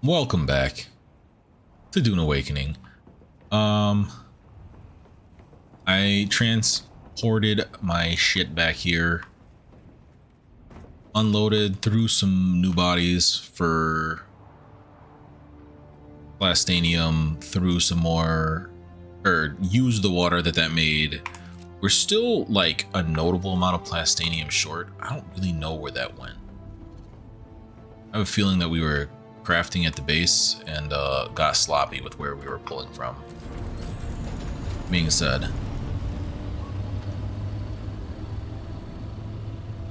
Welcome back to Dune Awakening. I transported my shit back here, unloaded, threw some new bodies for plastanium, threw some more, or used the water that made. We're still like a notable amount of plastanium short. I don't really know where that went. I have a feeling that we were crafting at the base and got sloppy with where we were pulling from. Being said,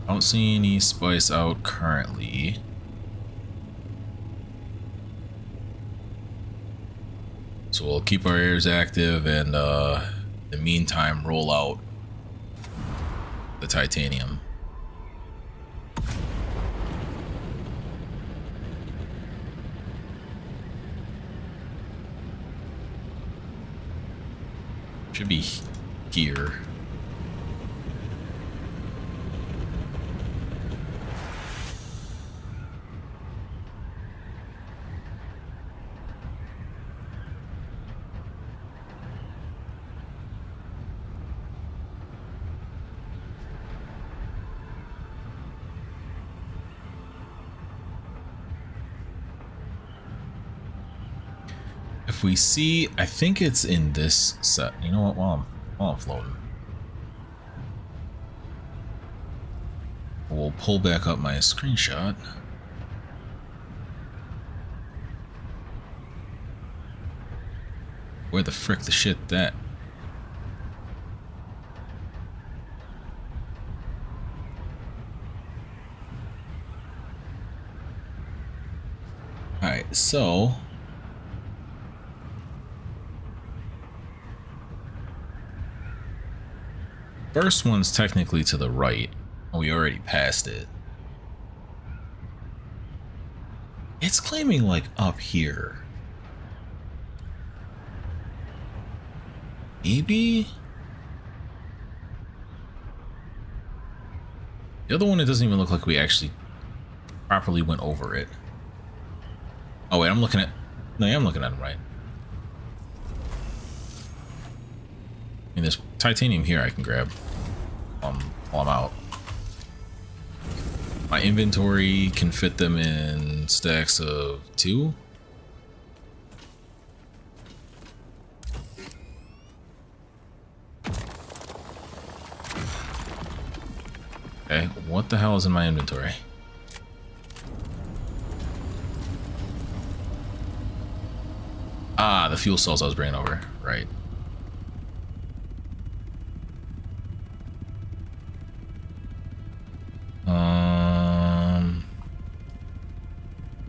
I don't see any spice out currently. So we'll keep our ears active and in the meantime roll out the titanium. Should be here. If we see, I think it's in this set. You know what? While I'm floating, we'll pull back up my screenshot. Where the frick the shit that? All right, so. First one's technically to the right. We already passed it. It's claiming like up here. Maybe? The other one, it doesn't even look like we actually properly went over it. Oh wait, I'm looking at... No, yeah, I'm looking at them right. I mean, there's titanium here I can grab while I'm out. My inventory can fit them in stacks of 2. Okay, what the hell is in my inventory? Ah, the fuel cells I was bringing over, right.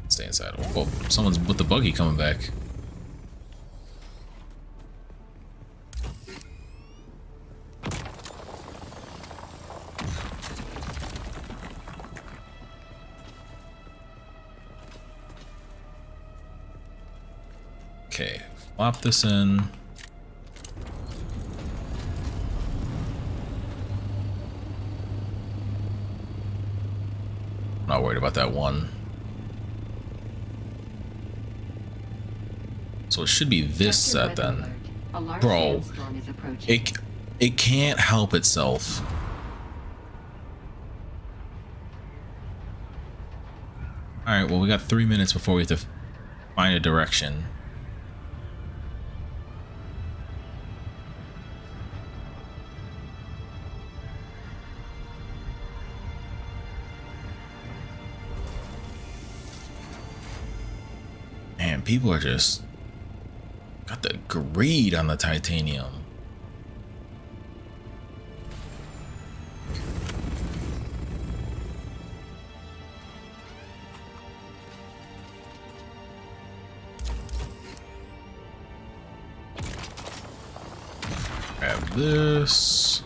Stay inside. Oh, someone's with the buggy coming back. Okay, flop this in. Not worried about that one. So it should be this set then. Bro, it can't help itself. Alright, well we got 3 minutes before we have to find a direction. Man, people are just got the greed on the titanium. Grab this.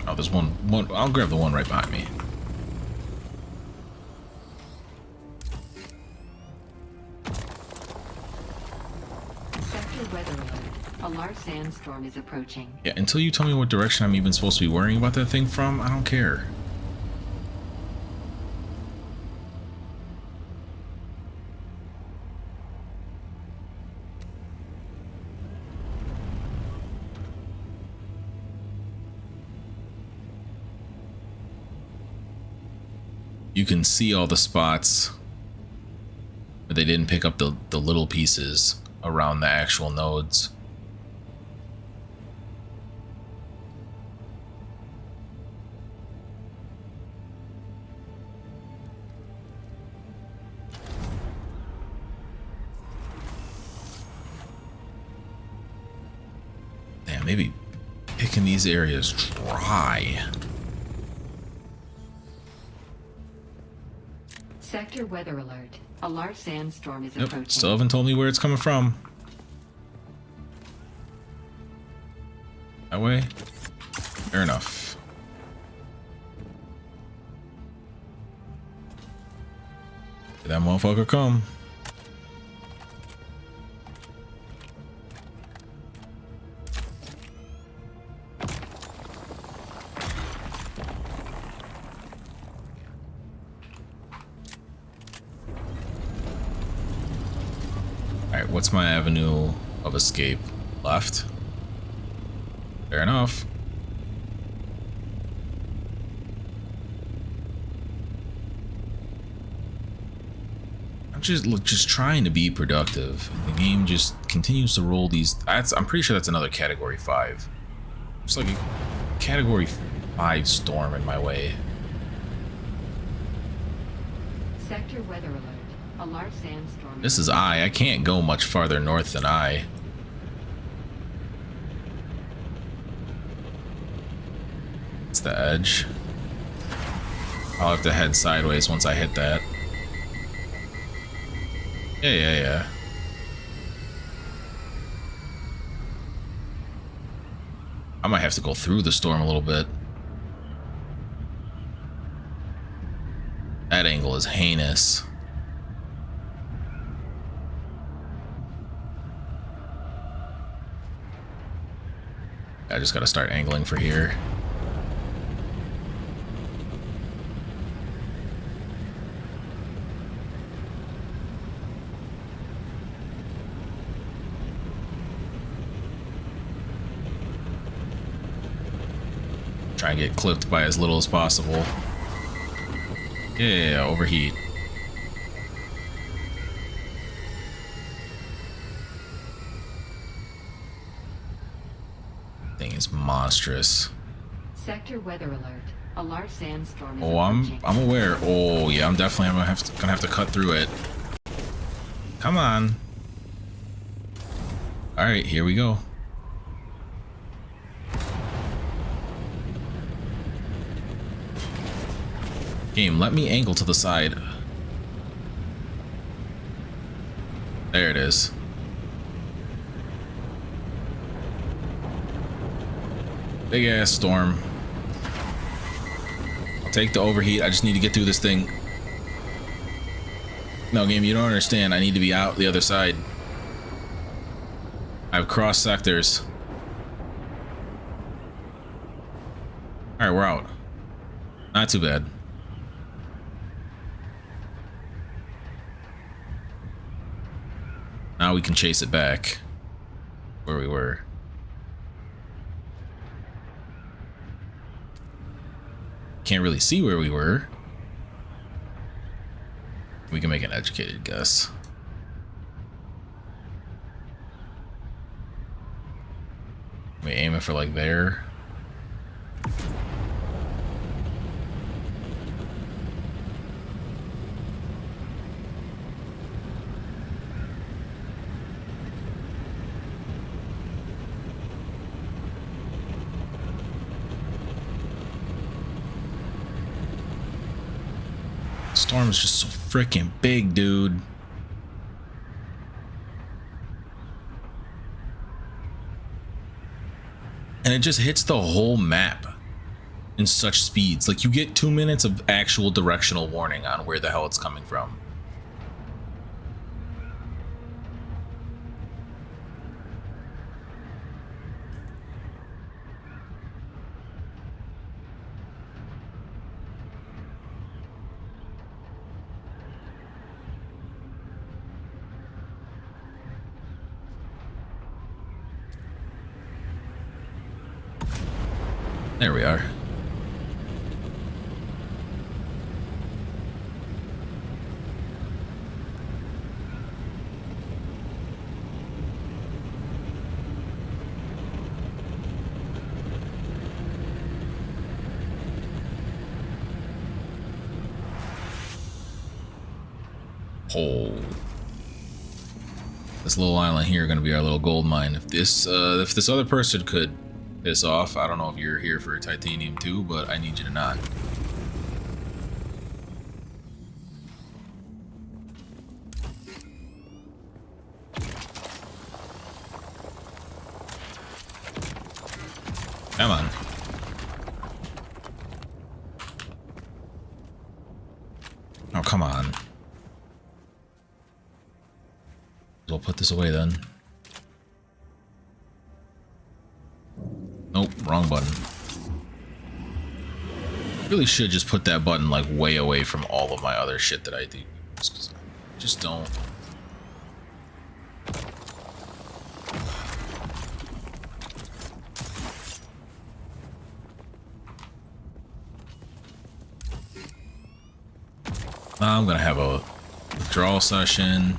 Oh, there's one. I'll grab the one right behind me. Sector weather alert. A large sandstorm is approaching. Yeah, until you tell me what direction I'm even supposed to be worrying about that thing from, I don't care. You can see all the spots where they didn't pick up the little pieces around the actual nodes. Damn, maybe picking these areas dry. Sector weather alert. A large sandstorm is approaching. Still haven't told me where it's coming from. That way? Fair enough. Did that motherfucker come? Alright, what's my avenue of escape? Left? Fair enough. I'm just trying to be productive. The game just continues to roll these. I'm pretty sure that's another category 5. It's like a category 5 storm in my way. Sector weather alert. A large sandstorm. This is I can't go much farther north than I. It's the edge. I'll have to head sideways once I hit that. Yeah. I might have to go through the storm a little bit. That angle is heinous. I just gotta start angling for here. Try and get clipped by as little as possible. Yeah, overheat. Thing is monstrous. Sector weather alert. A large sandstorm is Oh, I'm aware. Oh yeah, I'm definitely gonna have to cut through it. Come on. All right, here we go. Game, let me angle to the side. There it is. Big ass storm. I'll take the overheat. I just need to get through this thing. No, game, you don't understand. I need to be out the other side. I've crossed sectors. Alright, we're out. Not too bad. Now we can chase it back where we were. Can't really see where we were. We can make an educated guess. We aim it for like there. Storm is just so freaking big, dude. And it just hits the whole map in such speeds. Like, you get 2 minutes of actual directional warning on where the hell it's coming from. There we are. Oh. This little island here going to be our little gold mine. If this other person could piss off, I don't know if you're here for titanium too, but I need you to not. Come on. Oh, come on. I'll put this away then. Nope, wrong button. Really should just put that button like way away from all of my other shit that I do. Just don't. I'm gonna have a withdrawal session.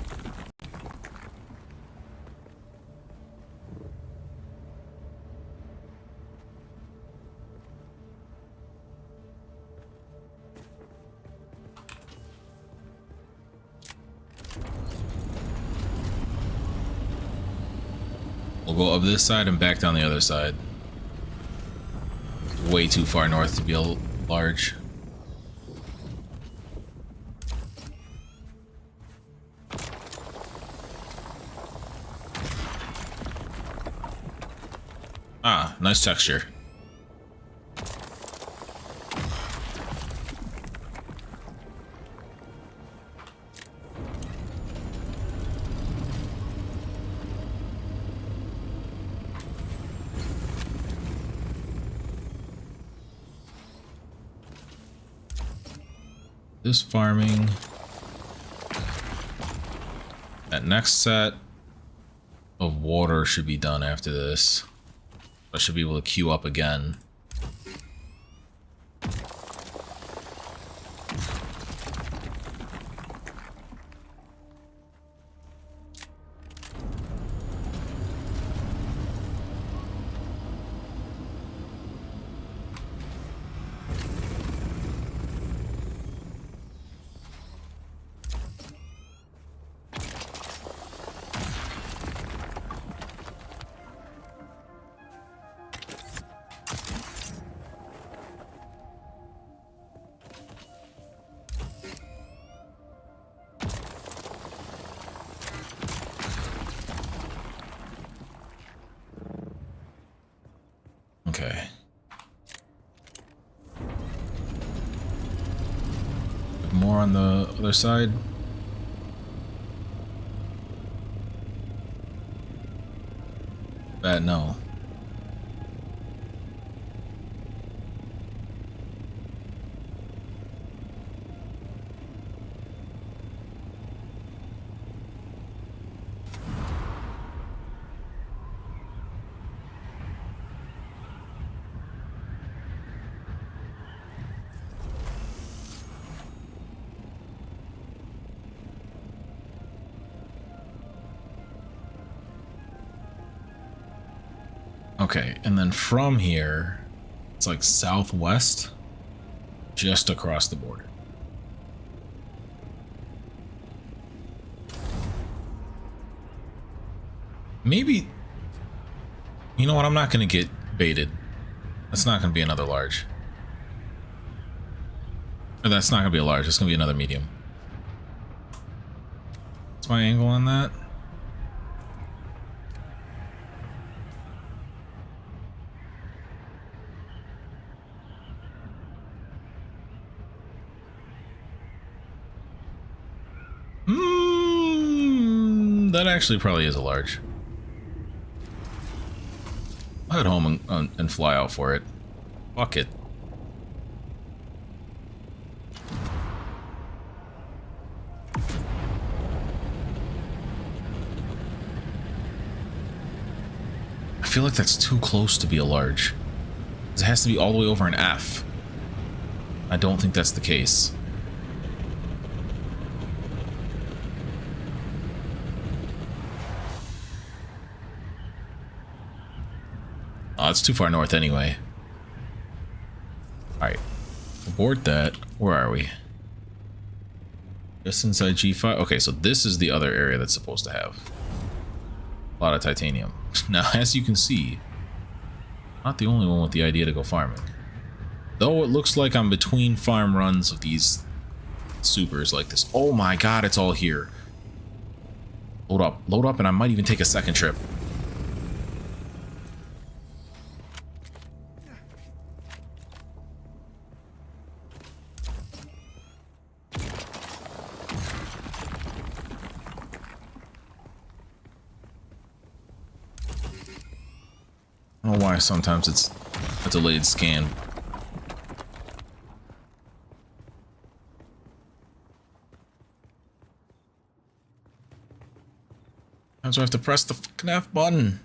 We'll go up this side and back down the other side. Way too far north to be large. Ah, nice texture. This farming. That next set of water should be done after this. I should be able to queue up again. Okay. More on the other side. Bad, no. Okay, and then from here, it's like southwest, just across the border. Maybe, you know what, I'm not going to get baited. That's not going to be another large. Or that's not going to be a large, it's going to be another medium. What's my angle on that? That actually probably is a large. I'll head home and fly out for it. Fuck it. I feel like that's too close to be a large. It has to be all the way over an F. I don't think that's the case. Oh, it's too far north anyway. Alright. Abort that. Where are we? Just inside G5. Okay, so this is the other area that's supposed to have a lot of titanium. Now, as you can see, not the only one with the idea to go farming. Though it looks like I'm between farm runs of these supers like this. Oh my god, it's all here. Load up, and I might even take a second trip. I don't know why sometimes it's a delayed scan. Sometimes I have to press the fucking F button.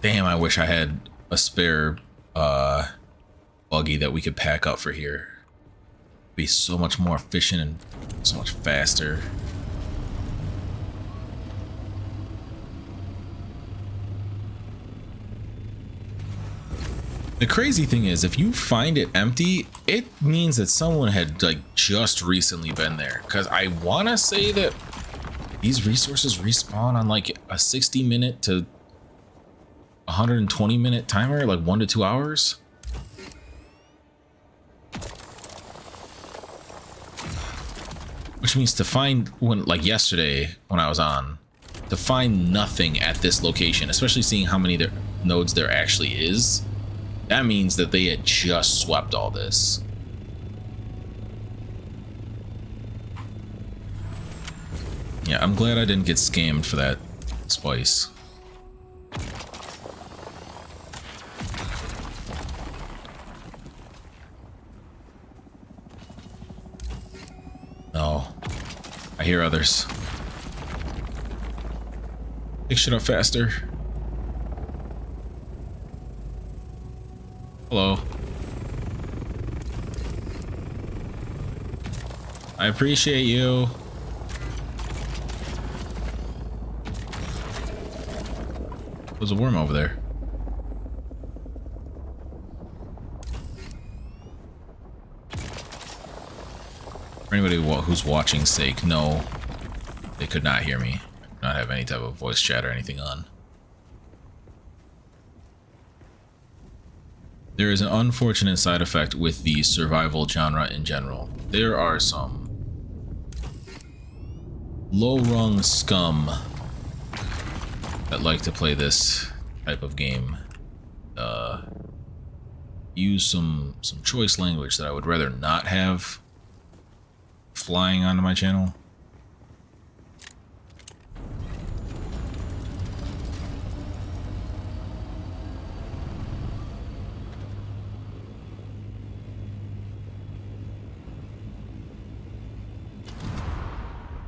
Damn, I wish I had a spare buggy that we could pack up for here. Be so much more efficient and so much faster. The crazy thing is, if you find it empty, it means that someone had like just recently been there. Because I want to say that these resources respawn on like a 60-minute to 120-minute timer, like 1 to 2 hours. Which means to find, when like yesterday when I was on, to find nothing at this location, especially seeing how many nodes there actually is, that means that they had just swept all this. Yeah, I'm glad I didn't get scammed for that spice. No, I hear others. Pick shit up faster. Hello. I appreciate you. There's a worm over there. For anybody who's watching's sake, no, they could not hear me. I could not have any type of voice chat or anything on. There is an unfortunate side effect with the survival genre in general. There are some low-rung scum that like to play this type of game. Use some choice language that I would rather not have flying onto my channel.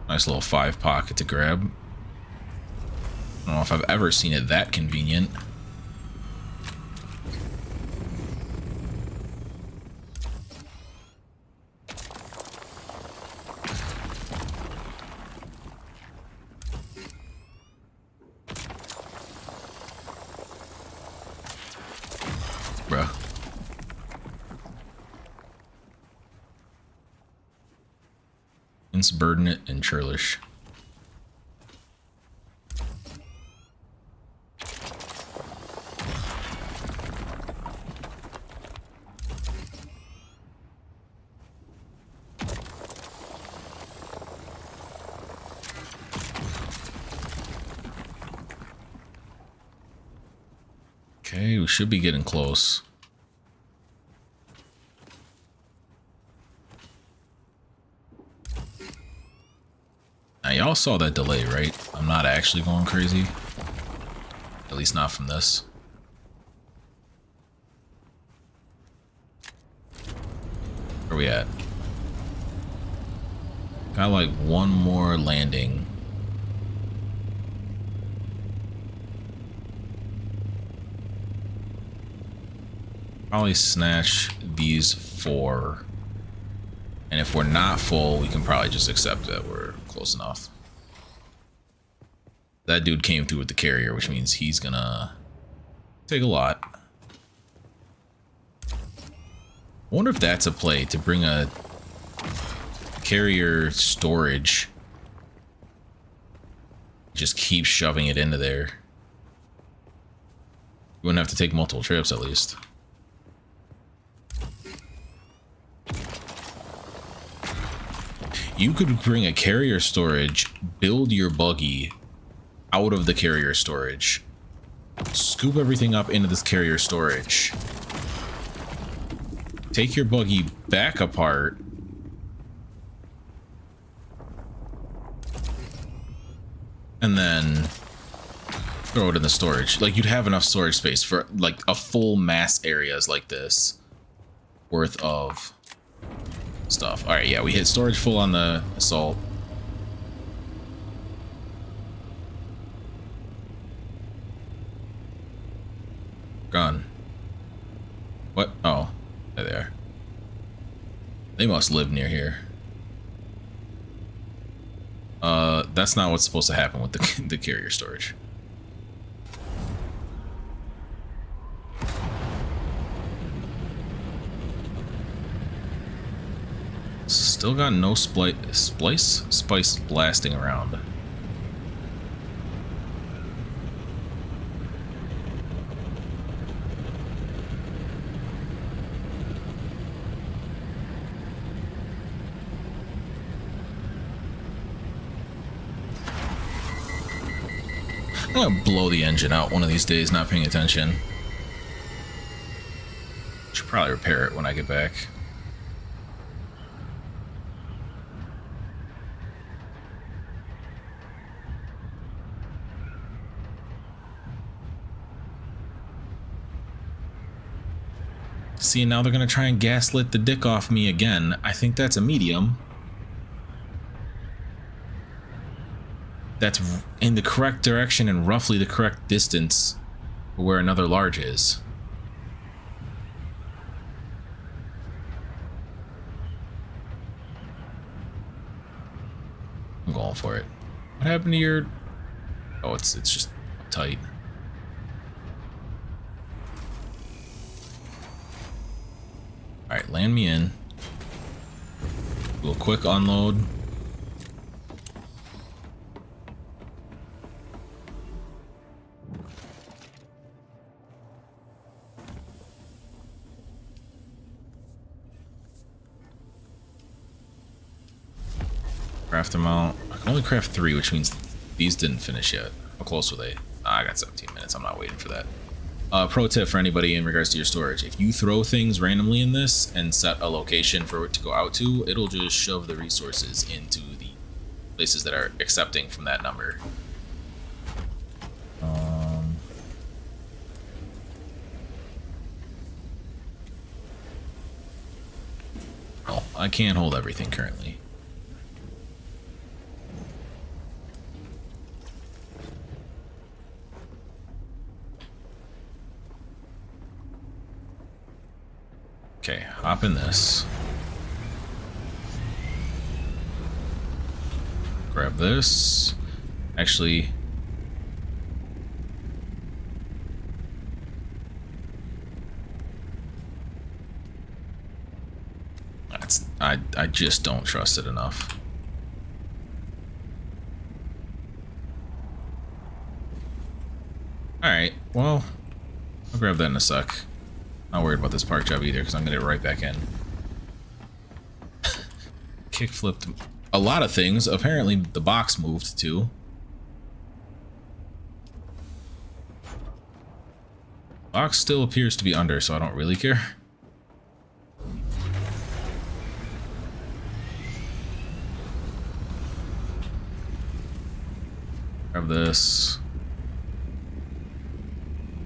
Nice little 5 pocket to grab. I don't know if I've ever seen it that convenient. Bruh. Insubordinate and churlish. Okay, we should be getting close. Now, y'all saw that delay, right? I'm not actually going crazy. At least not from this. Where we at? Got like one more landing. Probably snatch these 4. And if we're not full, we can probably just accept that we're close enough. That dude came through with the carrier, which means he's gonna take a lot. I wonder if that's a play to bring a carrier storage. Just keep shoving it into there. You wouldn't have to take multiple trips at least. You could bring a carrier storage, build your buggy out of the carrier storage, scoop everything up into this carrier storage, take your buggy back apart, and then throw it in the storage. Like, you'd have enough storage space for like a full mass areas like this worth of stuff. All right, yeah, we hit storage full on the assault. Gone. What? Oh, there they are. They must live near here. That's not what's supposed to happen with the carrier storage. Still got no spice blasting around. I'm gonna blow the engine out one of these days, not paying attention. Should probably repair it when I get back. See, now they're gonna try and gaslit the dick off me again. I think that's a medium. That's in the correct direction and roughly the correct distance for where another large is. I'm going for it. What happened to your... Oh, it's just tight. Alright, land me in. Do a quick unload. Craft them out. I can only craft 3, which means these didn't finish yet. How close were they? I got 17 minutes. I'm not waiting for that. Pro tip for anybody in regards to your storage. If you throw things randomly in this and set a location for it to go out to, it'll just shove the resources into the places that are accepting from that number. Oh, I can't hold everything currently. Okay, hop in this. Grab this. Actually, I just don't trust it enough. Alright, well, I'll grab that in a sec. Not worried about this park job either, because I'm gonna get right back in. Kick flipped a lot of things. Apparently the box moved too. Box still appears to be under, so I don't really care. Grab this.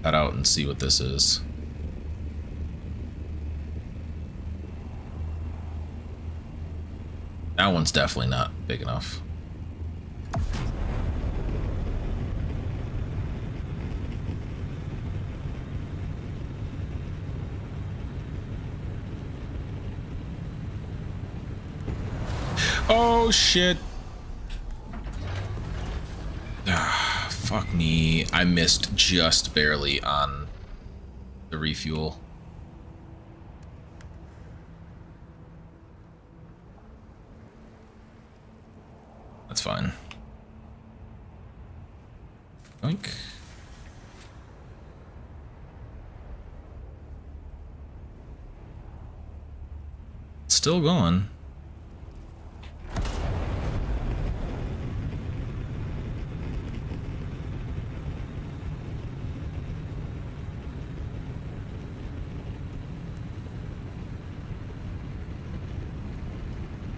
Head out and see what this is. That one's definitely not big enough. Oh shit. Ah, fuck me. I missed just barely on the refuel. That's fine. Oink. Still going.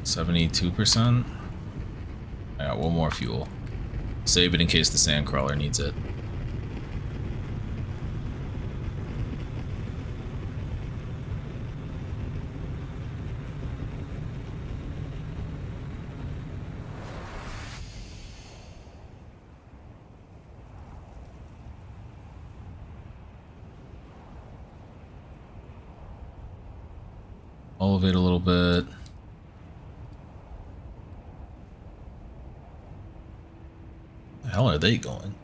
$72%. I got one more fuel. Save it in case the sandcrawler needs it. Elevate a little bit. The hell are they going?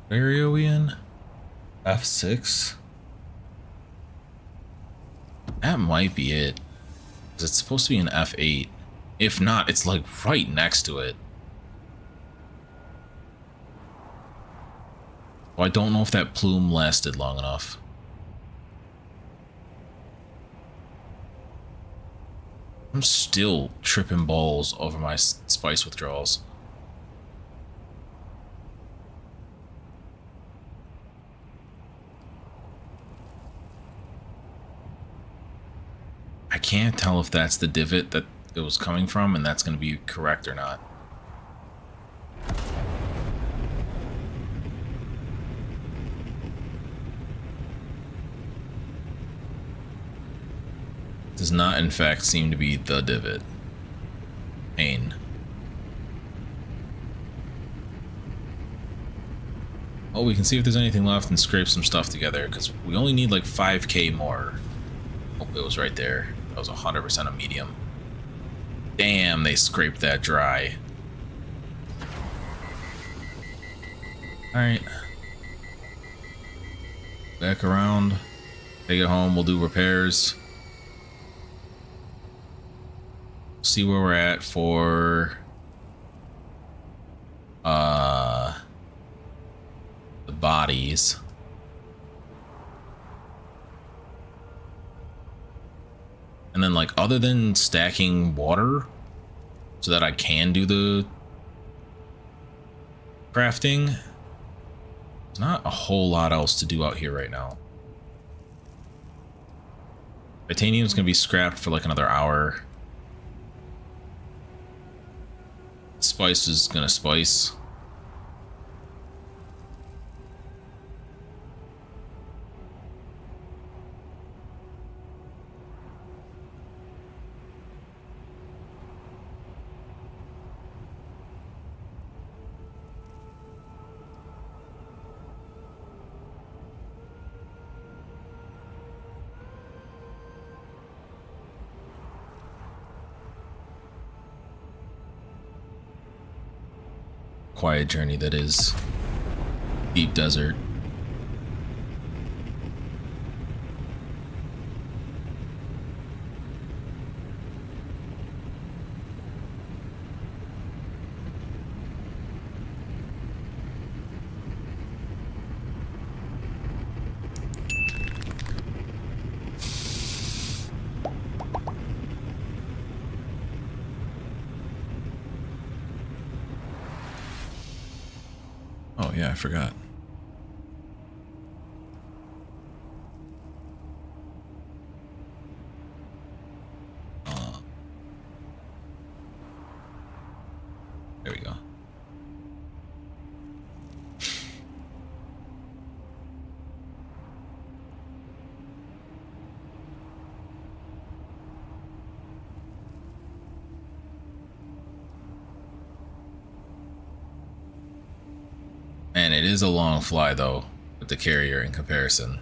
What area are we in? F6? That might be it. 'Cause it's supposed to be an F8. If not, it's like right next to it. Well, I don't know if that plume lasted long enough. I'm still tripping balls over my spice withdrawals. I can't tell if that's the divot that it was coming from and that's going to be correct or not. Does not in fact seem to be the divot. Pain. Oh, we can see if there's anything left and scrape some stuff together because we only need like 5k more. Oh, it was right there. That was 100% a medium. Damn, they scraped that dry. Alright. Back around. Take it home, we'll do repairs. See where we're at for the bodies. And then, like, other than stacking water so that I can do the crafting, there's not a whole lot else to do out here right now. Titanium's gonna be scrapped for like another hour. Spice is gonna spice. Quiet journey that is deep desert. Oh yeah, I forgot. There we go. Man, it is a long fly though with the carrier in comparison.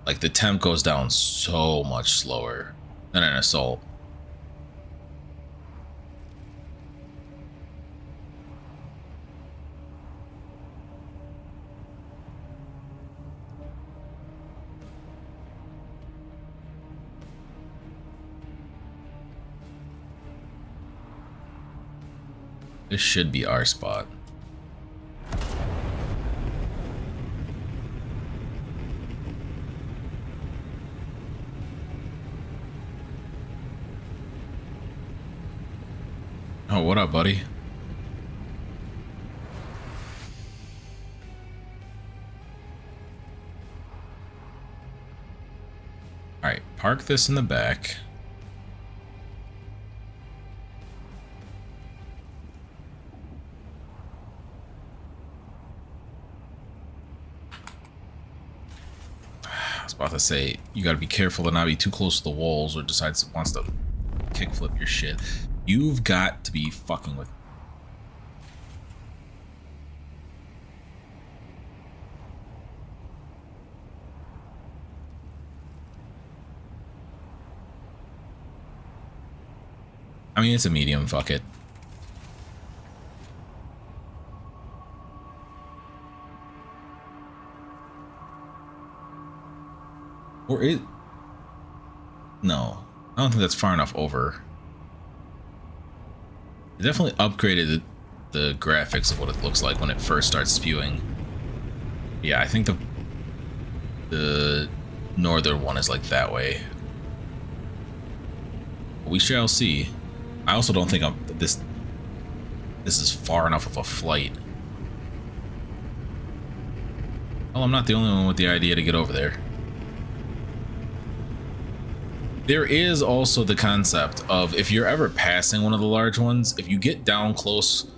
Like the temp goes down so much slower than an assault. This should be our spot. Oh, what up, buddy? All right, park this in the back. I was about to say, you got to be careful to not be too close to the walls or wants to kickflip your shit. You've got to be fucking with. I mean, it's a medium, fuck it. Or it... No, I don't think that's far enough over. It definitely upgraded the graphics of what it looks like when it first starts spewing. Yeah, I think the northern one is like that way. We shall see. I also don't think this is far enough of a flight. Well, I'm not the only one with the idea to get over there. There is also the concept of, if you're ever passing one of the large ones, if you get down close,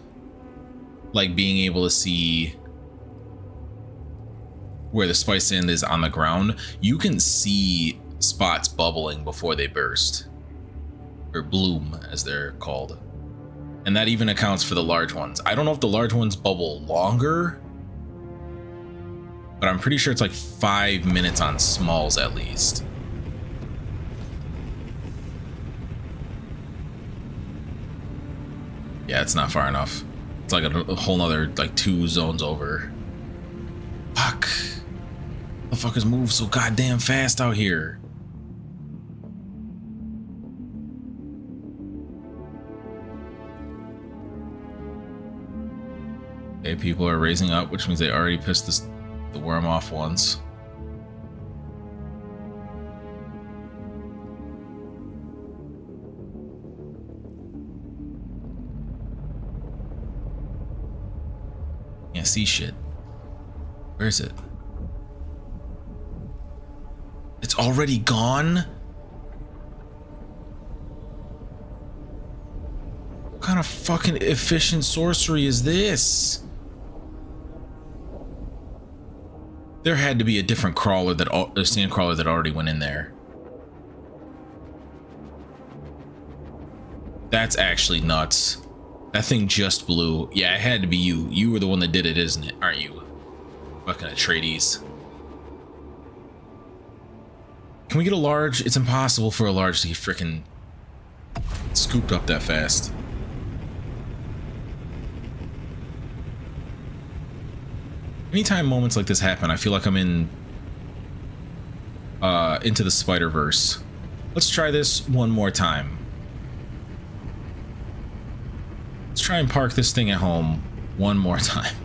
like being able to see where the spice sand is on the ground, you can see spots bubbling before they burst, or bloom as they're called. And that even accounts for the large ones. I don't know if the large ones bubble longer, but I'm pretty sure it's like 5 minutes on smalls at least. Yeah, it's not far enough. It's like a whole nother, like 2 zones over. Fuck. Motherfuckers move so goddamn fast out here. Okay, people are raising up, which means they already pissed the worm off once. Can't see shit. Where is it? It's already gone? What kind of fucking efficient sorcery is this? There had to be a different crawler a sand crawler that already went in there. That's actually nuts. That thing just blew. Yeah, it had to be you. You were the one that did it, isn't it? Aren't you? Fucking Atreides. Can we get a large? It's impossible for a large to get freaking scooped up that fast. Anytime moments like this happen, I feel like I'm in Into the Spider-Verse. Let's try this one more time. Let's try and park this thing at home one more time.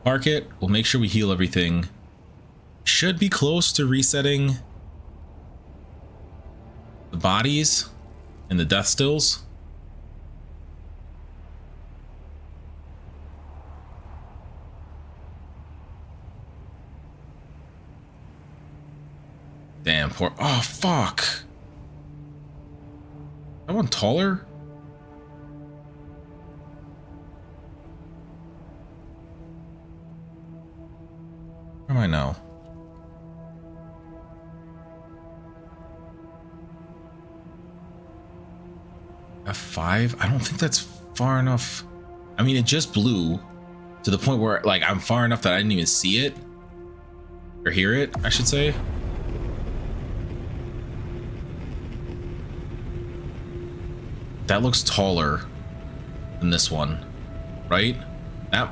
Park it. We'll make sure we heal everything. Should be close to resetting bodies and the death stills. Damn, poor. Oh, fuck. That one taller? Where am I now? F5? I don't think that's far enough. I mean, it just blew to the point where, like, I'm far enough that I didn't even see it. Or hear it, I should say. That looks taller than this one, right? That,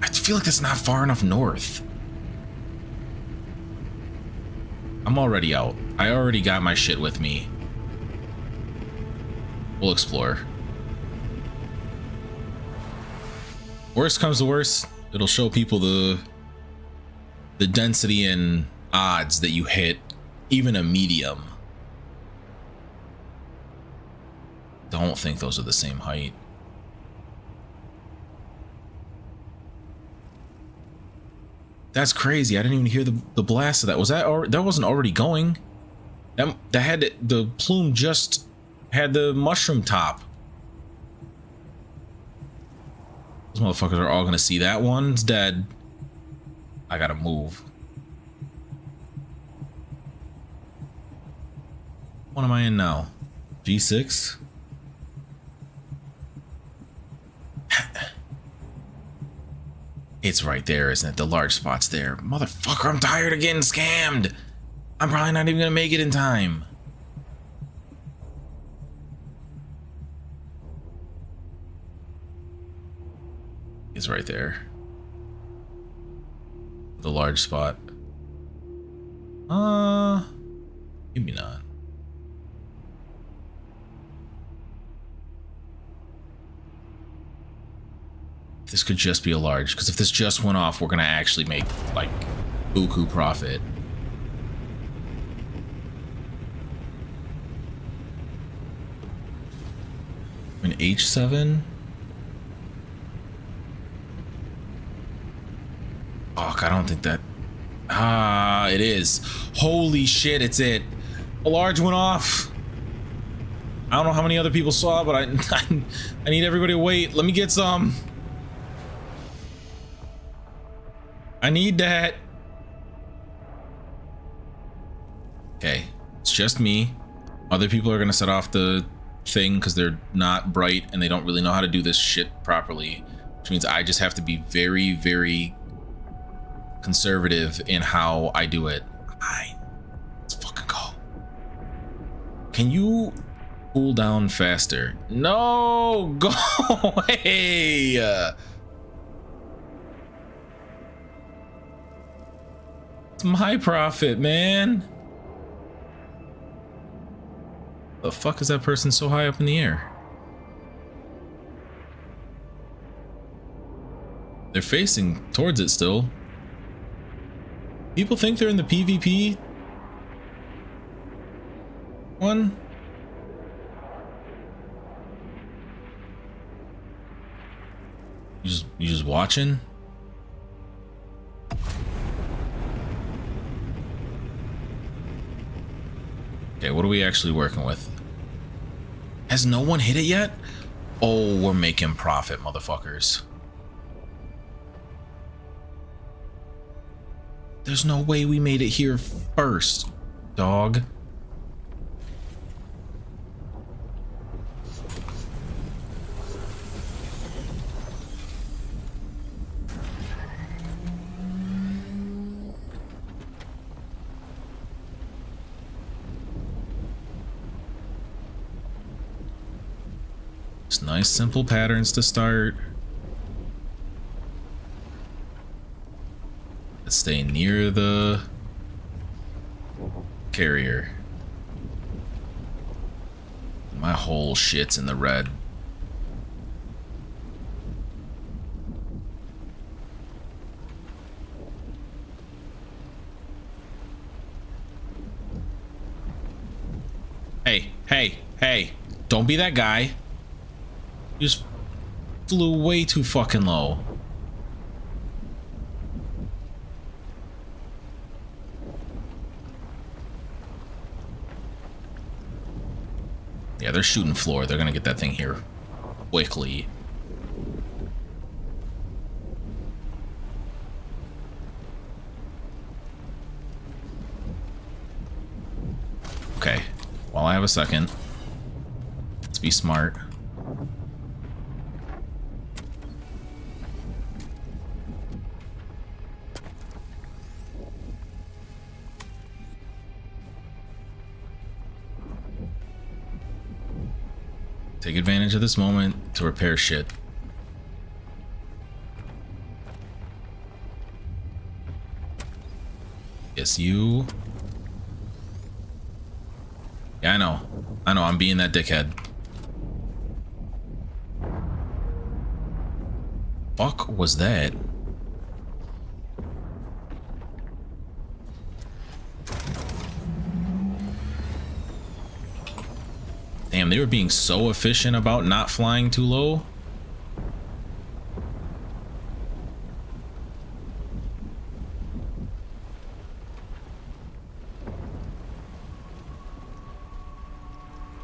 I feel like that's not far enough north. I'm already out. I already got my shit with me. We'll explore. Worst comes to worst, it'll show people the density and odds that you hit even a medium. Don't think those are the same height. That's crazy. I didn't even hear the blast of that. Was that that wasn't already going? That had the plume just had the mushroom top. Those motherfuckers are all gonna see that one's dead. I gotta move. What am I in now? G6? It's right there, isn't it? The large spot's there. Motherfucker, I'm tired of getting scammed. I'm probably not even gonna make it in time. It's right there. The large spot. Maybe not. This could just be a large, because if this just went off, we're gonna actually make like buku profit. An H7. Fuck, I don't think that. It is. Holy shit, it's it. A large went off. I don't know how many other people saw, but I need everybody to wait. Let me get some. I need that. Okay, it's just me. Other people are gonna set off the thing because they're not bright and they don't really know how to do this shit properly, which means I just have to be very, very conservative in how I do it. Let's fucking go. Can you cool down faster? No, go away. It's my profit, man. The fuck is that person so high up in the air? They're facing towards it still. People think they're in the PvP one. You just watching? Okay, what are we actually working with? Has no one hit it yet? Oh, we're making profit, motherfuckers. There's no way we made it here first, dog. It's nice, simple patterns to start. Let's stay near the carrier. My whole shit's in the red. Hey, hey, hey. Don't be that guy. You just flew way too fucking low. Yeah, they're shooting floor. They're gonna get that thing here quickly. Okay, while I have a second, let's be smart. Take advantage of this moment to repair shit. Yes, you. Yeah, I know. I'm being that dickhead. Fuck was that? Damn, they were being so efficient about not flying too low.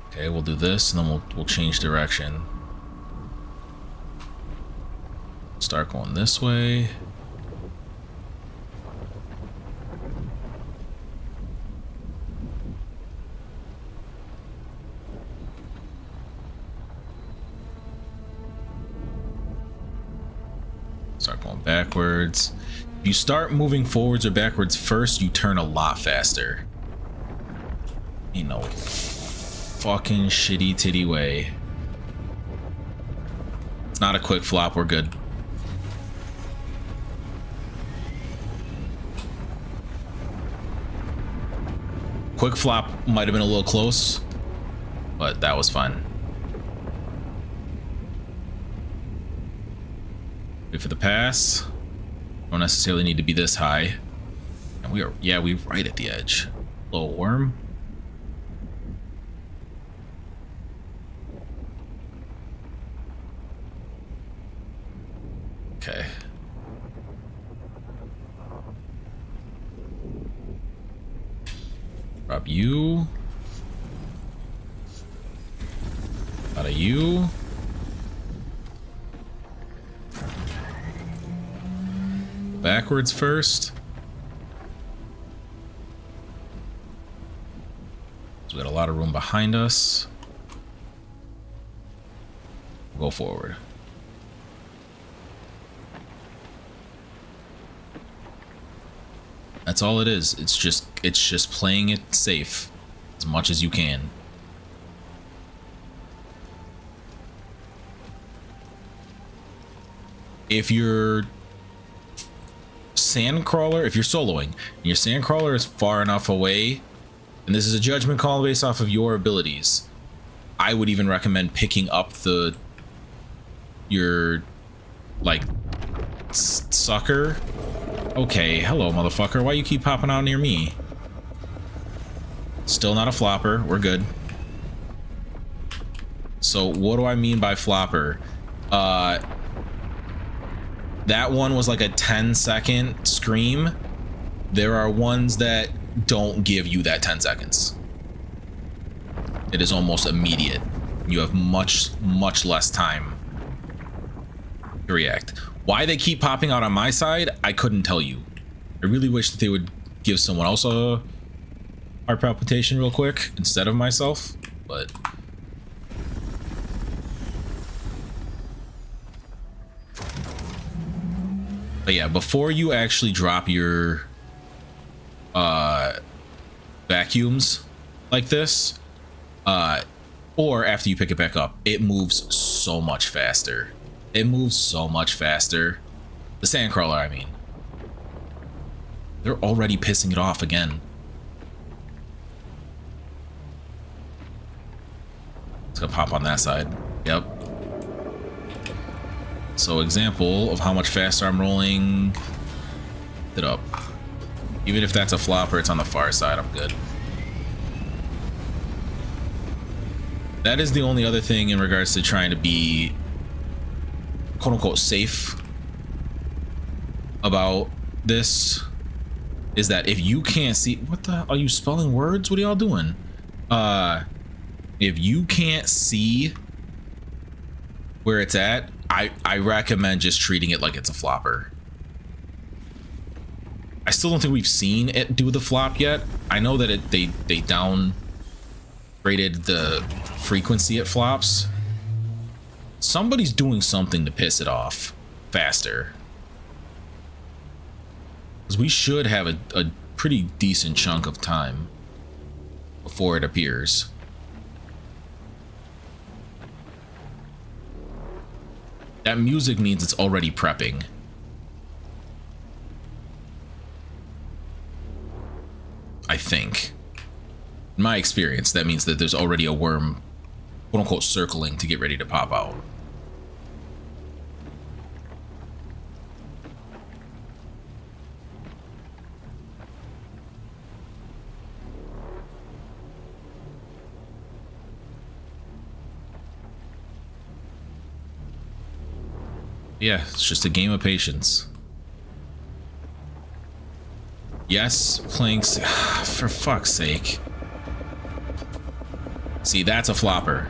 Okay, we'll do this and then we'll change direction. Start going this way. Start going backwards. If you start moving forwards or backwards first, you turn a lot faster. Ain't no fucking shitty titty way. It's not a quick flop, we're good. Quick flop might have been a little close, but that was fun. Good for the pass. Don't necessarily need to be this high. And we are, yeah, we're right at the edge. Little worm. Okay. Drop you. Out of you. Backwards first. So we got a lot of room behind us. Go forward. That's all it is. It's just playing it safe as much as you can. If you're sandcrawler, if you're soloing and your sandcrawler is far enough away, and this is a judgment call based off of your abilities, I would even recommend picking up your like sucker. Okay, hello motherfucker, why you keep popping out near me? Still not a flopper, we're good. So what do I mean by flopper? That one was like a 10-second scream. There are ones that don't give you that 10 seconds. It is almost immediate. You have much less time to react. Why they keep popping out on my side, I couldn't tell you. I really wish that they would give someone else a heart palpitation real quick instead of myself, but yeah, before you actually drop your vacuums like this, or after you pick it back up, it moves so much faster. It moves so much faster. The sandcrawler, I mean. They're already pissing it off again. It's gonna pop on that side. Yep. So example of how much faster I'm rolling it up. Even if that's a flopper, it's on the far side, I'm good. That is the only other thing in regards to trying to be quote unquote safe about this, is that if you can't see, what the hell, are you spelling words? What are y'all doing? If you can't see where it's at, I recommend just treating it like it's a flopper. I still don't think we've seen it do the flop yet. I know that they downgraded the frequency it flops. Somebody's doing something to piss it off faster. Because we should have a pretty decent chunk of time before it appears. That music means it's already prepping. I think. In my experience, that means that there's already a worm, quote unquote, circling to get ready to pop out. Yeah, it's just a game of patience. Yes, playing... For fuck's sake. See, that's a flopper.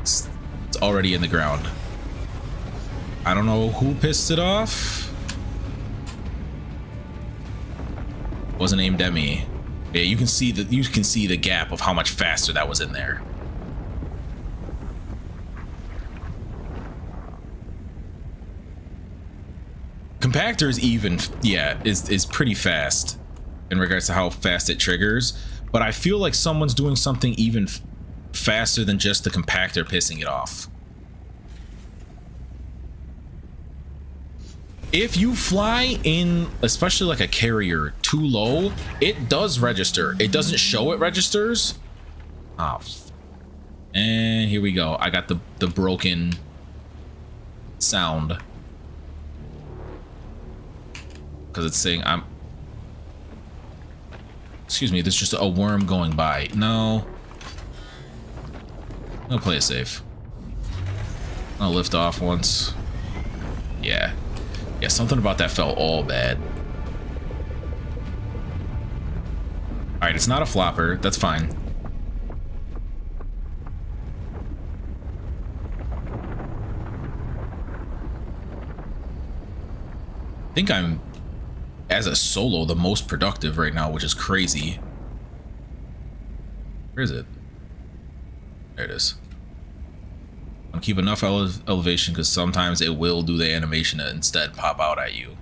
It's already in the ground. I don't know who pissed it off. Wasn't aimed at me. Yeah, you can see the gap of how much faster that was in there. Compactor is even, yeah, is pretty fast in regards to how fast it triggers, but I feel like someone's doing something even faster than just the compactor pissing it off. If you fly in, especially like a carrier, too low, it does register. It doesn't show it registers. Oh, and here we go. I got the broken sound. Because it's saying excuse me, there's just a worm going by. No. I'll play it safe. I'll lift off once. Yeah. Yeah, something about that felt all bad. Alright, it's not a flopper. That's fine. I think I'm, as a solo, the most productive right now, which is crazy. Where is it? There it is. I'll keep enough elevation because sometimes it will do the animation and instead pop out at you.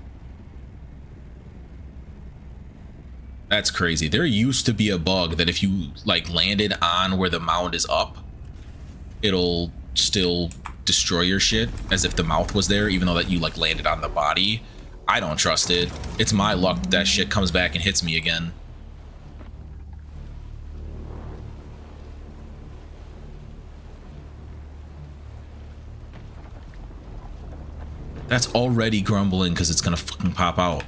That's crazy. There used to be a bug that if you like landed on where the mound is up, it'll still destroy your shit as if the mouth was there, even though that you like landed on the body. I don't trust it. It's my luck that shit comes back and hits me again. That's already grumbling because it's gonna fucking pop out.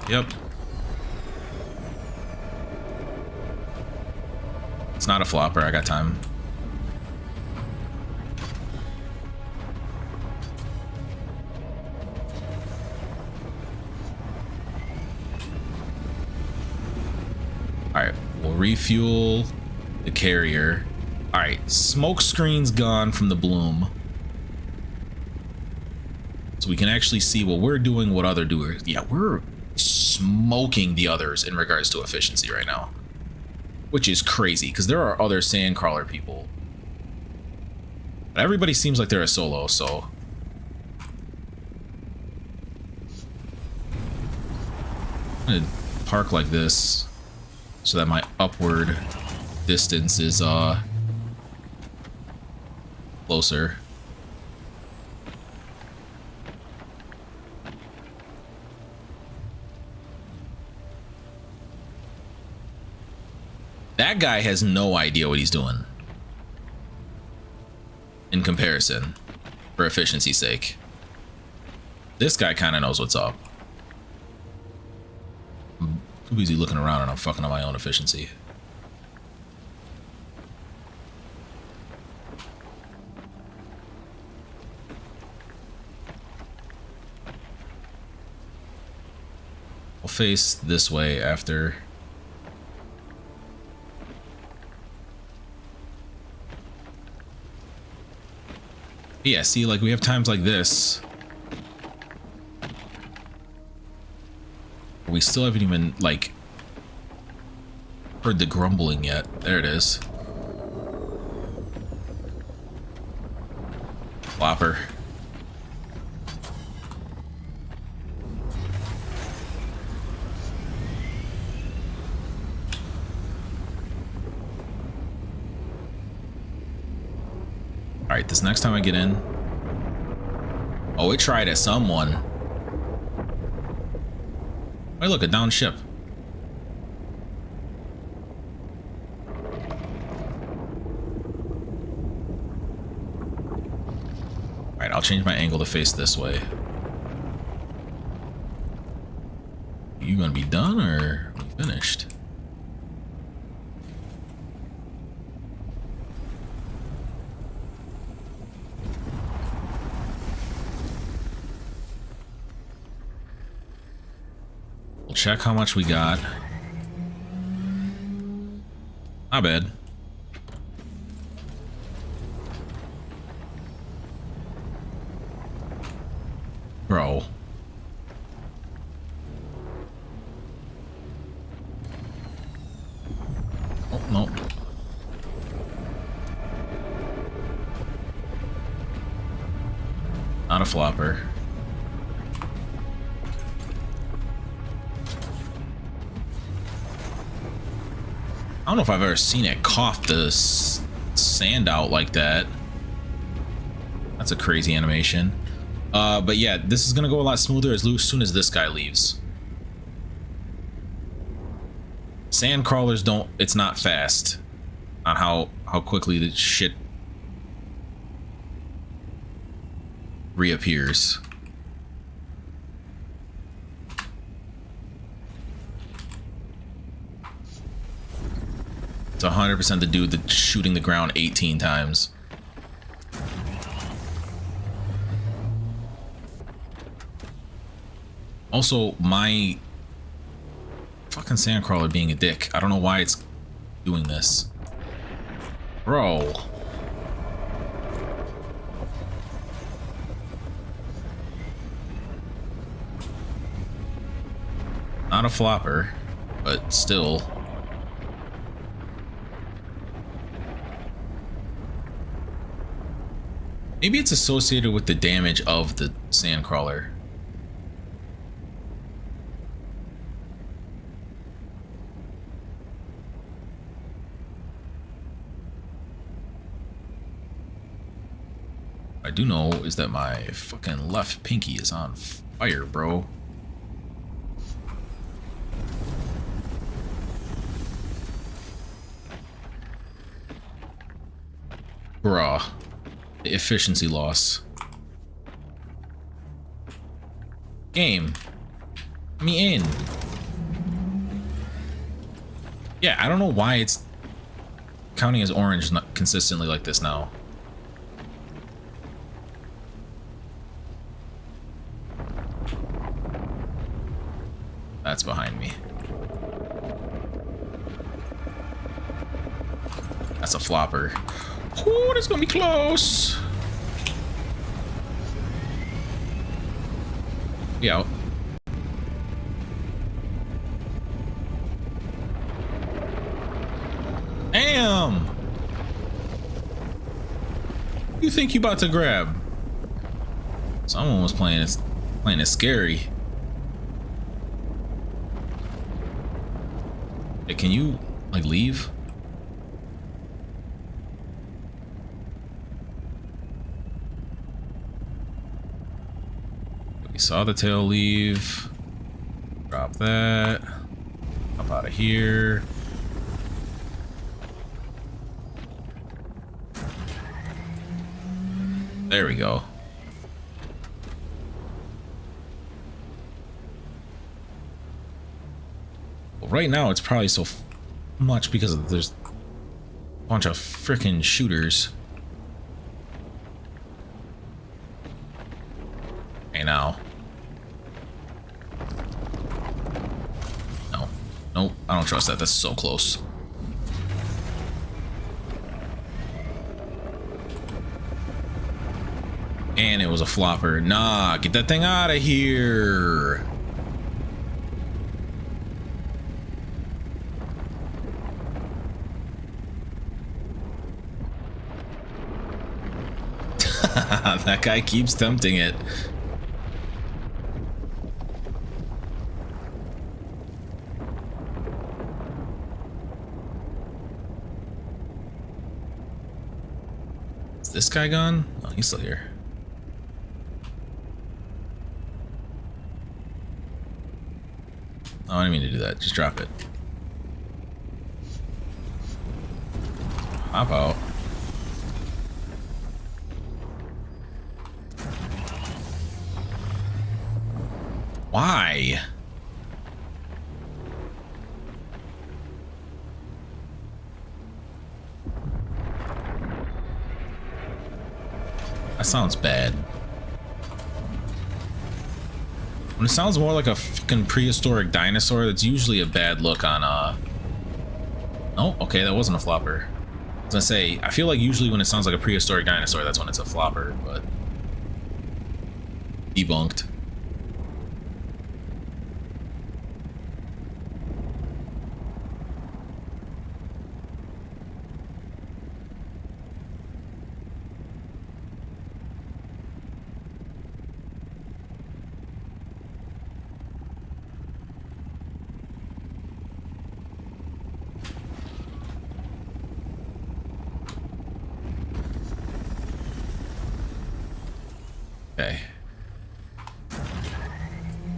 Yep. It's not a flopper. I got time. Alright, we'll refuel the carrier. Alright, smoke screen's gone from the bloom. So we can actually see what we're doing, what other doers. Yeah, we're smoking the others in regards to efficiency right now. Which is crazy, because there are other sandcrawler people. But everybody seems like they're a solo, so... I'm gonna park like this, so that my upward distance is, closer. That guy has no idea what he's doing. In comparison, for efficiency's sake. This guy kind of knows what's up. I'm too busy looking around and I'm fucking on my own efficiency. We'll face this way after. Yeah, see, like we have times like this. We still haven't even like heard the grumbling yet. There it is. Flopper. All right, this next time I get in. Oh, it tried at someone. Hey, look, a downed ship. All right, I'll change my angle to face this way. You gonna be done or are we finished? We'll check how much we got. Not bad. Bro. Oh, no. Not a flopper. I don't know if I've ever seen it cough the sand out like that. That's a crazy animation. But yeah, this is gonna go a lot smoother as soon as this guy leaves. Sand crawlers don't, it's not fast on how quickly the shit reappears. It's 100% the dude that's shooting the ground 18 times. Also, my fucking sandcrawler being a dick. I don't know why it's doing this. Bro. Not a flopper, but still. Maybe it's associated with the damage of the sandcrawler. I do know is that my fucking left pinky is on fire, bro. Bruh. The efficiency loss. Game. Let me in. Yeah, I don't know why it's counting as orange not consistently like this now. That's behind me. That's a flopper. Oh, that's gonna be close. We out. Damn. You think you about to grab? Someone was playing it scary. Hey, can you like leave? We saw the tail leave. Drop that. Up out of here. There we go. Well, right now it's probably so much because there's a bunch of freaking shooters. Hey now. I don't trust that. That's so close. And it was a flopper. Nah, get that thing out of here. That guy keeps tempting it. Is this guy gone? Oh, he's still here. Oh, I didn't mean to do that. Just drop it. Hop out. Why? That sounds bad. When it sounds more like a fucking prehistoric dinosaur, that's usually a bad look on Oh, okay, that wasn't a flopper. I was gonna say, I feel like usually when it sounds like a prehistoric dinosaur, that's when it's a flopper, but debunked. Okay.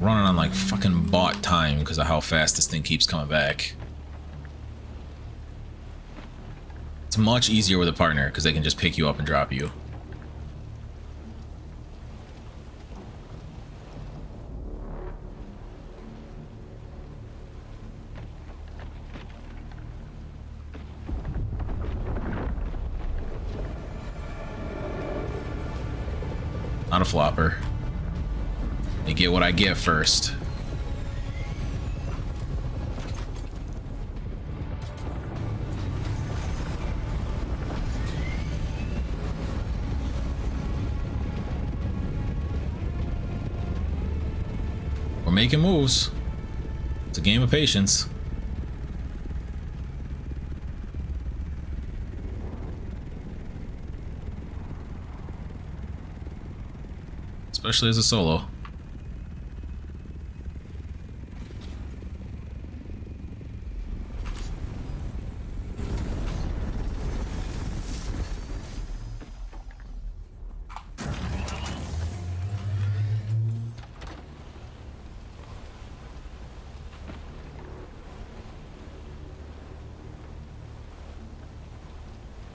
Running on like fucking bought time because of how fast this thing keeps coming back. It's much easier with a partner because they can just pick you up and drop you. Not a flopper. You get what I get first. We're making moves. It's a game of patience. Especially as a solo.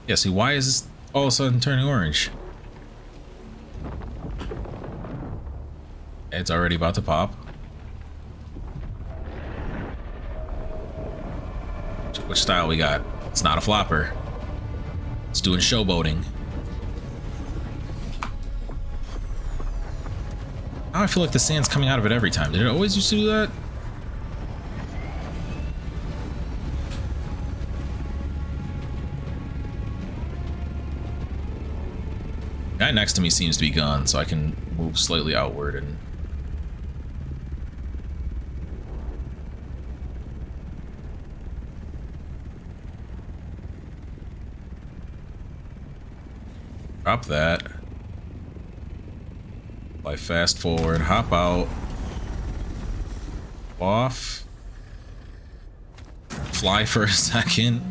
Yeah, see, why is this all of a sudden turning orange? It's already about to pop. Which style we got? It's not a flopper. It's doing showboating. Now I feel like the sand's coming out of it every time. Did it always used to do that? The guy next to me seems to be gone, so I can move slightly outward and drop that. Fly fast forward, hop out, off, fly for a second.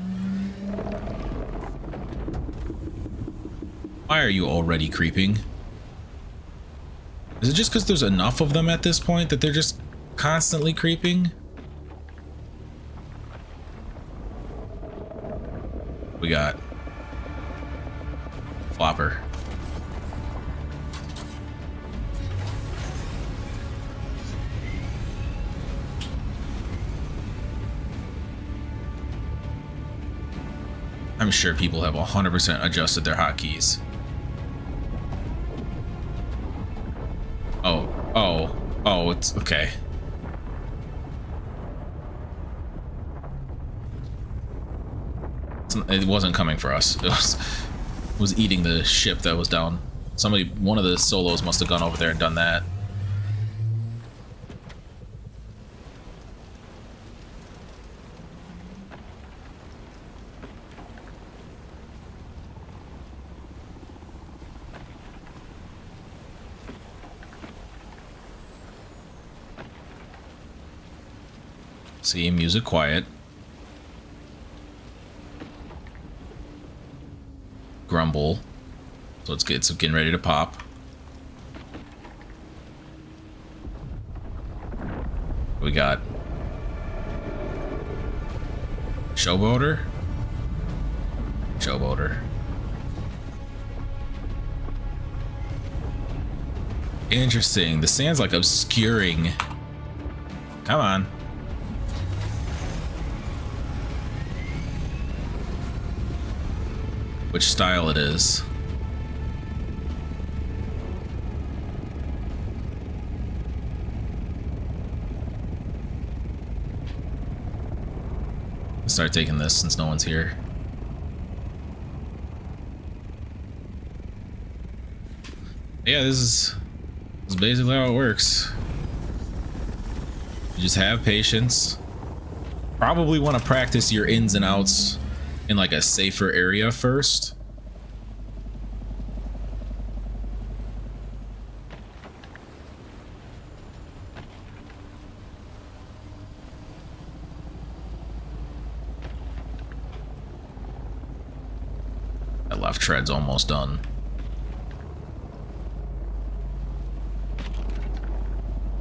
Why are you already creeping? Is it just because there's enough of them at this point that they're just constantly creeping? We got flopper. I'm sure people have 100% adjusted their hotkeys. Oh, it's okay. It wasn't coming for us. It was eating the ship that was down. One of the solos must have gone over there and done that. See, music quiet. Grumble. So it's getting ready to pop. We got Showboater. Showboater. Interesting. The sand's like obscuring. Come on. Which style it is. Let's start taking this since no one's here. Yeah, this is basically how it works. You just have patience. Probably want to practice your ins and outs in like a safer area first. That left tread's almost done.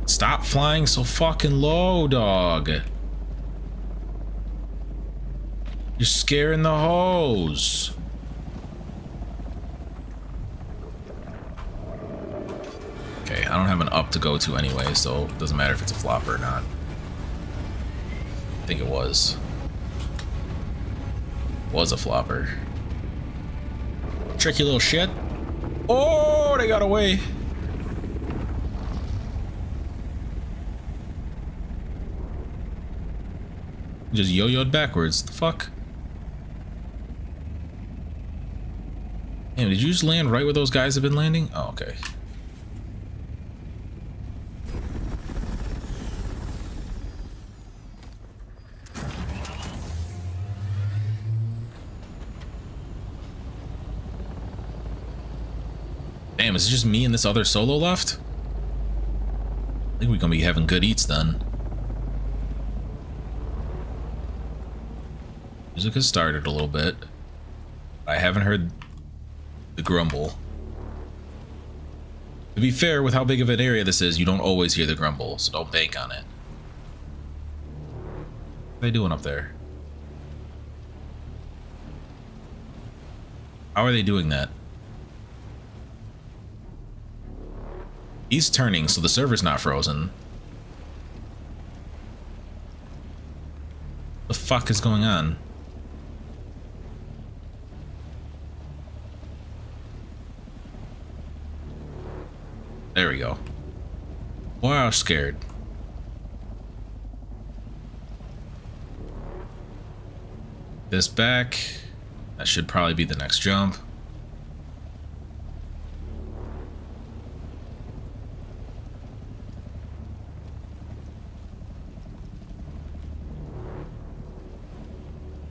Stop flying so fucking low, dog. You're scaring the hose. Okay, I don't have an up to go to anyway, so it doesn't matter if it's a flopper or not. I think it was. Was a flopper. Tricky little shit. Oh, they got away. Just yo-yoed backwards. The fuck? Damn, did you just land right where those guys have been landing? Oh, okay. Damn, is it just me and this other solo left? I think we're gonna be having good eats then. Music has started a little bit. I haven't heard the grumble. To be fair, with how big of an area this is, you don't always hear the grumble, so don't bank on it. What are they doing up there? How are they doing that? He's turning, so the server's not frozen. The fuck is going on? There we go. Boy, I was scared. This back. That should probably be the next jump.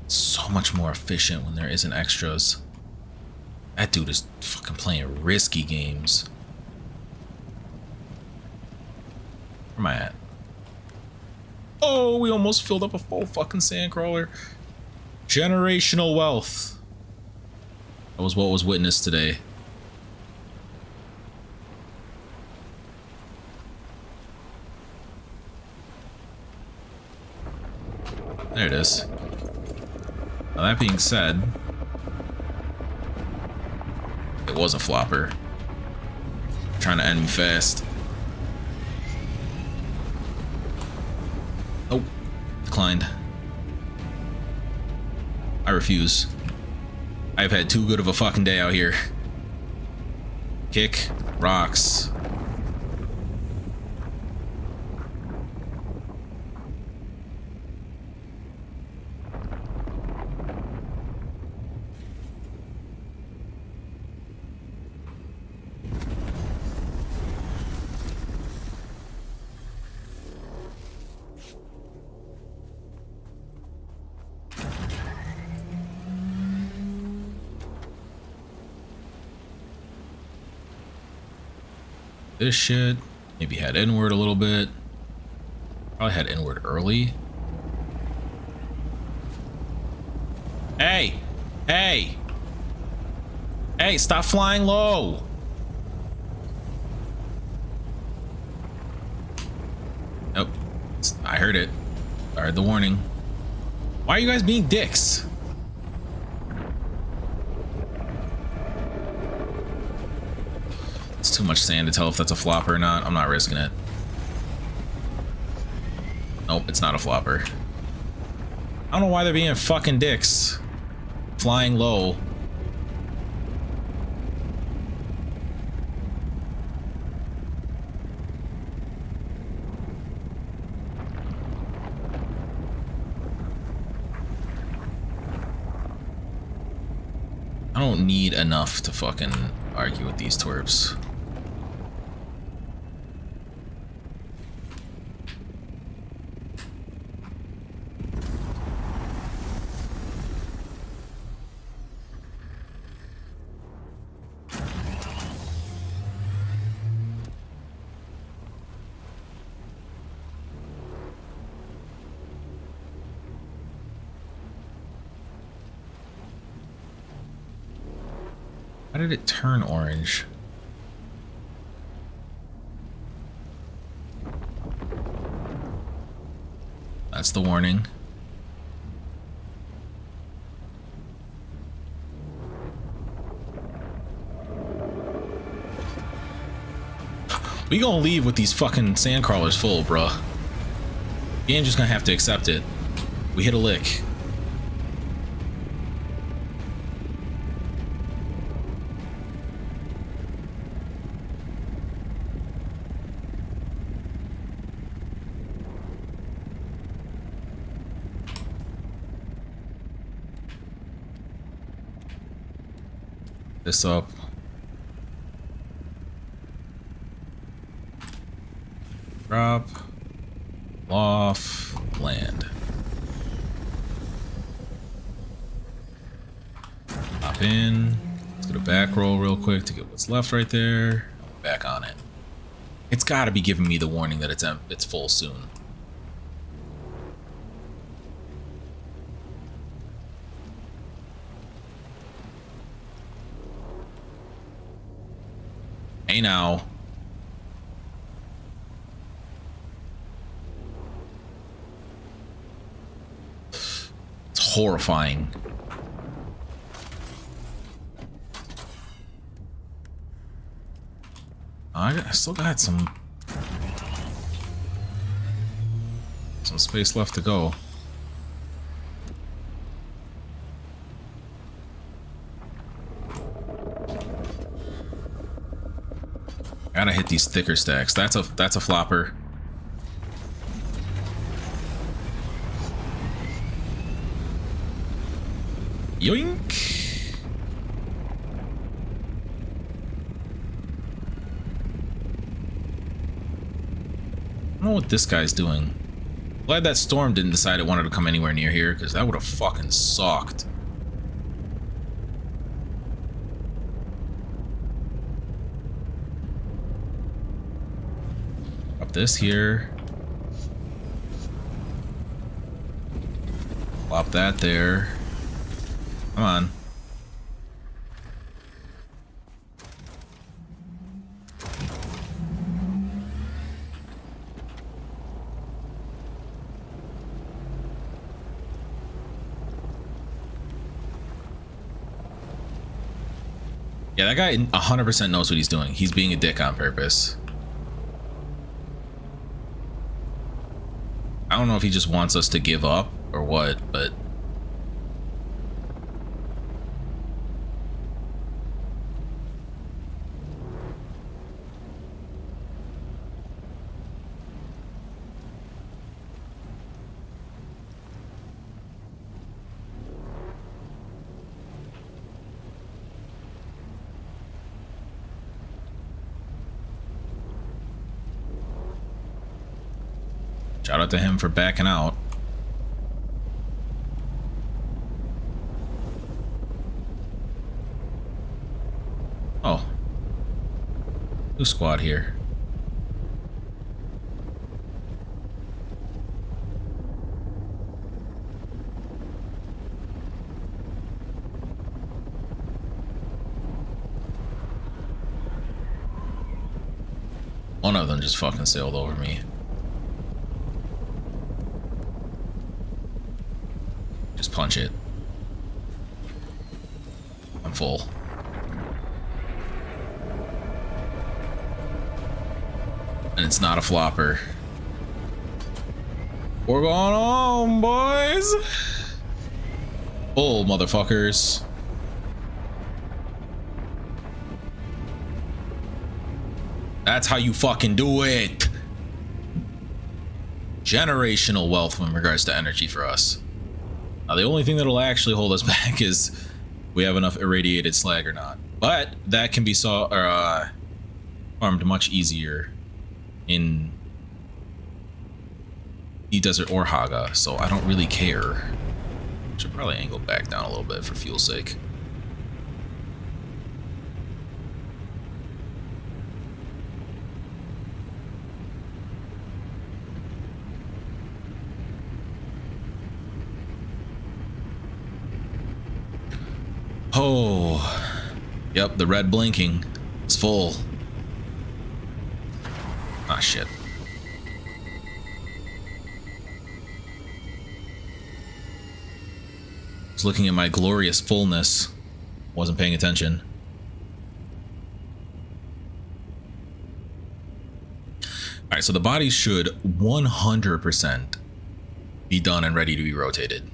So much more efficient when there isn't extras. That dude is fucking playing risky games. Where am I at? Oh, we almost filled up a full fucking sandcrawler. Generational wealth. That was what was witnessed today. There it is. Now that being said, it was a flopper. Trying to end me fast. Oh, declined. I refuse. I've had too good of a fucking day out here. Kick rocks. this shit. Maybe head inward a little bit. Probably head inward early. Hey! Hey! Hey, stop flying low! Nope. I heard it. I heard the warning. Why are you guys being dicks? It's too much sand to tell if that's a flopper or not. I'm not risking it. Nope, it's not a flopper. I don't know why they're being fucking dicks. Flying low. I don't need enough to fucking argue with these twerps. How did it turn orange? That's the warning. We gonna leave with these fucking sand crawlers full, bruh. The engine's gonna have to accept it. We hit a lick. This up. Drop. Off. Land. Hop in. Let's get a back roll real quick to get what's left right there. Back on it. It's got to be giving me the warning that it's full soon. Hey now. It's horrifying. I still got some space left to go. Gotta hit these thicker stacks. That's a flopper. Yoink. I don't know what this guy's doing. Glad that storm didn't decide it wanted to come anywhere near here, because that would have fucking sucked. This here. Plop that there. Come on. Yeah, that guy 100% knows what he's doing. He's being a dick on purpose. I don't know if he just wants us to give up or what, but shout out to him for backing out. Oh. New squad here. One of them just fucking sailed over me. Just punch it. I'm full. And it's not a flopper. We're going home, boys. Full, motherfuckers. That's how you fucking do it. Generational wealth in regards to energy for us. Now, the only thing that'll actually hold us back is we have enough irradiated slag or not. But that can be farmed much easier in the desert or Haga, so I don't really care. Should probably angle back down a little bit for fuel's sake. Oh, yep, the red blinking is full. Ah, shit. I was looking at my glorious fullness. Wasn't paying attention. Alright, so the body should 100% be done and ready to be rotated.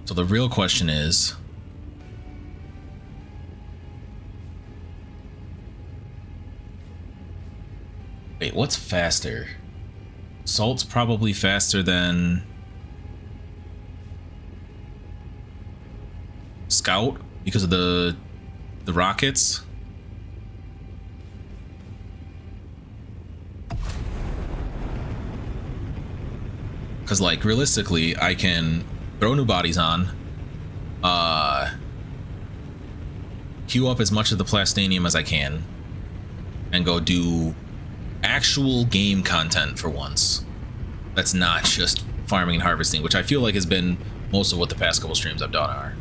So the real question is, wait, what's faster? Salt's probably faster than Scout because of the rockets. Because like realistically, I can throw new bodies on, queue up as much of the plastanium as I can, and go do actual game content for once. That's not just farming and harvesting, which I feel like has been most of what the past couple streams I've done are.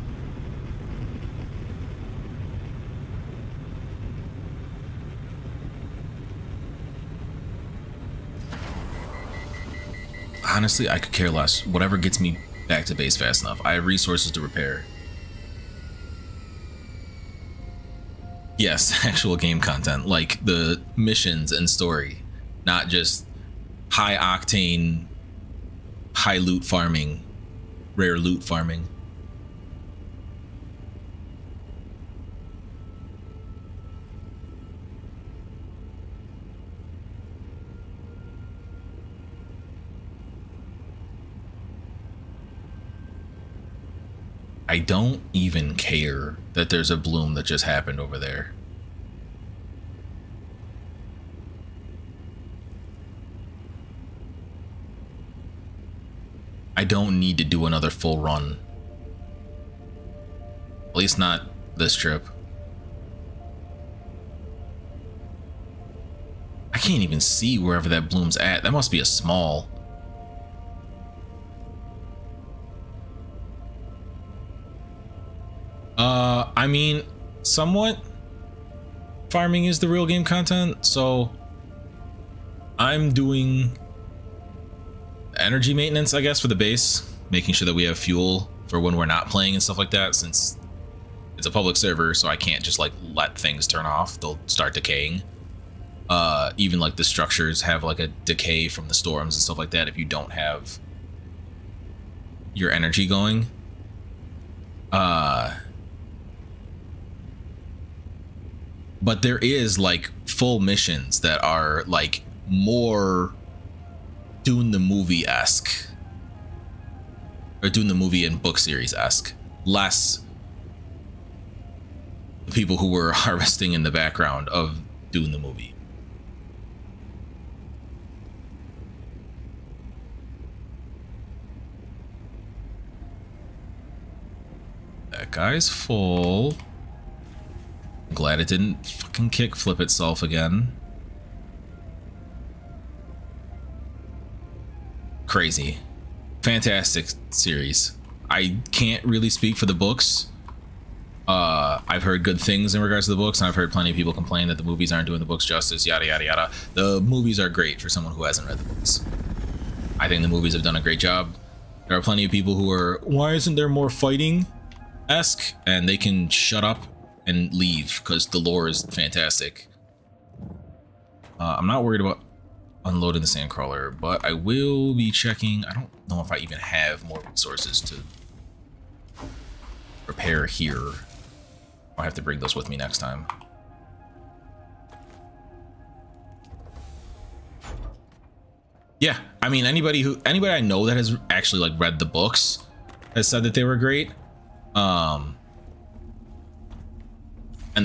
Honestly, I could care less. Whatever gets me back to base fast enough. I have resources to repair. Yes, actual game content, like the missions and story, not just high octane, high loot farming, rare loot farming. I don't even care that there's a bloom that just happened over there. I don't need to do another full run. At least not this trip. I can't even see wherever that bloom's at. That must be a small. I mean, somewhat farming is the real game content, so I'm doing energy maintenance, I guess, for the base, making sure that we have fuel for when we're not playing and stuff like that, since it's a public server, so I can't just like let things turn off. They'll start decaying. Even like the structures have like a decay from the storms and stuff like that if you don't have your energy going. But there is like full missions that are like more Dune the movie-esque, or Dune the movie and book series-esque, less the people who were harvesting in the background of Dune the movie. That guy's full. Glad it didn't fucking kickflip itself again. Crazy. Fantastic series. I can't really speak for the books. I've heard good things in regards to the books, and I've heard plenty of people complain that the movies aren't doing the books justice, yada yada yada. The movies are great for someone who hasn't read the books. I think the movies have done a great job. There are plenty of people who are, why isn't there more fighting-esque? And they can shut up and leave, because the lore is fantastic. I'm not worried about unloading the sandcrawler, but I will be checking. I don't know if I even have more resources to repair here. I'll have to bring those with me next time. Yeah, I mean, anybody I know that has actually like read the books has said that they were great. And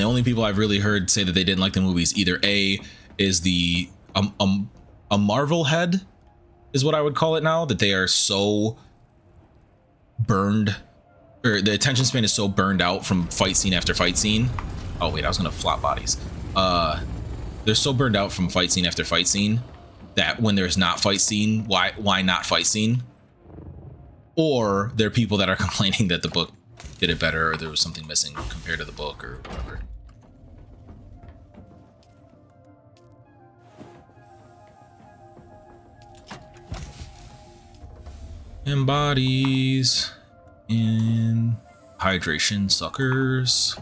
the only people I've really heard say that they didn't like the movies, either A is the a Marvel head is what I would call it now, that they are so burned, or the attention span is so burned out from fight scene after fight scene. Oh wait, I was gonna flop bodies. They're so burned out from fight scene after fight scene that when there's not fight scene, why not fight scene? Or there are people that are complaining that the book did it better, or there was something missing compared to the book, or whatever. And bodies in hydration suckers.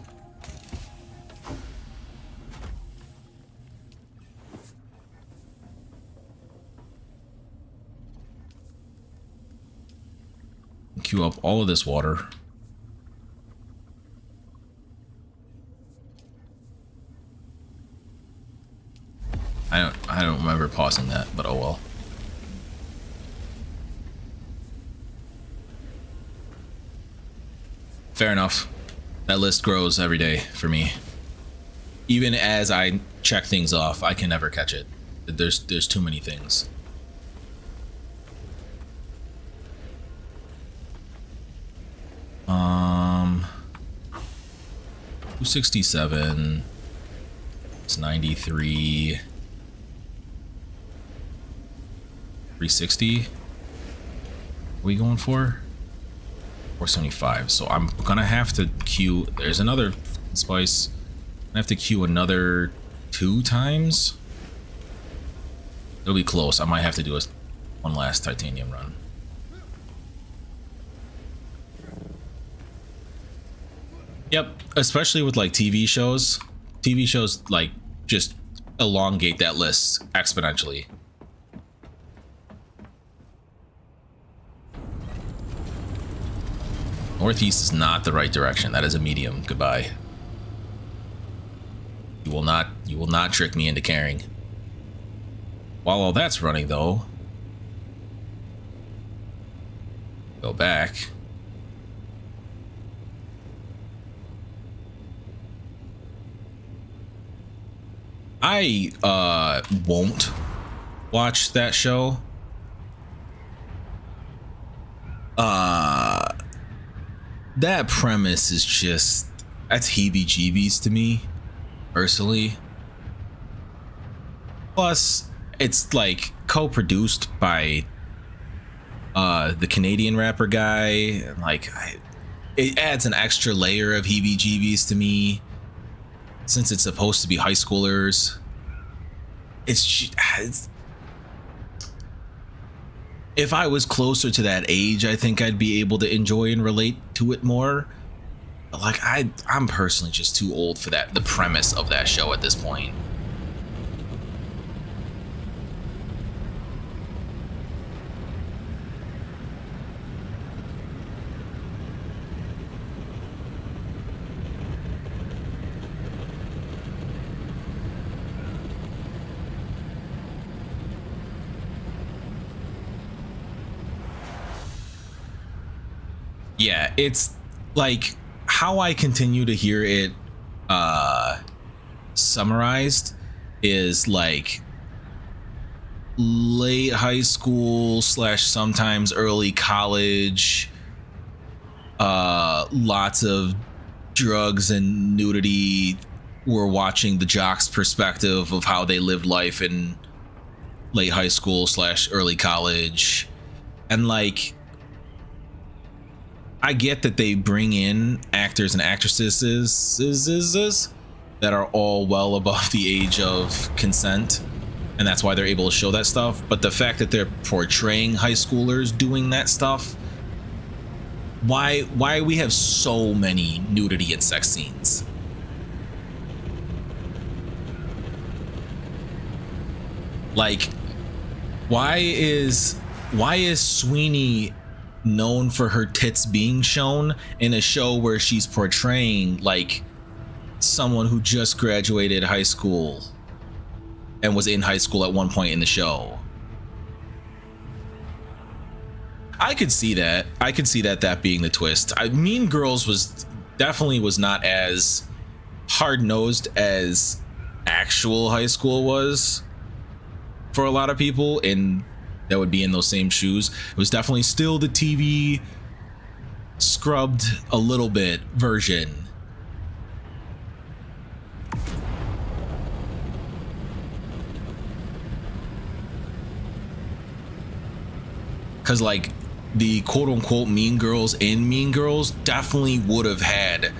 Queue up all of this water. I don't remember pausing that, but oh well. Fair enough. That list grows every day for me. Even as I check things off, I can never catch it. There's too many things. Um, 267. It's 93. 360. What are we going for? 475. So I'm gonna have to queue. There's another spice. I have to queue another 2 times. It'll be close. I might have to do one last titanium run. Yep, especially with like TV shows. TV shows like just elongate that list exponentially. Northeast is not the right direction. That is a medium. Goodbye. You will not trick me into caring. While all that's running though, go back. I won't watch that show. That premise is just, that's heebie-jeebies to me, personally. Plus, it's like co-produced by the Canadian rapper guy. Like, it adds an extra layer of heebie-jeebies to me, since it's supposed to be high schoolers. It's if I was closer to that age, I think I'd be able to enjoy and relate to it more. But like, I'm personally just too old for that, the premise of that show at this point. Yeah, it's like how I continue to hear it summarized is like late high school / sometimes early college, lots of drugs and nudity, we're watching the jock's perspective of how they lived life in late high school / early college. And like, I get that they bring in actors and actresses that are all well above the age of consent, and that's why they're able to show that stuff. But the fact that they're portraying high schoolers doing that stuff, why we have so many nudity and sex scenes? Like, why is Sweeney known for her tits being shown in a show where she's portraying like someone who just graduated high school and was in high school at one point in the show? I could see that that being the twist. Mean Girls was not as hard-nosed as actual high school was for a lot of people, and that would be in those same shoes. It was definitely still the TV scrubbed a little bit version. Because like the quote-unquote Mean Girls in Mean Girls definitely would have had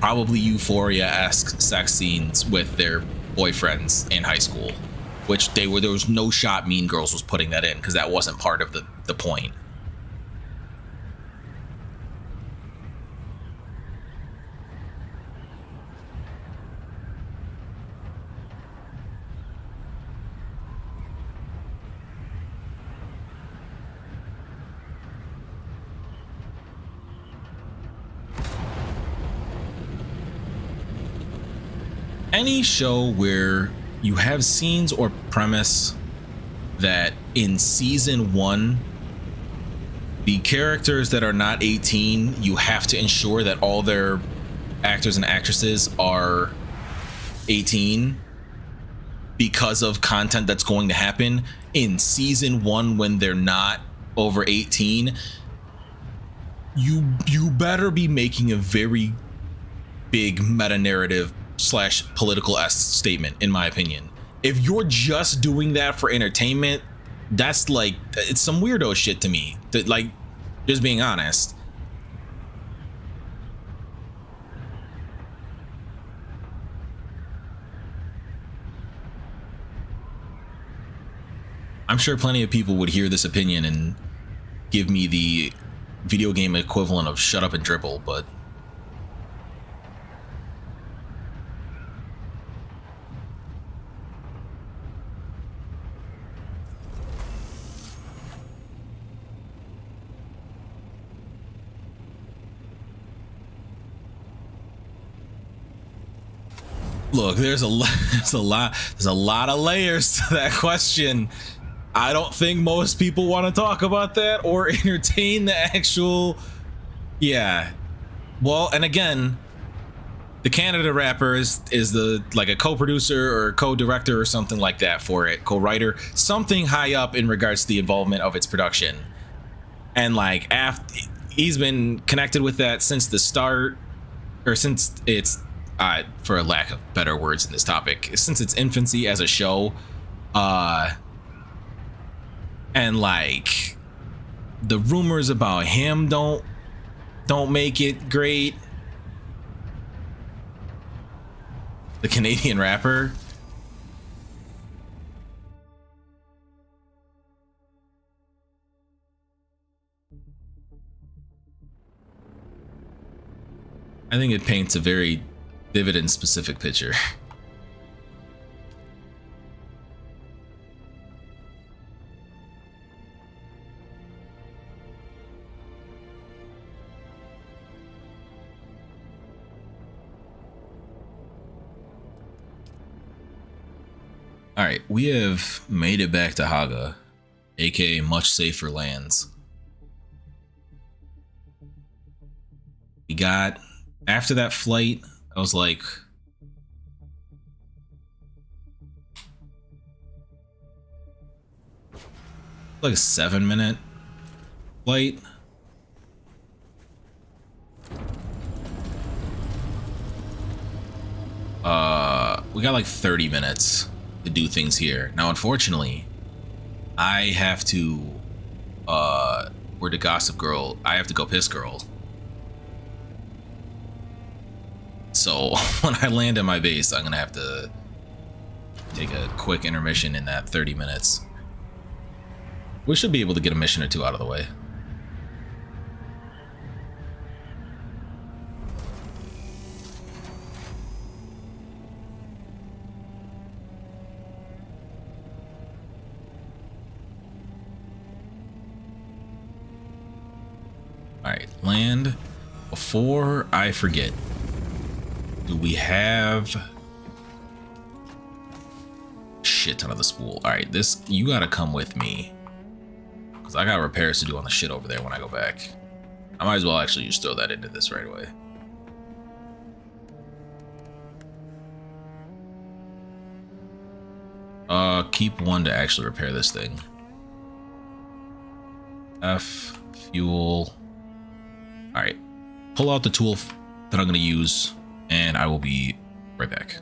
probably Euphoria-esque sex scenes with their boyfriends in high school, which there was no shot Mean Girls was putting that in, because that wasn't part of the point. Any show where you have scenes or premise that in season 1 the characters that are not 18, you have to ensure that all their actors and actresses are 18 because of content that's going to happen in season 1 when they're not over 18, you better be making a very big meta narrative / political statement, in my opinion. If you're just doing that for entertainment, that's like, it's some weirdo shit to me. That, like, just being honest. I'm sure plenty of people would hear this opinion and give me the video game equivalent of shut up and dribble, but look, there's a lot of layers to that question. I don't think most people want to talk about that or entertain the actual, yeah. Well, and again, the Canada rapper is the like a co-producer or co-director or something like that for it, co-writer, something high up in regards to the involvement of its production. And like after he's been connected with that since the start, or since it's for a lack of better words in this topic, since its infancy as a show, and like the rumors about him don't make it great. The Canadian rapper. I think it paints a very vivid and specific picture. All right, we have made it back to Haga, aka much safer lands. We got, after that flight, I was like, a 7-minute flight. we got like 30 minutes to do things here. Now, unfortunately, I have to, we're the gossip girl. I have to go piss girl. So when I land at my base, I'm gonna have to take a quick intermission in that 30 minutes. We should be able to get a mission or two out of the way. All right, land. Before I forget, do we have shit ton of the spool? All right, this, you gotta come with me because I got repairs to do on the shit over there when I go back. I might as well actually just throw that into this right away. Keep one to actually repair this thing. F, fuel. All right, pull out the tool that I'm gonna use and I will be right back.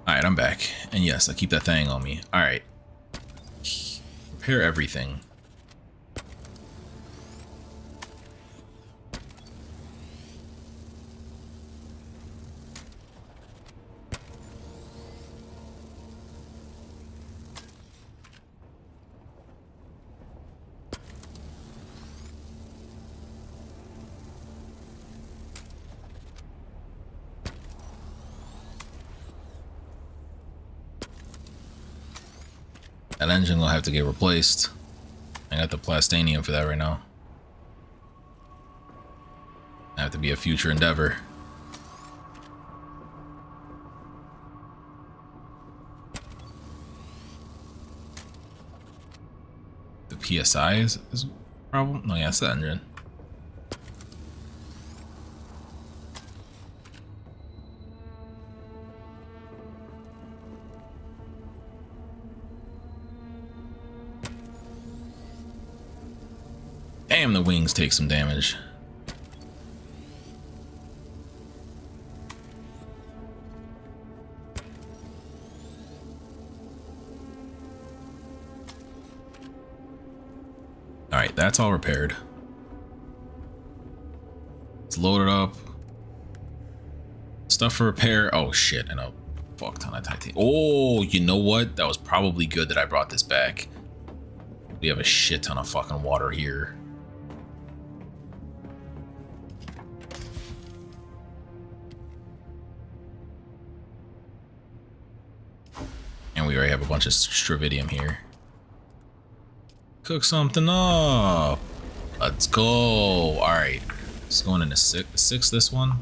All right, I'm back. And yes, I keep that thing on me. All right. Repair everything. That engine will have to get replaced. I got the plastanium for that right now. I have to be a future endeavor. The PSI is a problem? No, yeah, it's the engine. Damn, the wings take some damage. All right, that's all repaired. It's loaded up. Stuff for repair. Oh shit, and a fuck ton of titanium. Oh, you know what? That was probably good that I brought this back. We have a shit ton of fucking water here. And we already have a bunch of stravidium here. Cook something up. Let's go. All right. It's going into six, this one.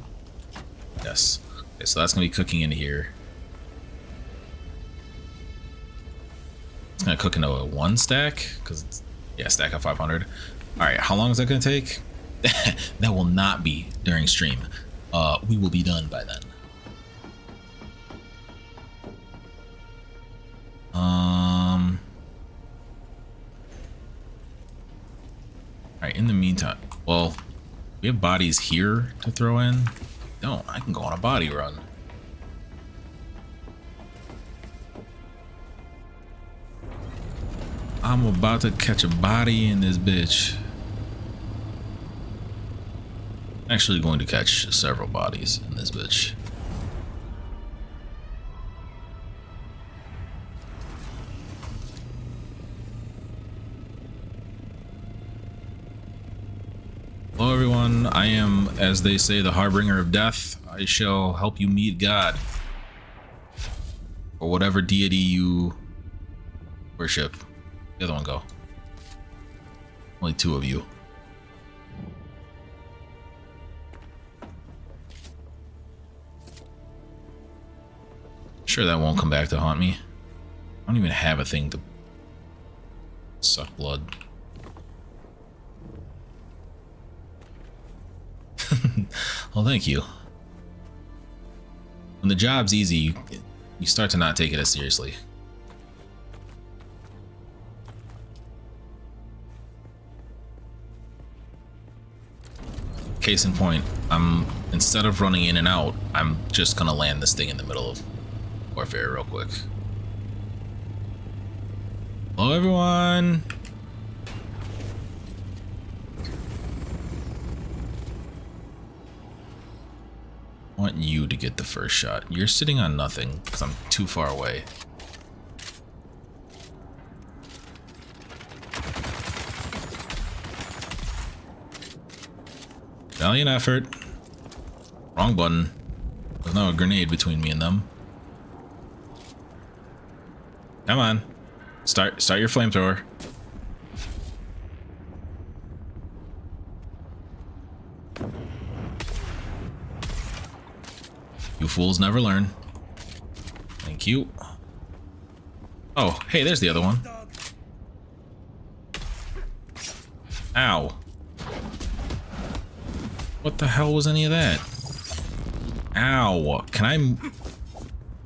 Yes. Okay, so that's gonna be cooking into here. It's gonna cook into a 1 stack because yeah, stack of 500. All right, how long is that gonna take? That will not be during stream. We will be done by then. All right, in the meantime, well, we have bodies here to throw in. don't. I can go on a body run. I'm about to catch a body in this bitch. Actually going to catch several bodies in this bitch. Hello everyone, I am, as they say, the harbinger of death. I shall help you meet God. Or whatever deity you worship. The other one go. Only two of you. Sure that won't come back to haunt me. I don't even have a thing to suck blood. Well, thank you. When the job's easy, you start to not take it as seriously. Case in point, instead of running in and out, I'm just gonna land this thing in the middle of warfare real quick. Hello everyone! I want you to get the first shot. You're sitting on nothing because I'm too far away. Valiant effort. Wrong button. There's no grenade between me and them. Come on. Start your flamethrower. You fools never learn. Thank you. Oh, hey, there's the other one. Ow. What the hell was any of that? Ow. Can I...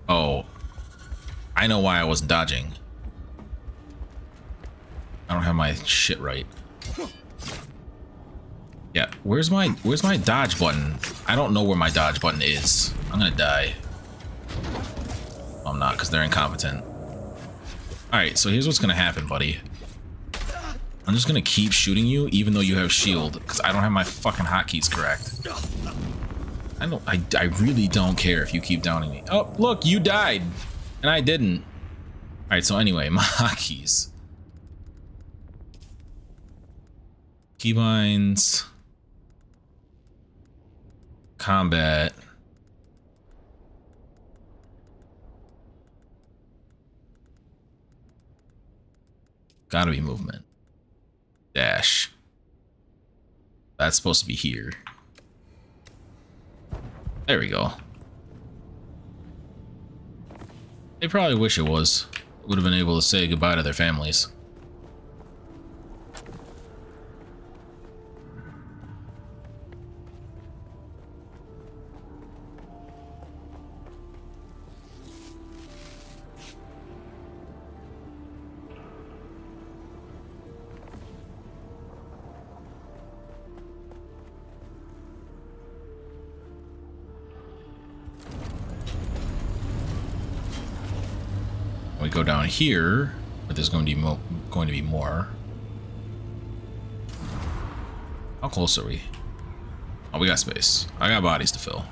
Oh. I know why I wasn't dodging. I don't have my shit right. Yeah, where's my dodge button? I don't know where my dodge button is. I'm gonna die. Well, I'm not, because they're incompetent. Alright, so here's what's gonna happen, buddy. I'm just gonna keep shooting you, even though you have shield, because I don't have my fucking hotkeys correct. I really don't care if you keep downing me. Oh, look, you died, and I didn't. Alright, so anyway, my hotkeys. Keybinds. Combat. Gotta be movement. Dash. That's supposed to be here. There we go. They probably wish it was. Would have been able to say goodbye to their families. We go down here, but there's going to be more. How close are we? Oh, we got space. I got bodies to fill.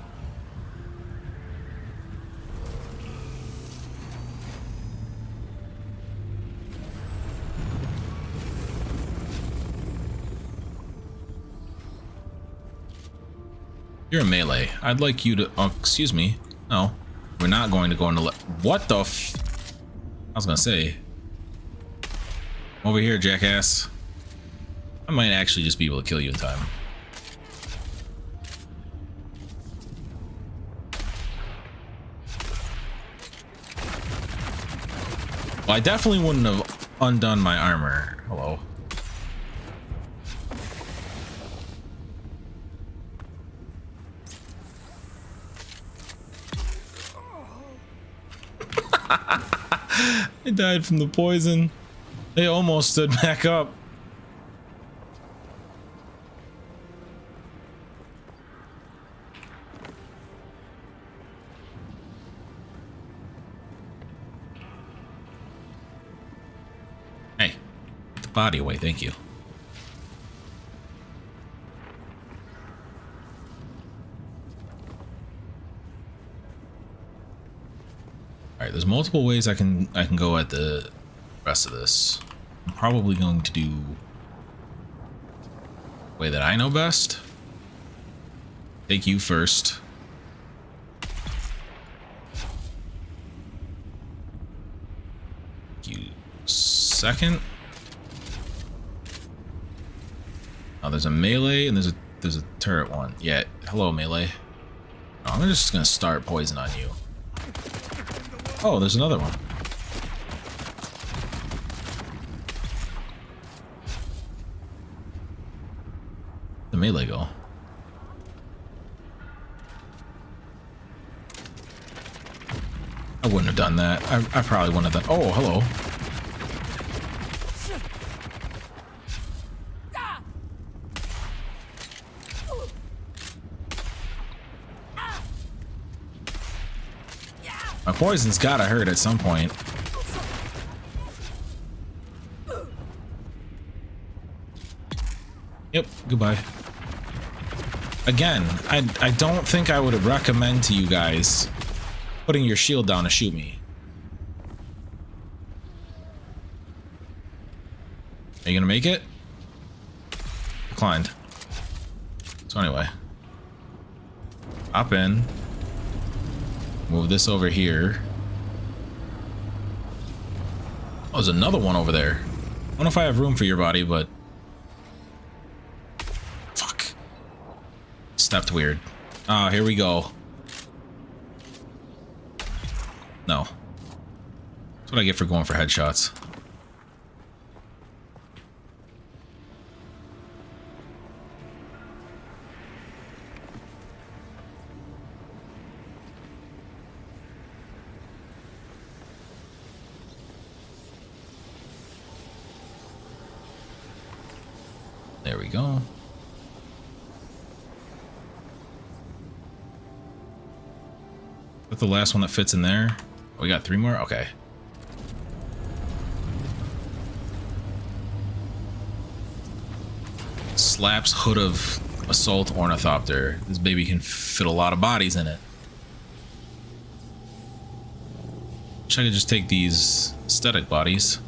You're a melee. I'd like you to... Oh, excuse me. No. We're not going to go into... What the f... I was gonna say. Over here, jackass. I might actually just be able to kill you in time. Well, I definitely wouldn't have undone my armor. Hello. I died from the poison. They almost stood back up. body away. Thank you. All right, there's multiple ways I can go at the rest of this. I'm probably going to do the way that I know best. Take you first. You second. Oh, there's a melee and there's a turret one. Yeah, hello melee. Oh, I'm just gonna start poison on you. Oh, there's another one. The melee go. I wouldn't have done that. I probably wouldn't have done. Oh, hello. My poison's gotta hurt at some point. Yep, goodbye. Again, I don't think I would recommend to you guys putting your shield down to shoot me. Are you gonna make it? Declined. So anyway, hop in. Move this over here. Oh, there's another one over there. I don't know if I have room for your body, but fuck. Stepped weird. Oh, here we go. No. That's what I get for going for headshots. There we go. Is that the last one that fits in there? We got 3 more? Okay. Slaps hood of assault ornithopter. This baby can fit a lot of bodies in it. Wish I could just take these aesthetic bodies.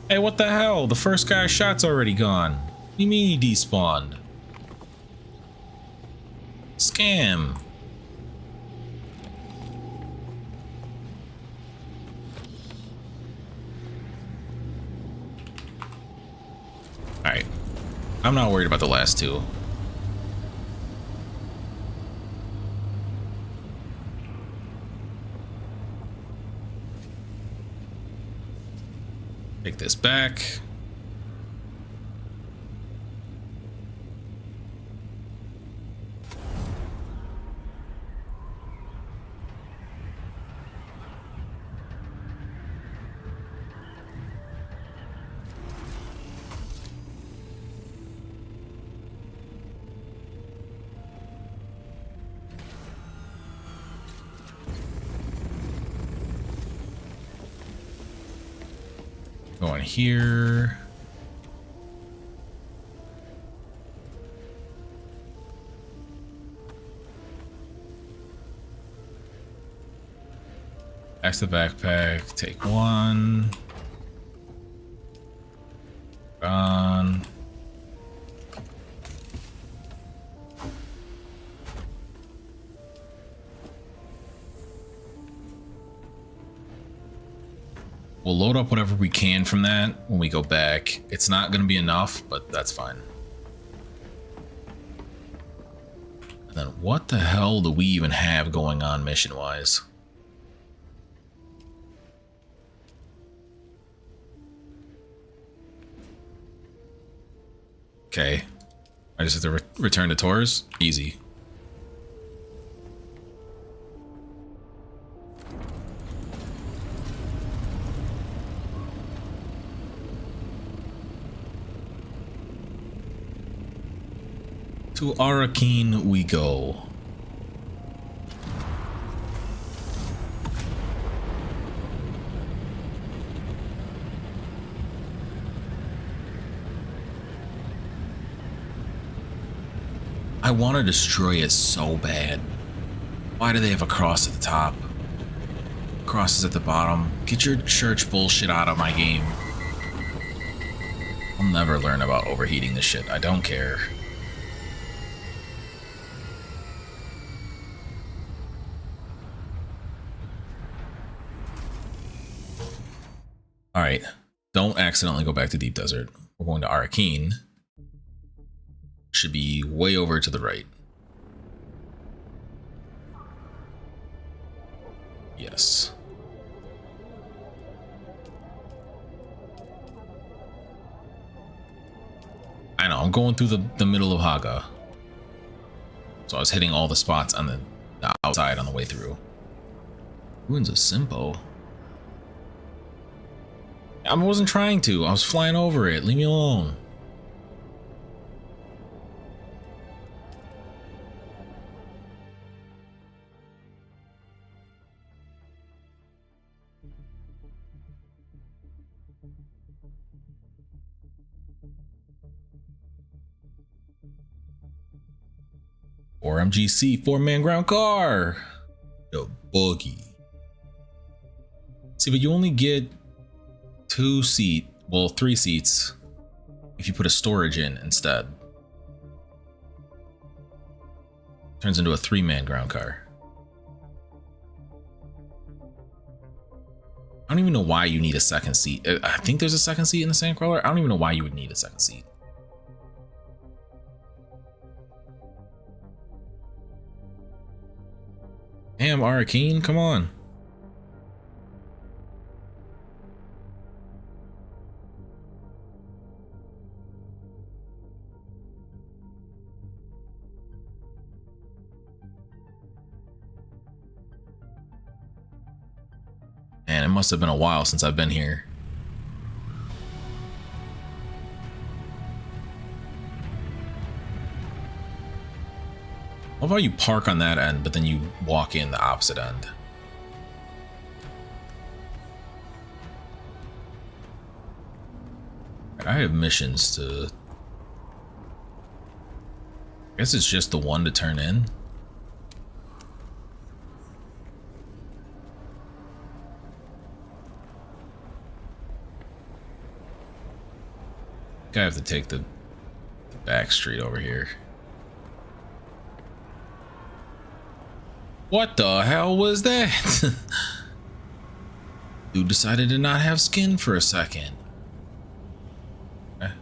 Hey, what the hell? The first guy I shot's already gone. What do you mean he despawned? Scam. Alright. I'm not worried about the last 2. Take this back. Going here. Back to the backpack. Take 1. Gone. We'll load up whatever we can from that when we go back. It's not going to be enough, but that's fine. And then what the hell do we even have going on mission-wise? Okay. I just have to return to Taurus? Easy. To Arrakis we go. want to destroy it so bad. Why do they have a cross at the top? Crosses at the bottom. Get your church bullshit out of my game. I'll never learn about overheating this shit. I don't care. Alright. Don't accidentally go back to Deep Desert. We're going to Arrakis. Should be way over to the right. Yes. I know, I'm going through the middle of Haga. So I was hitting all the spots on the outside on the way through. Ruins of Simpo. I wasn't trying to. I was flying over it. Leave me alone. Or MGC 4-man ground car. The buggy. See, but you only get 3 seats if you put a storage in instead. Turns into a 3-man ground car. I don't even know why you need a second seat. I think there's a second seat in the Sandcrawler. I don't even know why you would need a second seat. Damn, Arrakis, come on. Man, it must have been a while since I've been here. How about you park on that end, but then you walk in the opposite end? I have missions to... I guess it's just the one to turn in. I have to take the back street over here. What the hell was that? Dude decided to not have skin for a second. Okay.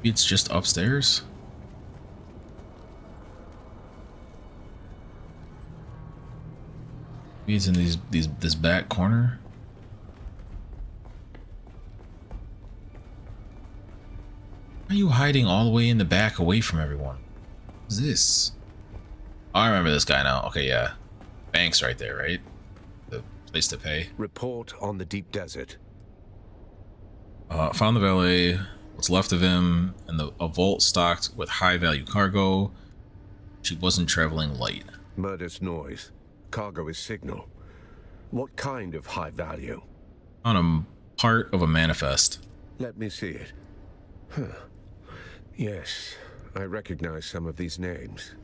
It's just upstairs. Maybe it's in this back corner. Why are you hiding all the way in the back away from everyone? What is this? Oh, I remember this guy now. Okay, yeah. Bank's right there, right? The place to pay. Report on the deep desert. Found the valet, what's left of him, and a vault stocked with high-value cargo. She wasn't traveling light. Murder's noise. Cargo is signal. What kind of high value? On a part of a manifest. Let me see it. Huh. Yes, I recognize some of these names.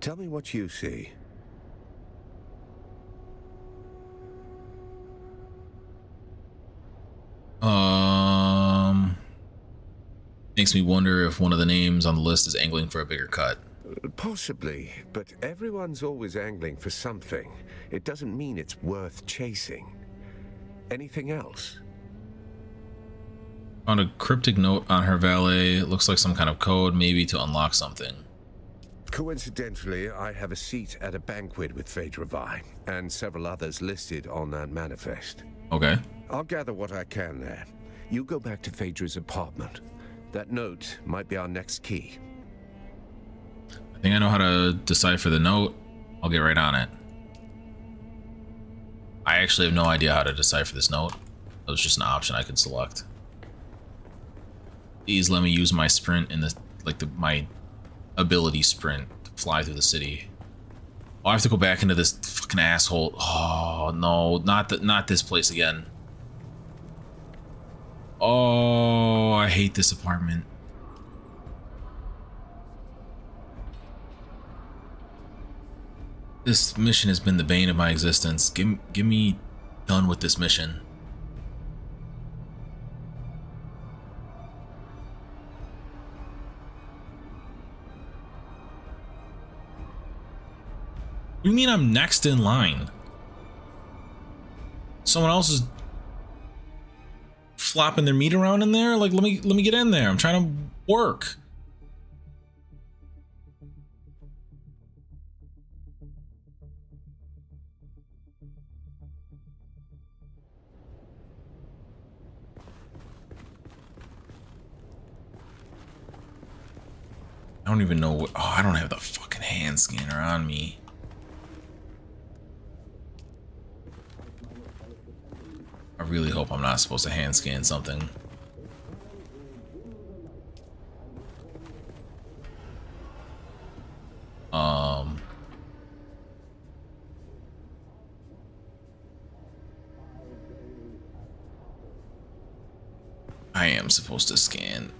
Tell me what you see. Makes me wonder if one of the names on the list is angling for a bigger cut. Possibly, but everyone's always angling for something. It doesn't mean it's worth chasing. Anything else? Found a cryptic note on her valet. It looks like some kind of code, maybe to unlock something. Coincidentally, I have a seat at a banquet with Phaedra Vi, and several others listed on that manifest. Okay. I'll gather what I can there. You go back to Phaedra's apartment. That note might be our next key. I think I know how to decipher the note. I'll get right on it. I actually have no idea how to decipher this note. That was just an option I could select. Please let me use my sprint in my ability sprint to fly through the city. Oh, I have to go back into this fucking asshole. Oh no, not this place again. Oh, I hate this apartment. This mission has been the bane of my existence. Give me done with this mission. What do you mean I'm next in line? Someone else is flopping their meat around in there? Like, let me get in there. I'm trying to work. I don't even know what. Oh, I don't have the fucking hand scanner on me. I really hope I'm not supposed to hand scan something. I am supposed to scan.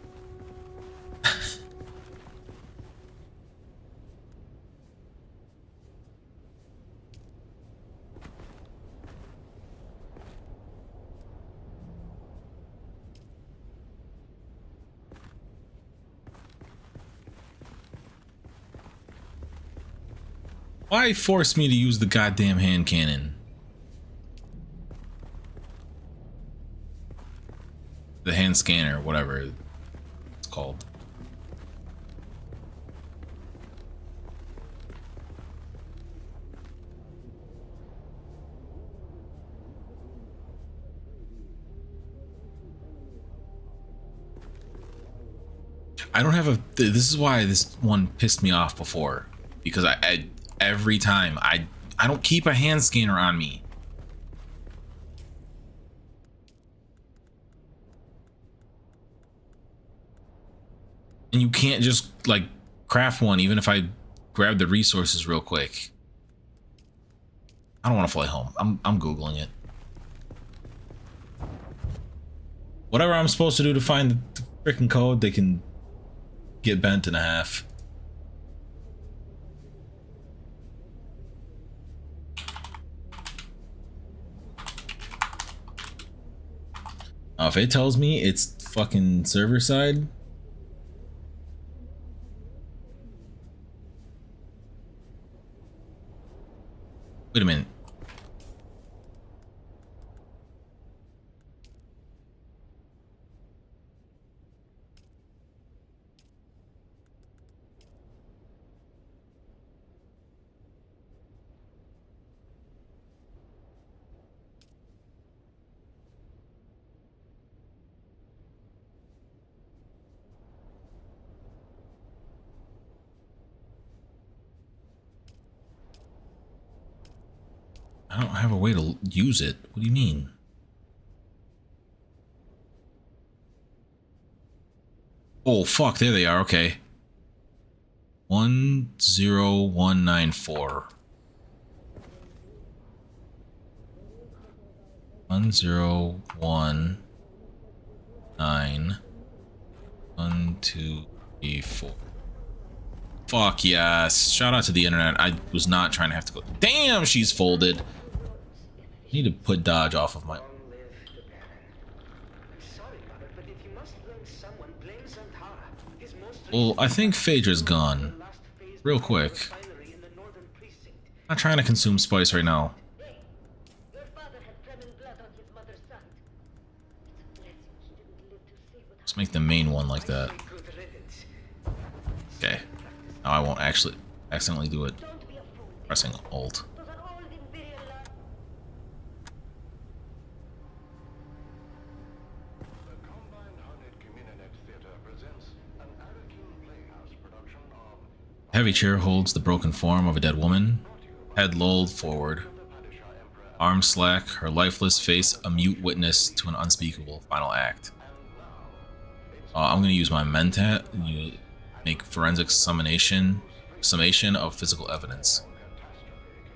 Why force me to use the goddamn hand cannon? The hand scanner, whatever it's called. I don't have a. This is why this one pissed me off before, because I every time I don't keep a hand scanner on me. And you can't just like craft one even if I grab the resources real quick. I don't want to fly home. I'm googling it. Whatever I'm supposed to do to find the freaking code, they can get bent in half. If it tells me it's fucking server side, wait a minute. I don't have a way to use it. What do you mean? Oh, fuck. There they are. Okay. 10194. 1019124. Fuck yes. Shout out to the internet. I was not trying to have to go. Damn, she's folded. I need to put dodge off of my. Well, I think Phaedra's gone. Real quick. I'm not trying to consume spice right now. Let's make the main one like that. Okay. Now I won't actually accidentally do it. Pressing Alt. Heavy chair holds the broken form of a dead woman, head lolled forward, arms slack, her lifeless face a mute witness to an unspeakable final act. I'm going to use my mentat and make forensic summation of physical evidence.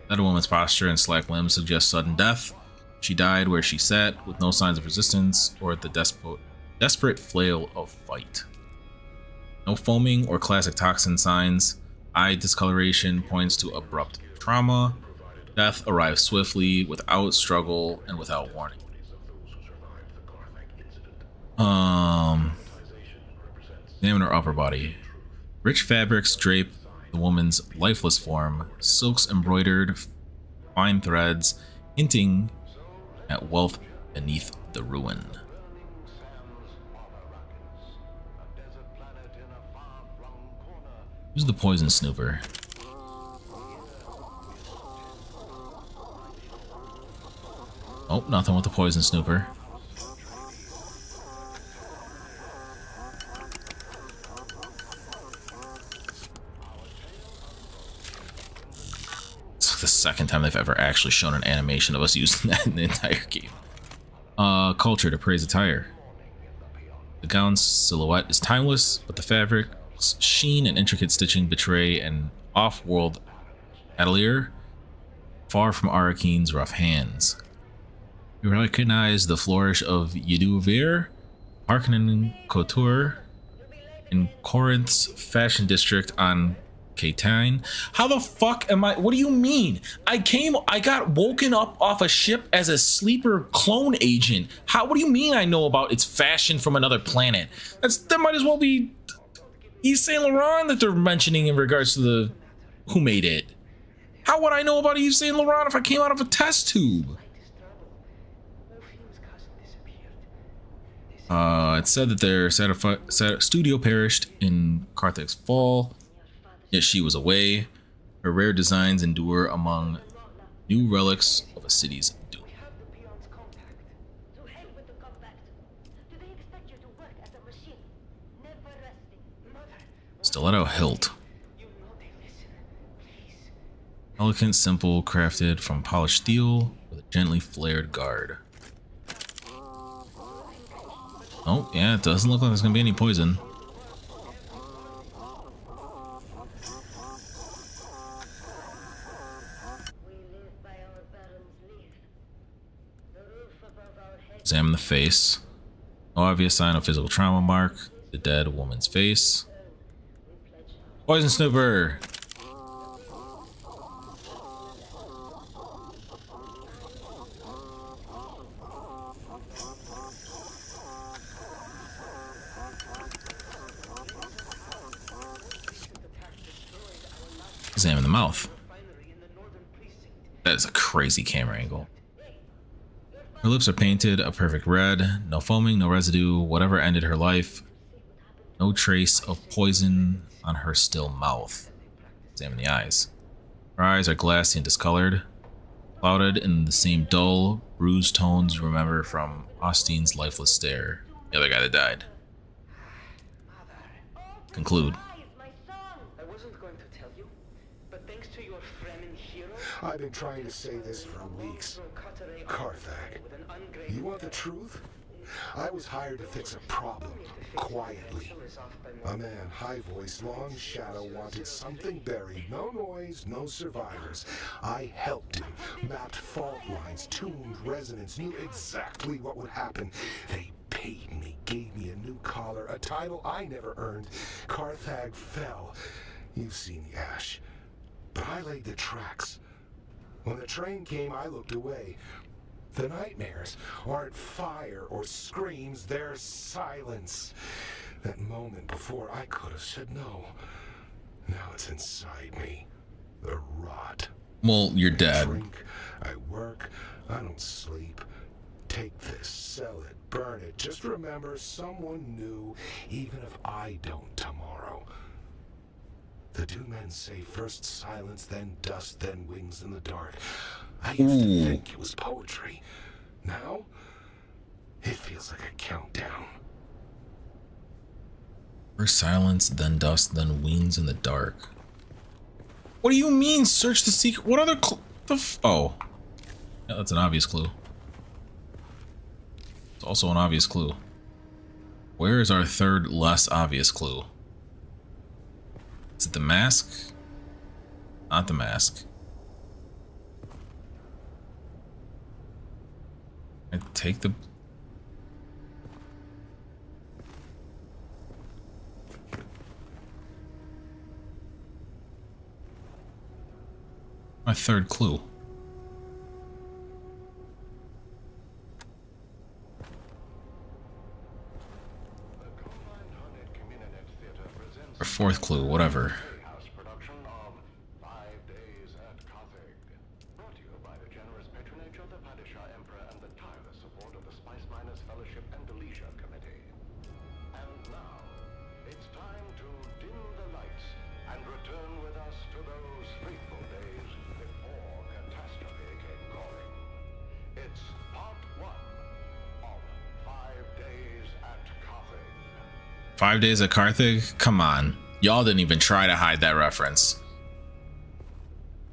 That woman's posture and slack limbs suggest sudden death. She died where she sat, with no signs of resistance or the desperate flail of fight. No foaming or classic toxin signs. Eye discoloration points to abrupt trauma. Death arrives swiftly, without struggle, and without warning. Examine her upper body. Rich fabrics drape the woman's lifeless form, silks embroidered fine threads, hinting at wealth beneath the ruin. Who's the poison snooper? Oh, nothing with the poison snooper. It's the second time they've ever actually shown an animation of us using that in the entire game. Culture to praise attire. The gown's silhouette is timeless, but the fabric's sheen and intricate stitching betray an off-world atelier far from Arraki's rough hands. You recognize the flourish of Yiduvir, Harkonnen couture, in Corinth's fashion district on K-Tine. How the fuck am I? What do you mean? I got woken up off a ship as a sleeper clone agent. What do you mean I know about its fashion from another planet? That might as well be Yves Saint Laurent that they're mentioning in regards to who made it. How would I know about Yves Saint Laurent if I came out of a test tube? It said that their studio perished in Karthik's fall, yet she was away. Her rare designs endure among new relics of a city's doom. Stiletto hilt. Elegant, simple, crafted from polished steel with a gently flared guard. Oh, yeah, it doesn't look like there's gonna be any poison. Examine the face. No obvious sign of physical trauma mark. The dead woman's face. Poison snooper! Examine the mouth. That is a crazy camera angle. Her lips are painted a perfect red. No foaming, no residue, whatever ended her life. No trace of poison on her still mouth. Examine the eyes. Her eyes are glassy and discolored, clouded in the same dull, bruised tones you remember from Austin's lifeless stare. The other guy that died. Conclude. I've been trying to say this for weeks. Carthag, you want the truth? I was hired to fix a problem, quietly. A man, high voice, long shadow, wanted something buried. No noise, no survivors. I helped him, mapped fault lines, tuned resonance, knew exactly what would happen. They paid me, gave me a new collar, a title I never earned. Carthag fell. You've seen the ash. But I laid the tracks. When the train came, I looked away. The nightmares aren't fire or screams, they're silence. That moment before I could have said no. Now it's inside me. The rot. Well, you're dead. I drink, I work, I don't sleep. Take this, sell it, burn it. Just remember someone new, even if I don't tomorrow. The Dune men say first silence, then dust, then wings in the dark. I used to think it was poetry. Now, it feels like a countdown. First silence, then dust, then wings in the dark. What do you mean, search the secret? What other oh. Yeah, that's an obvious clue. It's also an obvious clue. Where is our third, less obvious clue? Is it the mask? Not the mask. I take the... My third clue. Or fourth clue, whatever. Five Days at Carthage? Come on. Y'all didn't even try to hide that reference.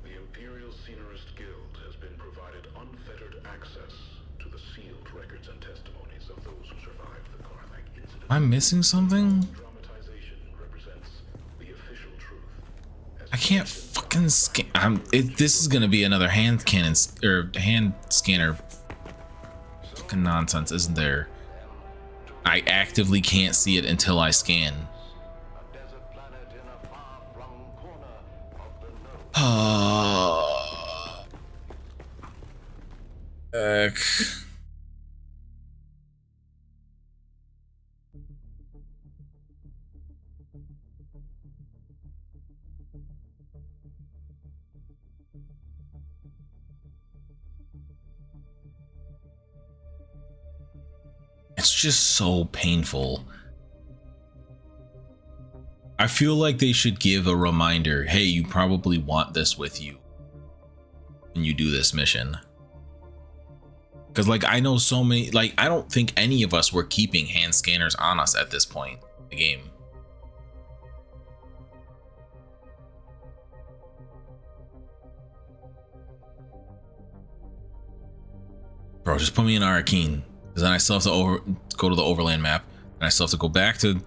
The Imperial Scenarist Guild has been provided unfettered access to the sealed records and testimonies of those who survived the Carthage incident. Am I missing something? Dramatization represents the official truth. I can't fucking scan. This is gonna be another hand cannon or hand scanner. Fucking nonsense, isn't there? I actively can't see it until I scan. Heck. It's just so painful. I feel like they should give a reminder. Hey, you probably want this with you when you do this mission. Because like I know so many, like I don't think any of us were keeping hand scanners on us at this point in the game. Bro, just put me in Arrakis. Because then I still have to go to the overland map. And I still have to go back to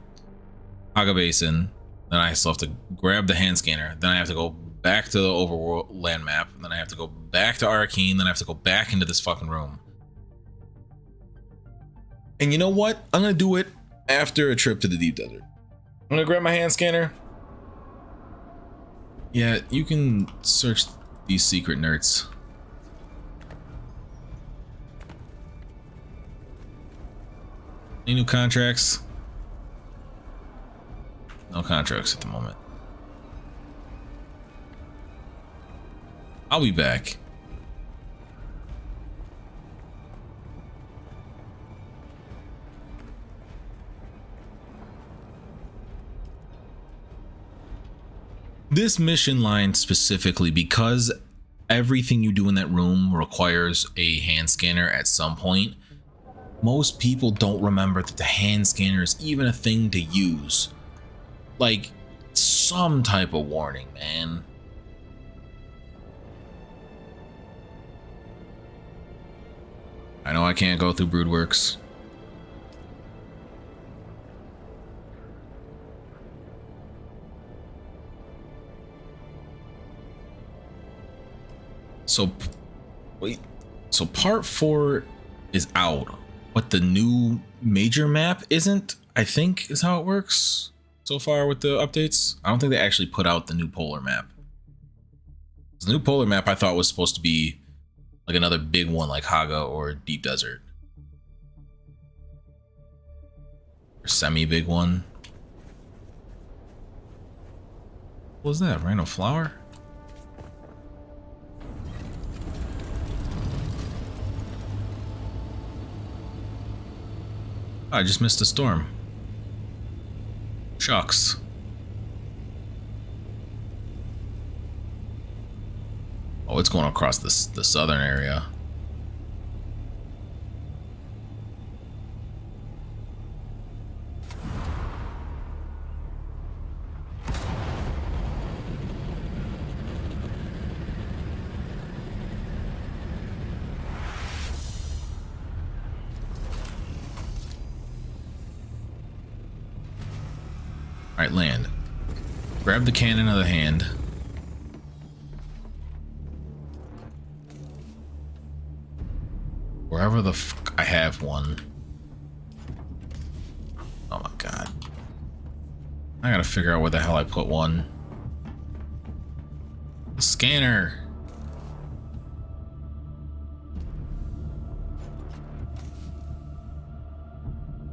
Haga Basin. Then I still have to grab the hand scanner. Then I have to go back to the overland map. Then I have to go back to Arrakis. Then I have to go back into this fucking room. And you know what? I'm going to do it after a trip to the deep desert. I'm going to grab my hand scanner. Yeah, you can search these secret nerds. Any new contracts? No contracts at the moment. I'll be back. This mission line specifically, because everything you do in that room requires a hand scanner at some point. Most people don't remember that the hand scanner is even a thing to use. Like, some type of warning, man. I know I can't go through Broodworks. So, wait. So part 4 is out. What the new major map isn't, I think, is how it works so far with the updates. I don't think they actually put out the new polar map. The new polar map I thought was supposed to be like another big one like Haga or Deep Desert. Or semi-big one. What was that? Random flower? I just missed a storm. Shucks. Oh, it's going across the southern area. All right, land. Grab the cannon of the hand. Wherever the fuck I have one. Oh my god. I gotta figure out where the hell I put one. The scanner.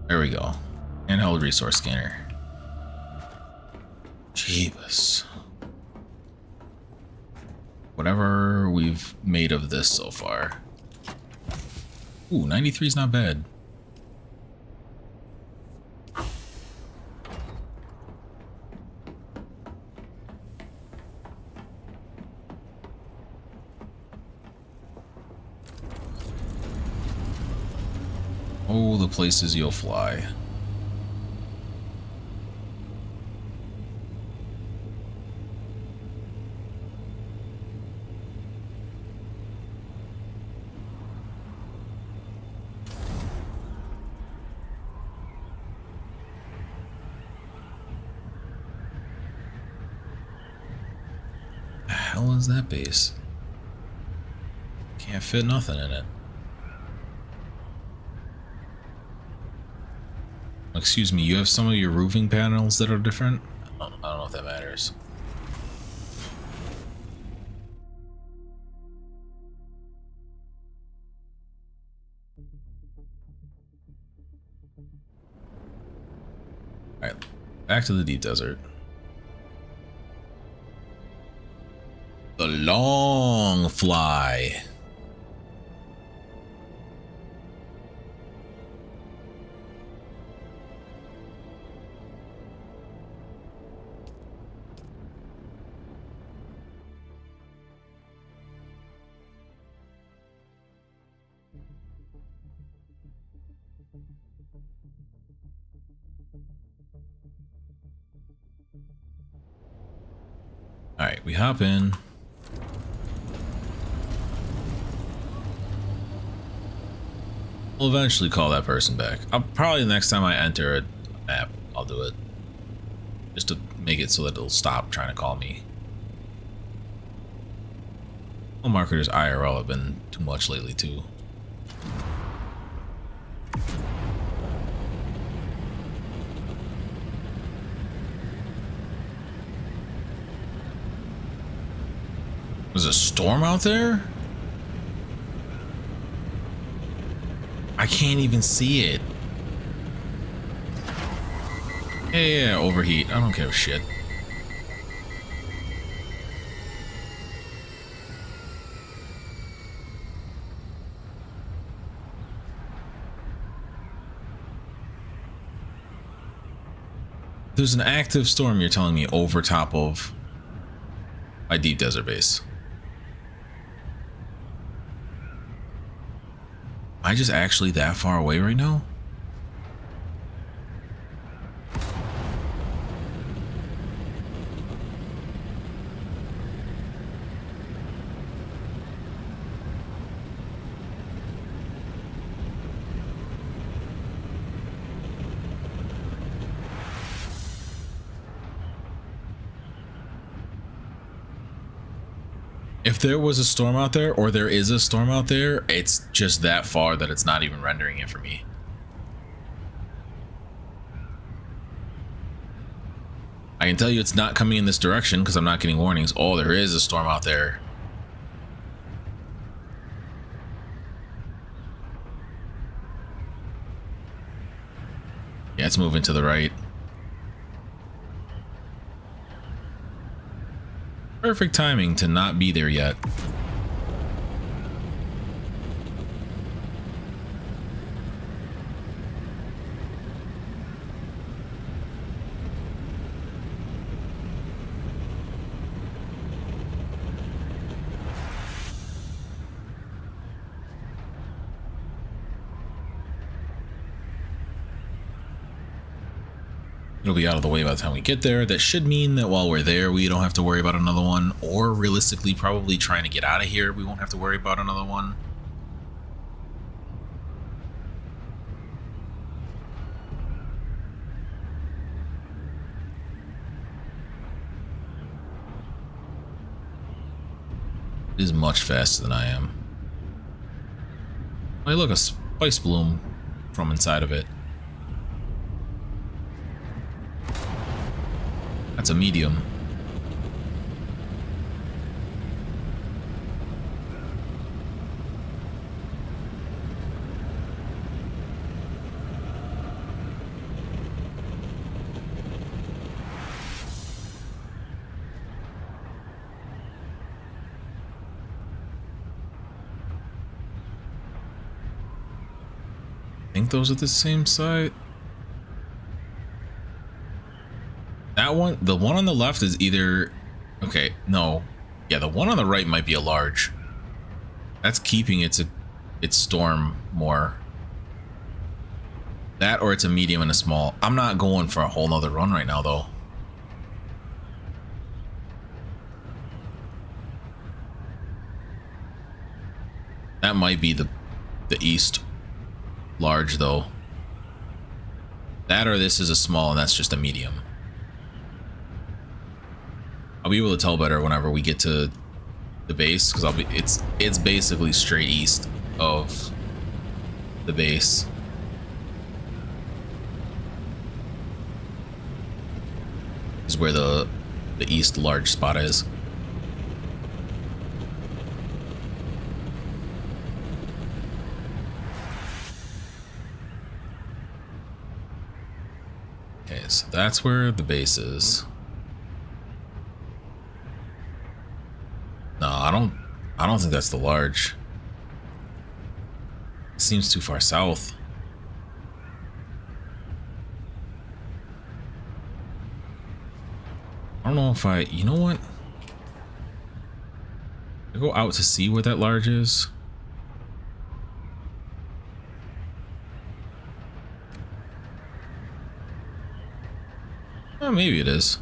There we go. Handheld resource scanner. Jeebus. Whatever we've made of this so far. Ooh, 93 is not bad. Oh, the places you'll fly. The hell is that base? Can't fit nothing in it. Excuse me, you have some of your roofing panels that are different? I don't know if that matters. Alright, back to the deep desert. The long fly. Alright, we hop in. We'll eventually call that person back. I'll probably the next time I enter a map, I'll do it. Just to make it so that it'll stop trying to call me. Well, marketers IRL have been too much lately too. There's a storm out there? I can't even see it. Yeah, overheat. I don't give a shit. There's an active storm, you're telling me, over top of my deep desert base. Am I just actually that far away right now? If there was a storm out there, or there is a storm out there, it's just that far that it's not even rendering it for me. I can tell you it's not coming in this direction because I'm not getting warnings. Oh, there is a storm out there. Yeah, it's moving to the right. Perfect timing to not be there yet. It'll be out of the way by the time we get there. That should mean that while we're there, we don't have to worry about another one. Or realistically, probably trying to get out of here, we won't have to worry about another one. It is much faster than I am. Oh, look, a spice bloom from inside of it. That's a medium. think those are the same side. That one, the one on the left is either, okay, no. Yeah, the one on the right might be a large. That's keeping its storm more. That or it's a medium and a small. I'm not going for a whole nother run right now though. That might be the east large though. That or this is a small and that's just a medium. I'll be able to tell better whenever we get to the base because it's basically straight east of the base. Is where the east large spot is. Okay, so that's where the base is. No, I don't think that's the large. It seems too far south. I don't know if you know what? I go out to see where that large is. Oh, maybe it is.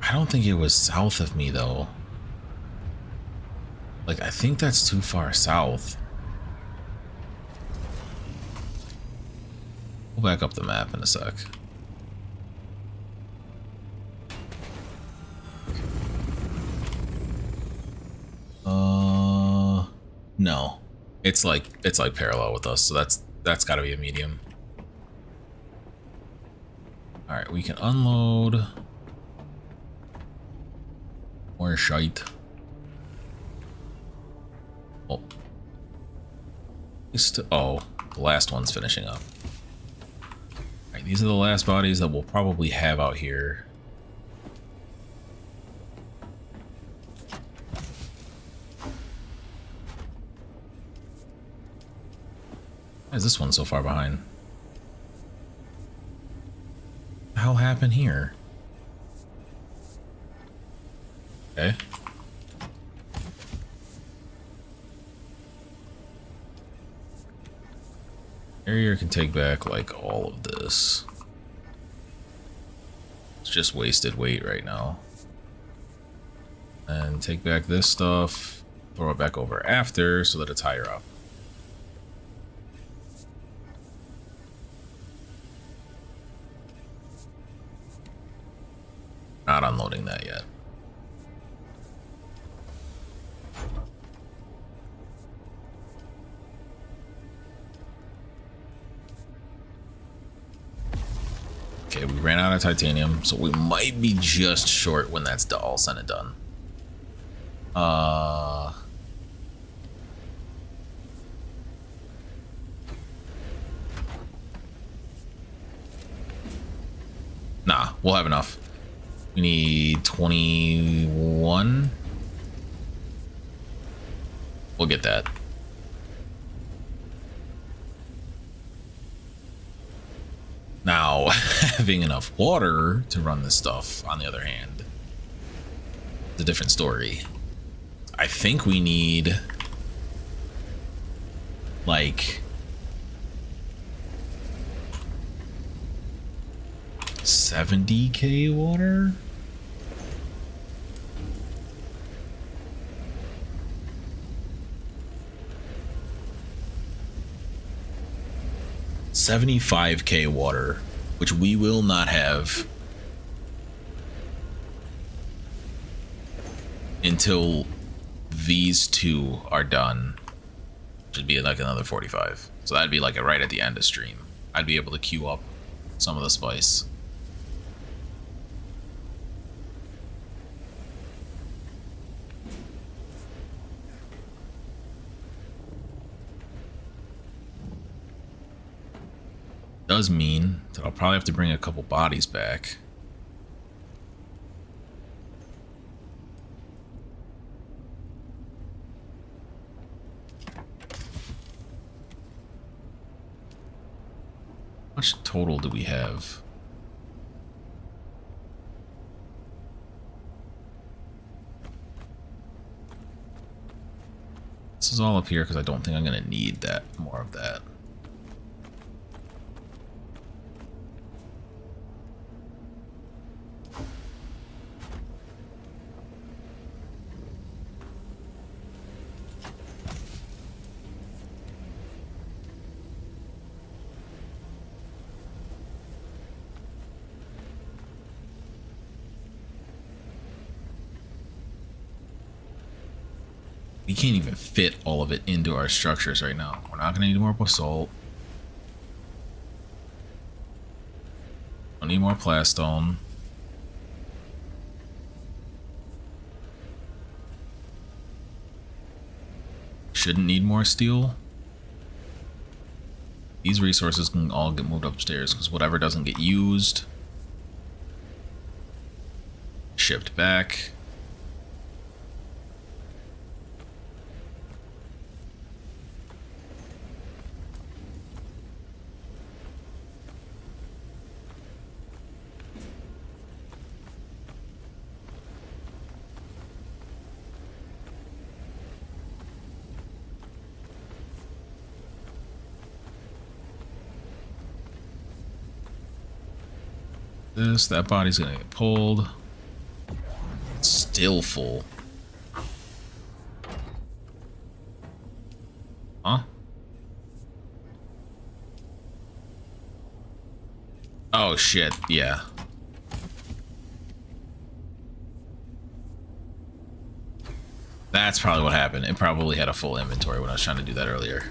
I don't think it was south of me though. Like, I think that's too far south. We'll back up the map in a sec. No. It's like parallel with us, so that's gotta be a medium. Alright, we can unload more shite. Oh. Oh, the last one's finishing up. Alright, these are the last bodies that we'll probably have out here. Why is this one so far behind? What the hell happened here? Okay. Carrier can take back like all of this. It's just wasted weight right now. And take back this stuff, throw it back over after so that it's higher up. Not unloading that yet. Okay, we ran out of titanium, so we might be just short when that's all said and done. Nah, we'll have enough. We need 21. We'll get that. Now, having enough water to run this stuff, on the other hand, is a different story. I think we need like 70k water. $75k water, which we will not have until these two are done, which would be like another 45. So that'd be like right at the end of stream. I'd be able to queue up some of the spice. Does mean that I'll probably have to bring a couple bodies back. How much total do we have? This is all up here because I don't think I'm going to need that more of that. We can't even fit all of it into our structures right now. We're not gonna need more basalt. Don't need more plastone. Shouldn't need more steel. These resources can all get moved upstairs because whatever doesn't get used, shipped back. That body's gonna get pulled. It's still full. Huh? Oh shit, yeah. That's probably what happened. It probably had a full inventory when I was trying to do that earlier.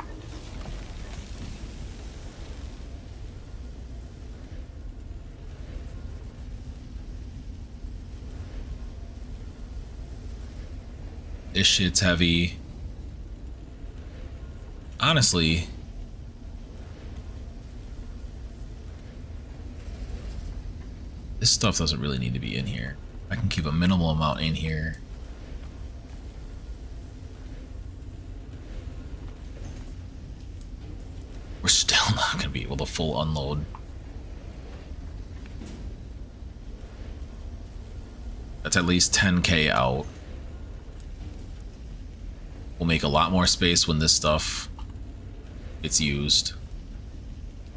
This shit's heavy. Honestly, this stuff doesn't really need to be in here. I can keep a minimal amount in here. We're still not going to be able to full unload. That's at least 10k out. We'll make a lot more space when this stuff gets used.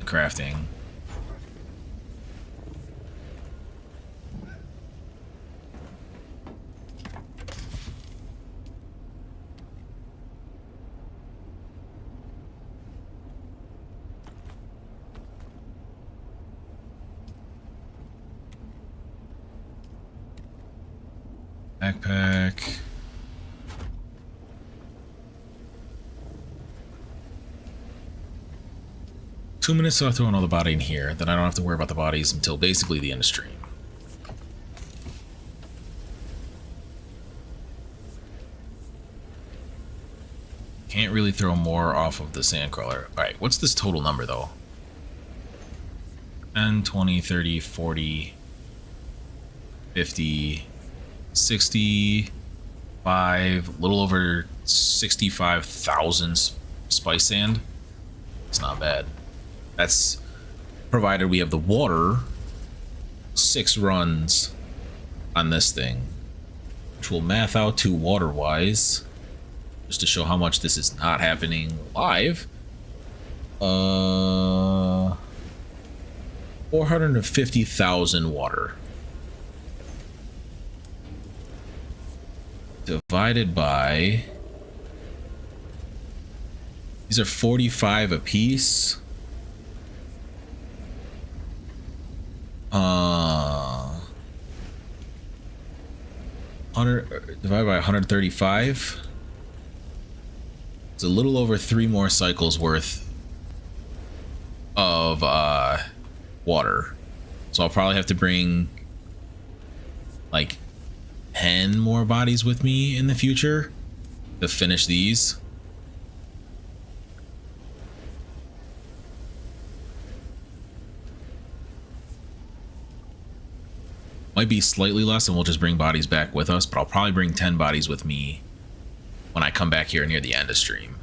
Crafting. Backpack. Two minutes, so I'll throw another body in here. Then I don't have to worry about the bodies until basically the end of stream. Can't really throw more off of the sandcrawler. Alright, what's this total number though? 10, 20, 30, 40, 50, 65, a little over 65,000 spice sand. It's not bad. That's provided we have the water. 6 runs on this thing, which will math out to water wise, just to show how much this is not happening live. 450,000 water divided by, these are 45 a piece. 100 divided by 135. It's a little over 3 more cycles worth of water. So I'll probably have to bring like 10 more bodies with me in the future to finish these. Might be slightly less, and we'll just bring bodies back with us, but I'll probably bring 10 bodies with me when I come back here near the end of stream.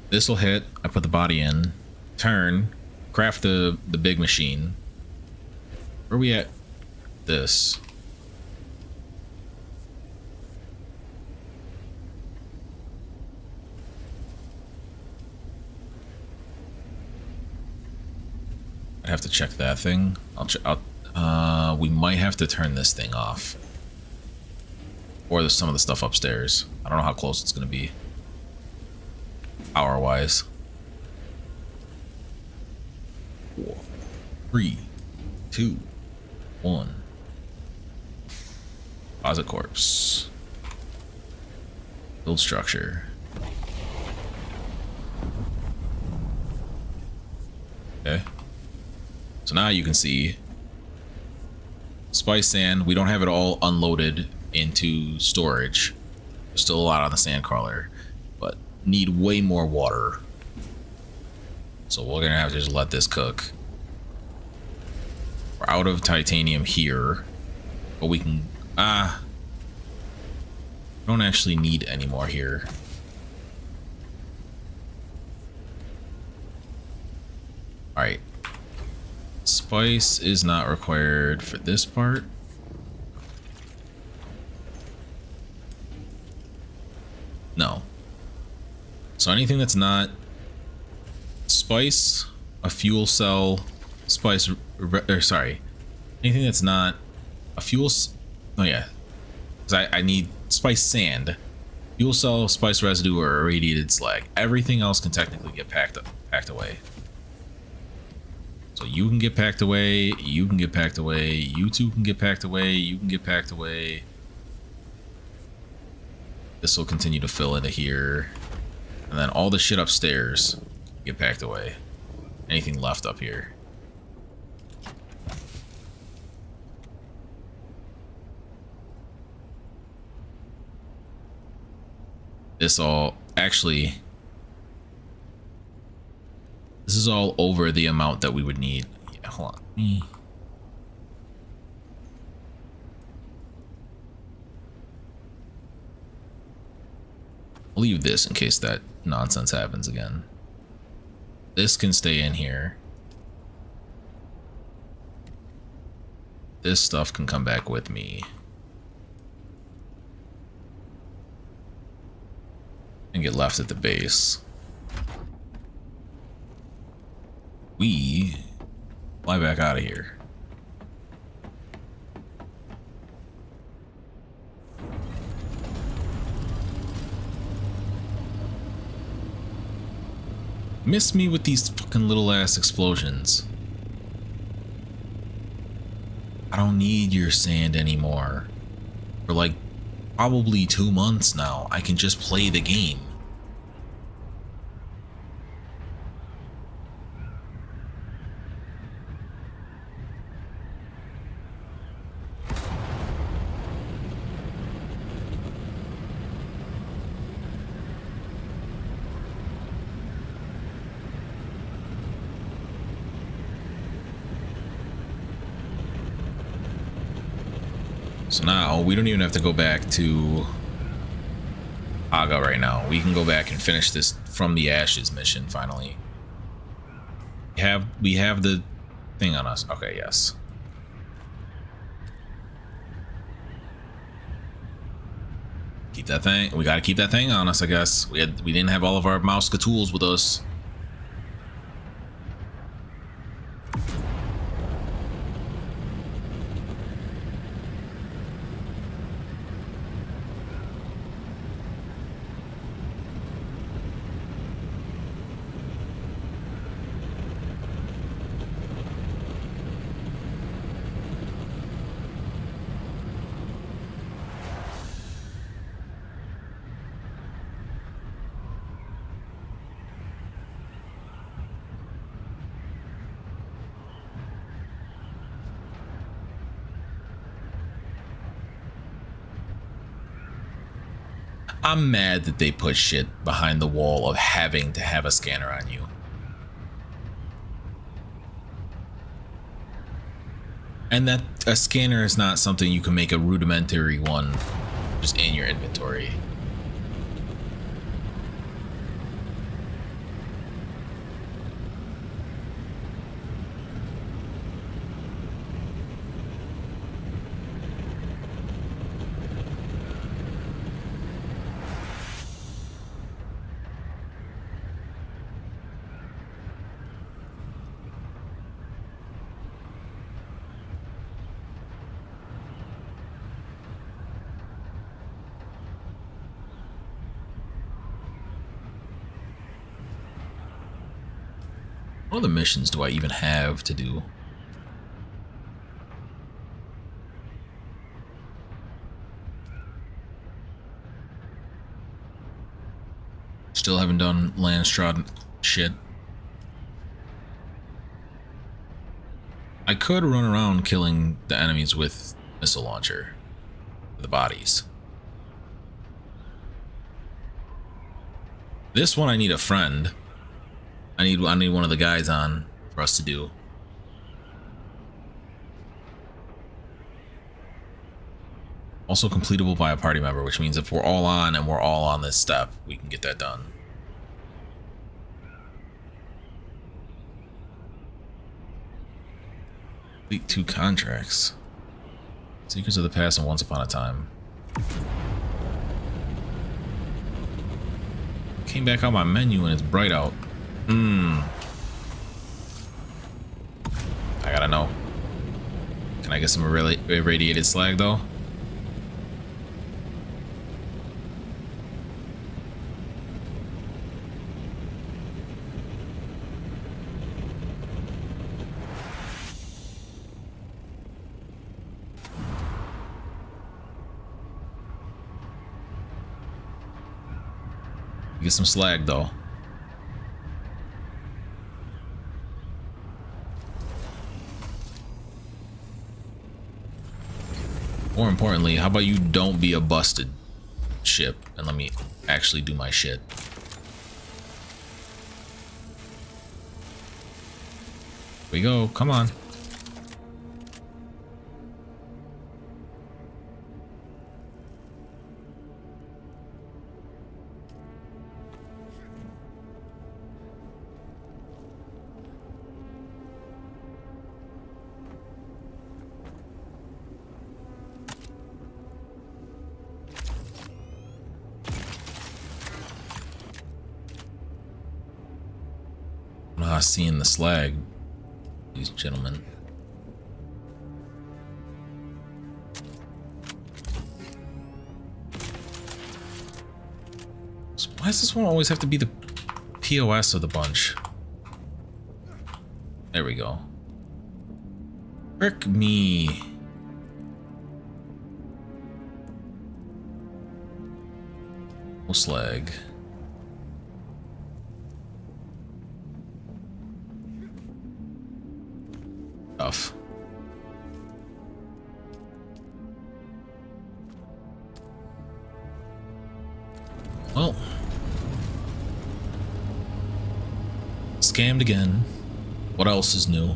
This will hit. I put the body in. Turn. Craft the big machine. Where are we at? This. I'd have to check that thing. We might have to turn this thing off. Or there's some of the stuff upstairs. I don't know how close it's going to be. Power-wise. 4, 3, 2, 1. Deposit corpse. Build structure. Okay. So now you can see spice sand. We don't have it all unloaded into storage. There's still a lot on the sand crawler, but need way more water. So we're gonna have to just let this cook. We're out of titanium here, but we can don't actually need any more here. All right, spice is not required for this part. No. So anything that's not spice, a fuel cell, spice, or sorry, anything that's not a fuel. Oh yeah, because I need spice sand, fuel cell, spice residue, or irradiated slag. Everything else can technically get packed away. So you can get packed away. You can get packed away. You two can get packed away. You can get packed away. This will continue to fill into here. And then all the shit upstairs get packed away. Anything left up here. This all actually, this is all over the amount that we would need. Yeah, hold on. I'll leave this in case that nonsense happens again. This can stay in here. This stuff can come back with me. And get left at the base. We fly back out of here. Miss me with these fucking little ass explosions. I don't need your sand anymore. For like probably 2 months now. I can just play the game. So now we don't even have to go back to Aga right now. We can go back and finish this From the Ashes mission finally. We have the thing on us. Okay, yes. Keep that thing. We gotta keep that thing on us, I guess. We didn't have all of our mouse tools with us. I'm mad that they put shit behind the wall of having to have a scanner on you. And that a scanner is not something you can make a rudimentary one just in your inventory. What other missions do I even have to do? Still haven't done Landstrad shit. I could run around killing the enemies with missile launcher. The bodies. This one I need a friend. I need one of the guys on for us to do. Also completable by a party member, which means if we're all on and we're all on this step, we can get that done. Complete 2 contracts. Secrets of the Past and Once Upon a Time. Came back on my menu and it's bright out. I gotta know. Can I get some irradiated slag though? Get some slag though. More importantly, how about you don't be a busted ship and let me actually do my shit. Here we go, come on. Seeing the slag, these gentlemen. So why does this one always have to be the POS of the bunch? There we go. Frick me. No slag. Tough. Well, scammed again. What else is new?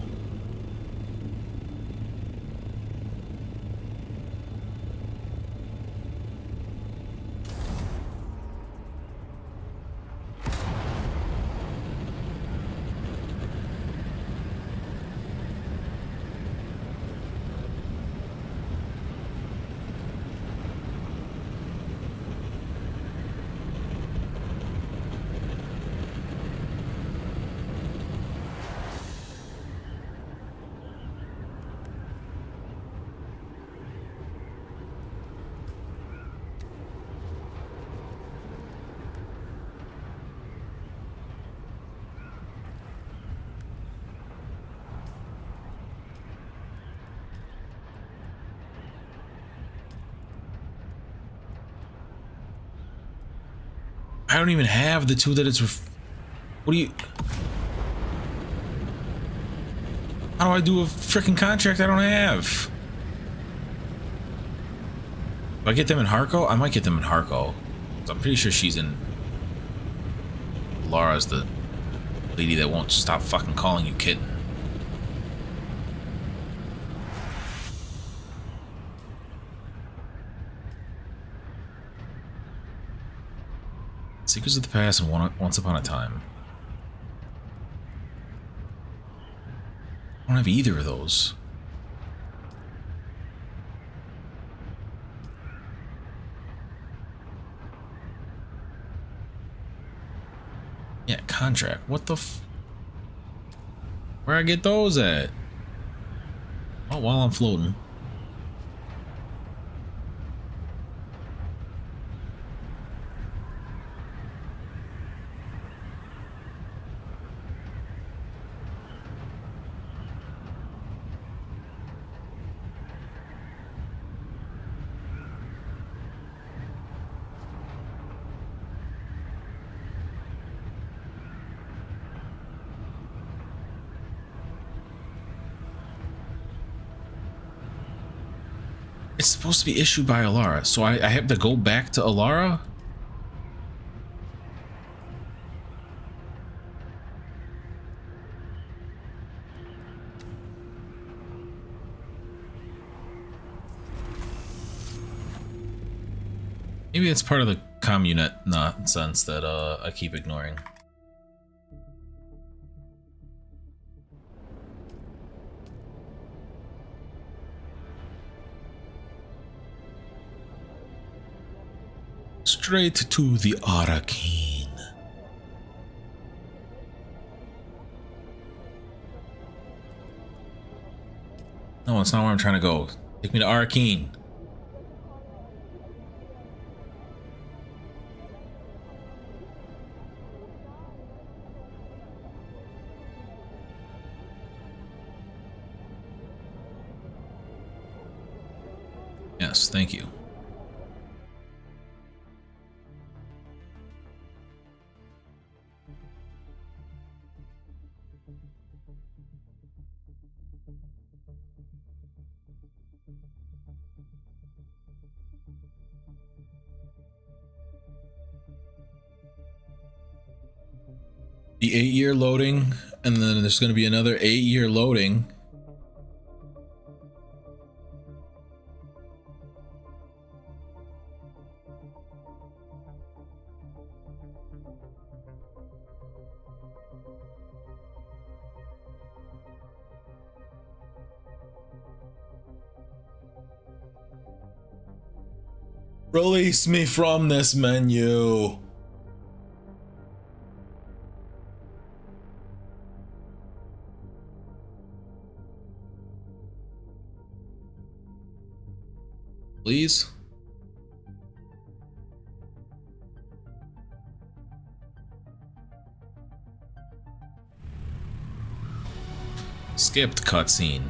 I don't even have the 2 that it's. What do you? How do I do a freaking contract I don't have? Do I get them in Harco? I might get them in Harco. I'm pretty sure she's in. Lara's the lady that won't stop fucking calling you kitten. Secrets of the Past and Once Upon a Time. I don't have either of those. Yeah, contract. What the f... Where I get those at? Oh, while I'm floating. It's supposed to be issued by Alara, so I have to go back to Alara? Maybe it's part of the communist nonsense that I keep ignoring. Straight to the Arrakis. No, it's not where I'm trying to go. Take me to Arrakis. Yes, thank you. The 8-year loading, and then there's going to be another 8-year loading. Release me from this menu. Please. Skipped cutscene.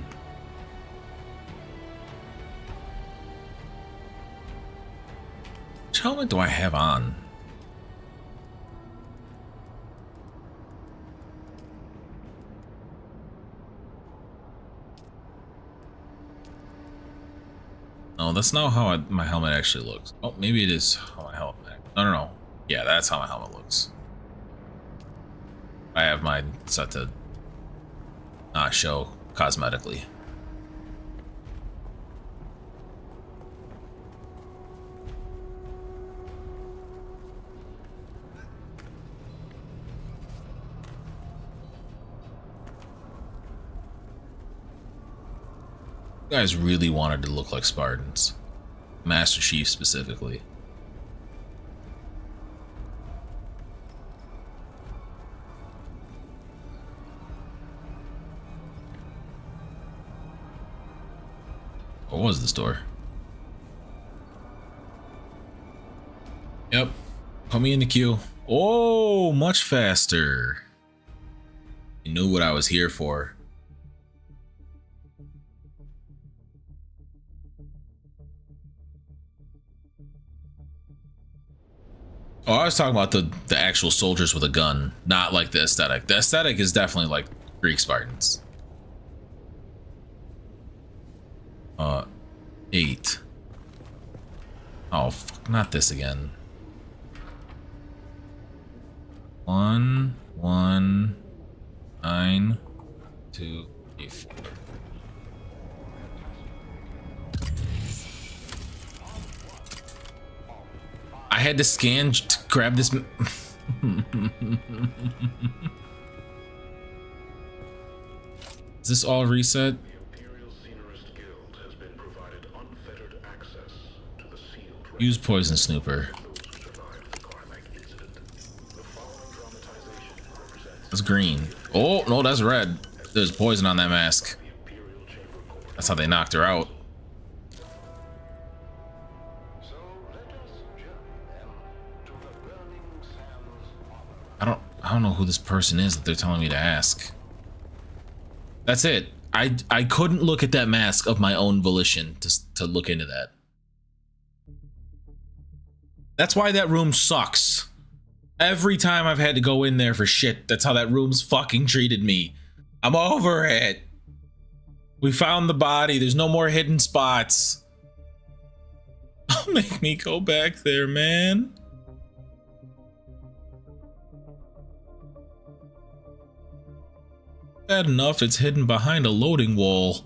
Which helmet do I have on? No, that's not how my helmet actually looks. Oh, maybe it is how my helmet. No. Yeah, that's how my helmet looks. I have mine set to not show cosmetically. You guys really wanted to look like Spartans. Master Chief specifically. What was this door? Yep. Put me in the queue. Oh, much faster. You knew what I was here for. Oh, I was talking about the actual soldiers with a gun, not like the aesthetic. The aesthetic is definitely like Greek Spartans. 8. Oh, fuck, not this again. 1, 1, 9, 2, 3, 4. I had to scan to grab this. Is this all reset? The Imperial Scenerist Guild has been provided unfettered access to the sealed Use poison snooper. those who survived the Carmack incident. The following dramatization represents That's green. Oh no, that's red. There's poison on that mask. the Imperial Chamber Court. That's how they knocked her out. So let us journey them to the burning sands of I don't know who this person is that they're telling me to ask. That's it. I couldn't look at that mask of my own volition to look into that. That's why that room sucks. Every time I've had to go in there for shit, that's how that room's fucking treated me. I'm over it. We found the body. There's no more hidden spots. Don't make me go back there, man. Bad enough it's hidden behind a loading wall.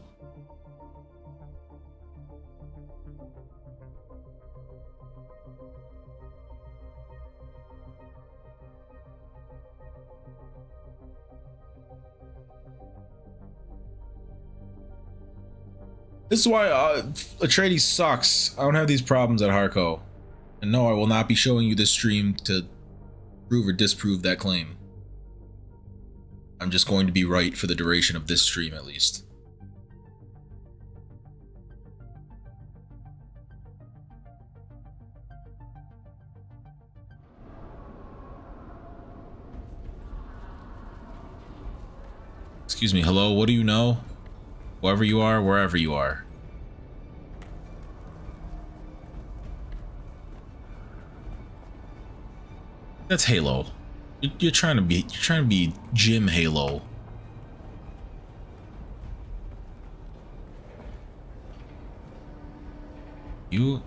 This is why Atreides sucks. I don't have these problems at Harco. And no, I will not be showing you this stream to prove or disprove that claim. I'm just going to be right for the duration of this stream, at least. Excuse me, hello, what do you know? Whoever you are, wherever you are. That's Halo. You're trying to be Jim Halo. You?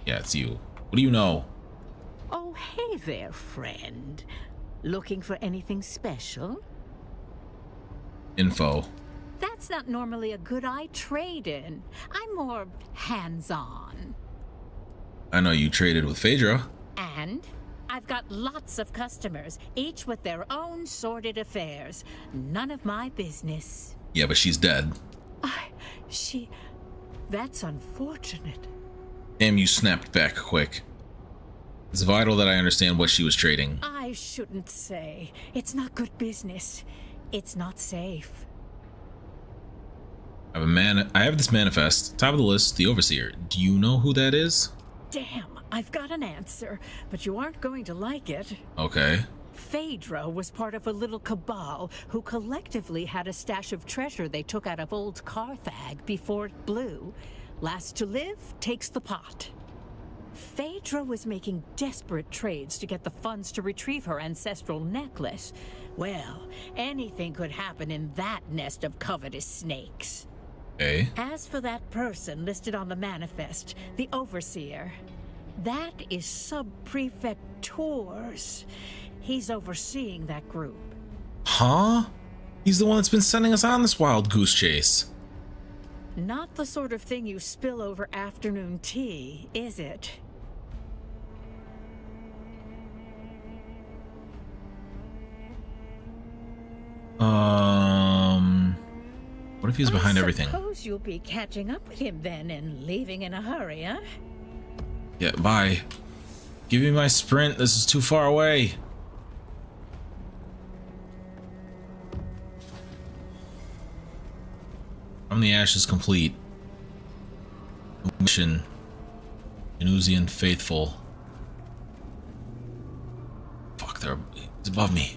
Yeah, it's you. What do you know? Oh, hey there, friend. Looking for anything special? Info. That's not normally a good eye trade-in. I'm more hands-on. I know you traded with Phaedra. And I've got lots of customers, each with their own sordid affairs. None of my business. Yeah, but she's dead. That's unfortunate. Damn, you snapped back quick. It's vital that I understand what she was trading. I shouldn't say. It's not good business. It's not safe. I have this manifest. Top of the list, the Overseer. Do you know who that is? Damn, I've got an answer, but you aren't going to like it. Okay. Phaedra was part of a little cabal who collectively had a stash of treasure they took out of old Carthag before it blew. Last to live takes the pot. Phaedra was making desperate trades to get the funds to retrieve her ancestral necklace. Well, anything could happen in that nest of covetous snakes. Okay. As for that person listed on the manifest, the Overseer, that is Sub-Prefect Tours. He's overseeing that group. Huh? He's the one that's been sending us on this wild goose chase. Not the sort of thing you spill over afternoon tea, is it? What if he's behind everything? I suppose you'll be catching up with him then and leaving in a hurry, huh? Yeah, bye. Give me my sprint. This is too far away. From the ashes complete. Mission. Venusian faithful. Fuck, it's above me.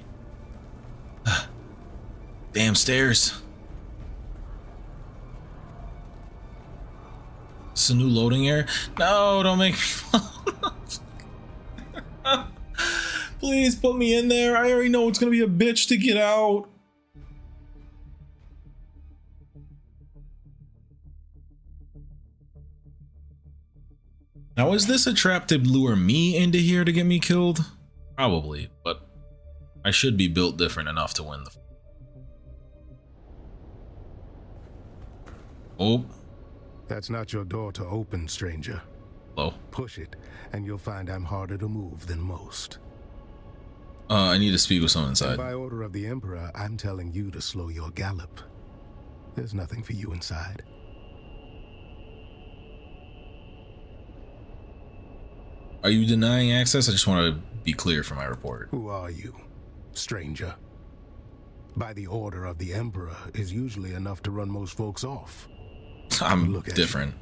Damn stairs. It's a new loading area. No, don't make me. Please put me in there. I already know it's gonna be a bitch to get out. Now, is this a trap to lure me into here to get me killed? Probably, but I should be built different enough to win the... Oh. That's not your door to open, stranger. Hello. Push it, and you'll find I'm harder to move than most. I need to speak with someone And inside. by order of the Emperor, I'm telling you to slow your gallop. There's nothing for you inside. Are you denying access? I just want to be clear for my report. Who are you, stranger? By the order of the Emperor is usually enough to run most folks off. I'm Look at different.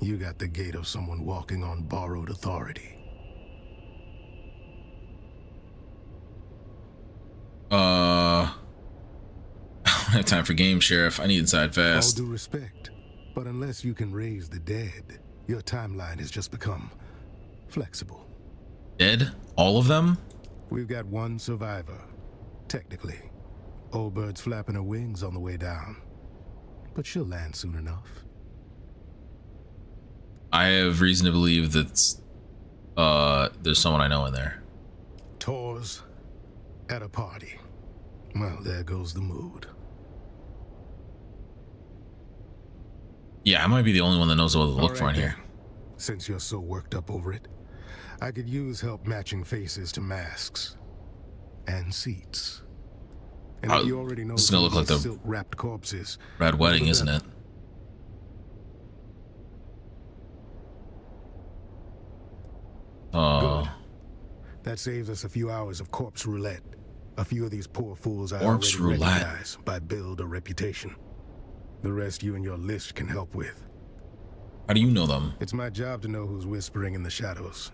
You got the gait of someone walking on borrowed authority. I don't have time for games, Sheriff. I need inside All fast. due respect, but unless you can raise the dead, your timeline has just become flexible. Dead? All of them? We've got one survivor, technically. Old bird's flapping her wings on the way down. But she'll land soon enough. I have reason to believe that there's someone I know in there. Tours at a party. Well, there goes the mood. Yeah, I might be the only one that knows what to look for in here. Since you're so worked up over it, I could use help matching faces to masks and seats. And if you already know this is gonna look like the silk-wrapped corpses, Red Wedding, isn't it? good. That saves us a few hours of corpse roulette. A few of these poor fools I Corpse already roulette. recognize by build or reputation. The rest you and your list can help with. How do you know them? It's my job to know who's whispering in the shadows.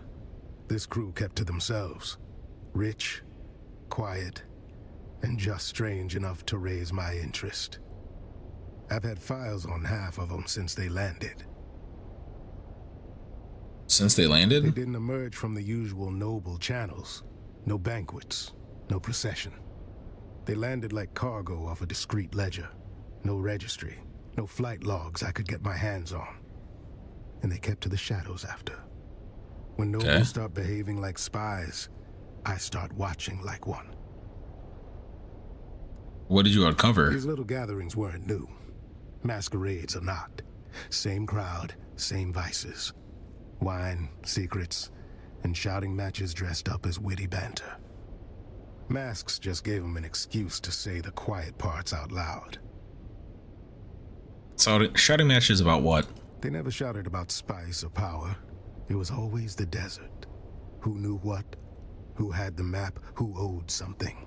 This crew kept to themselves. Rich, quiet, and just strange enough to raise my interest. I've had files on half of them since they landed. Since they They landed? didn't emerge from the usual noble channels. No banquets, no procession. They landed like cargo off a discreet ledger. No registry, no flight logs I could get my hands on. And they kept to the shadows after. When nobles Okay. start behaving like spies, I start watching like one. What did you uncover? These little gatherings weren't new. Masquerades are not. Same crowd, same vices. Wine, secrets, and shouting matches dressed up as witty banter. Masks just gave them an excuse to say the quiet parts out loud. So, shouting matches about what? They never shouted about spice or power. It was always the desert. Who knew what? Who had the map? Who owed something?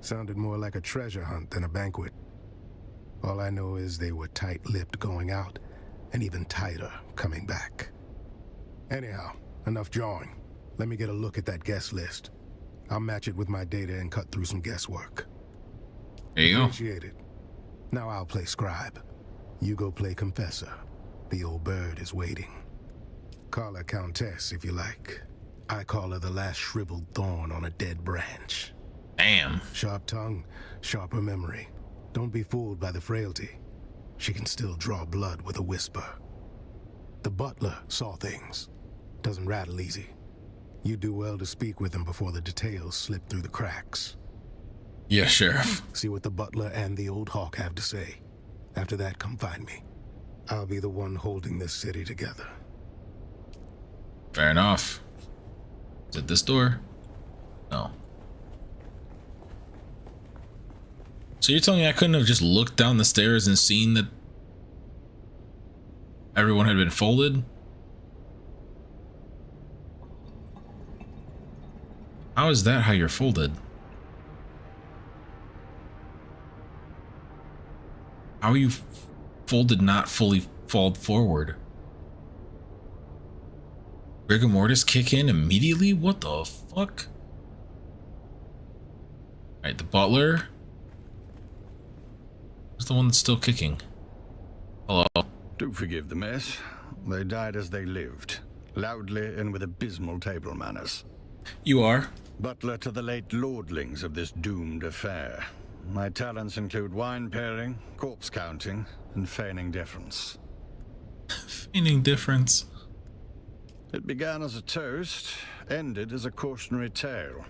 Sounded more like a treasure hunt than a banquet. All I know is they were tight-lipped going out, and even tighter coming back. Anyhow, enough jawing. Let me get a look at that guest list. I'll match it with my data and cut through some guesswork. There you go. Appreciate it. Now I'll play scribe. You go play confessor. The old bird is waiting. Call her countess if you like. I call her the last shriveled thorn on a dead branch. Damn. Sharp tongue, sharper memory. Don't be fooled by the frailty. She can still draw blood with a whisper. The butler saw things. Doesn't rattle easy. You do well to speak with him before the details slip through the cracks. Yeah, Sheriff. See what the butler and the old hawk have to say. After that, come find me. I'll be the one holding this city together. Fair enough. Is it this door? No. So you're telling me I couldn't have just looked down the stairs and seen that everyone had been folded? How is that how you're folded? How are you folded not fully fold forward? Rigor mortis kick in immediately? What the fuck? Alright, the butler. Who's the one that's still kicking? Hello. Do forgive the mess. They died as they lived, loudly and with abysmal table manners. You are. Butler to the late lordlings of this doomed affair. My talents include wine pairing, corpse counting, and feigning deference. Feigning difference. It began as a toast, ended as a cautionary tale.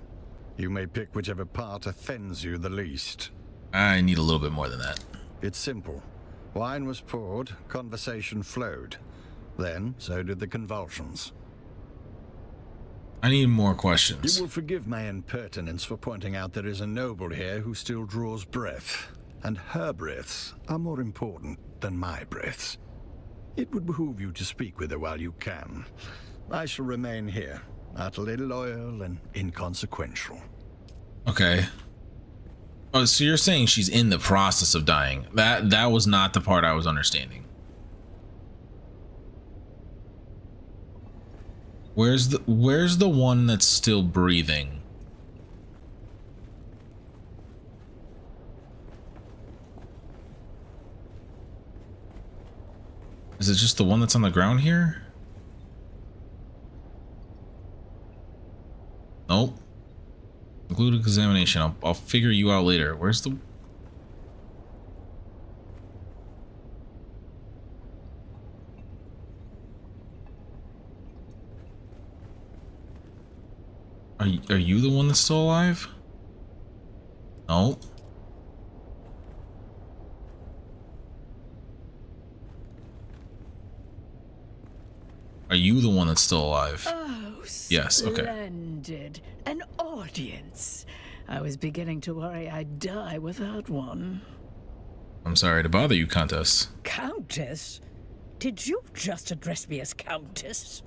You may pick whichever part offends you the least. I need a little bit more than that. It's simple. Wine was poured, conversation flowed. Then, so did the convulsions. I need more You questions. will forgive my impertinence for pointing out there is a noble here who still draws breath. And her breaths are more important than my breaths. It would behoove you to speak with her while you can. I shall remain here, utterly loyal and inconsequential. Okay. Oh, so you're saying she's in the process of dying. That was not the part I was understanding. Where's the one that's still breathing? Is it just the one that's on the ground here? Nope. Conclude examination. I'll figure you out later. Where's the... Are you the one that's still alive? No. Are you the one that's still alive? Oh, Yes, okay. splendid. An audience. I was beginning to worry I'd die without one. I'm sorry to bother you, Countess. Countess? Did you just address me as Countess?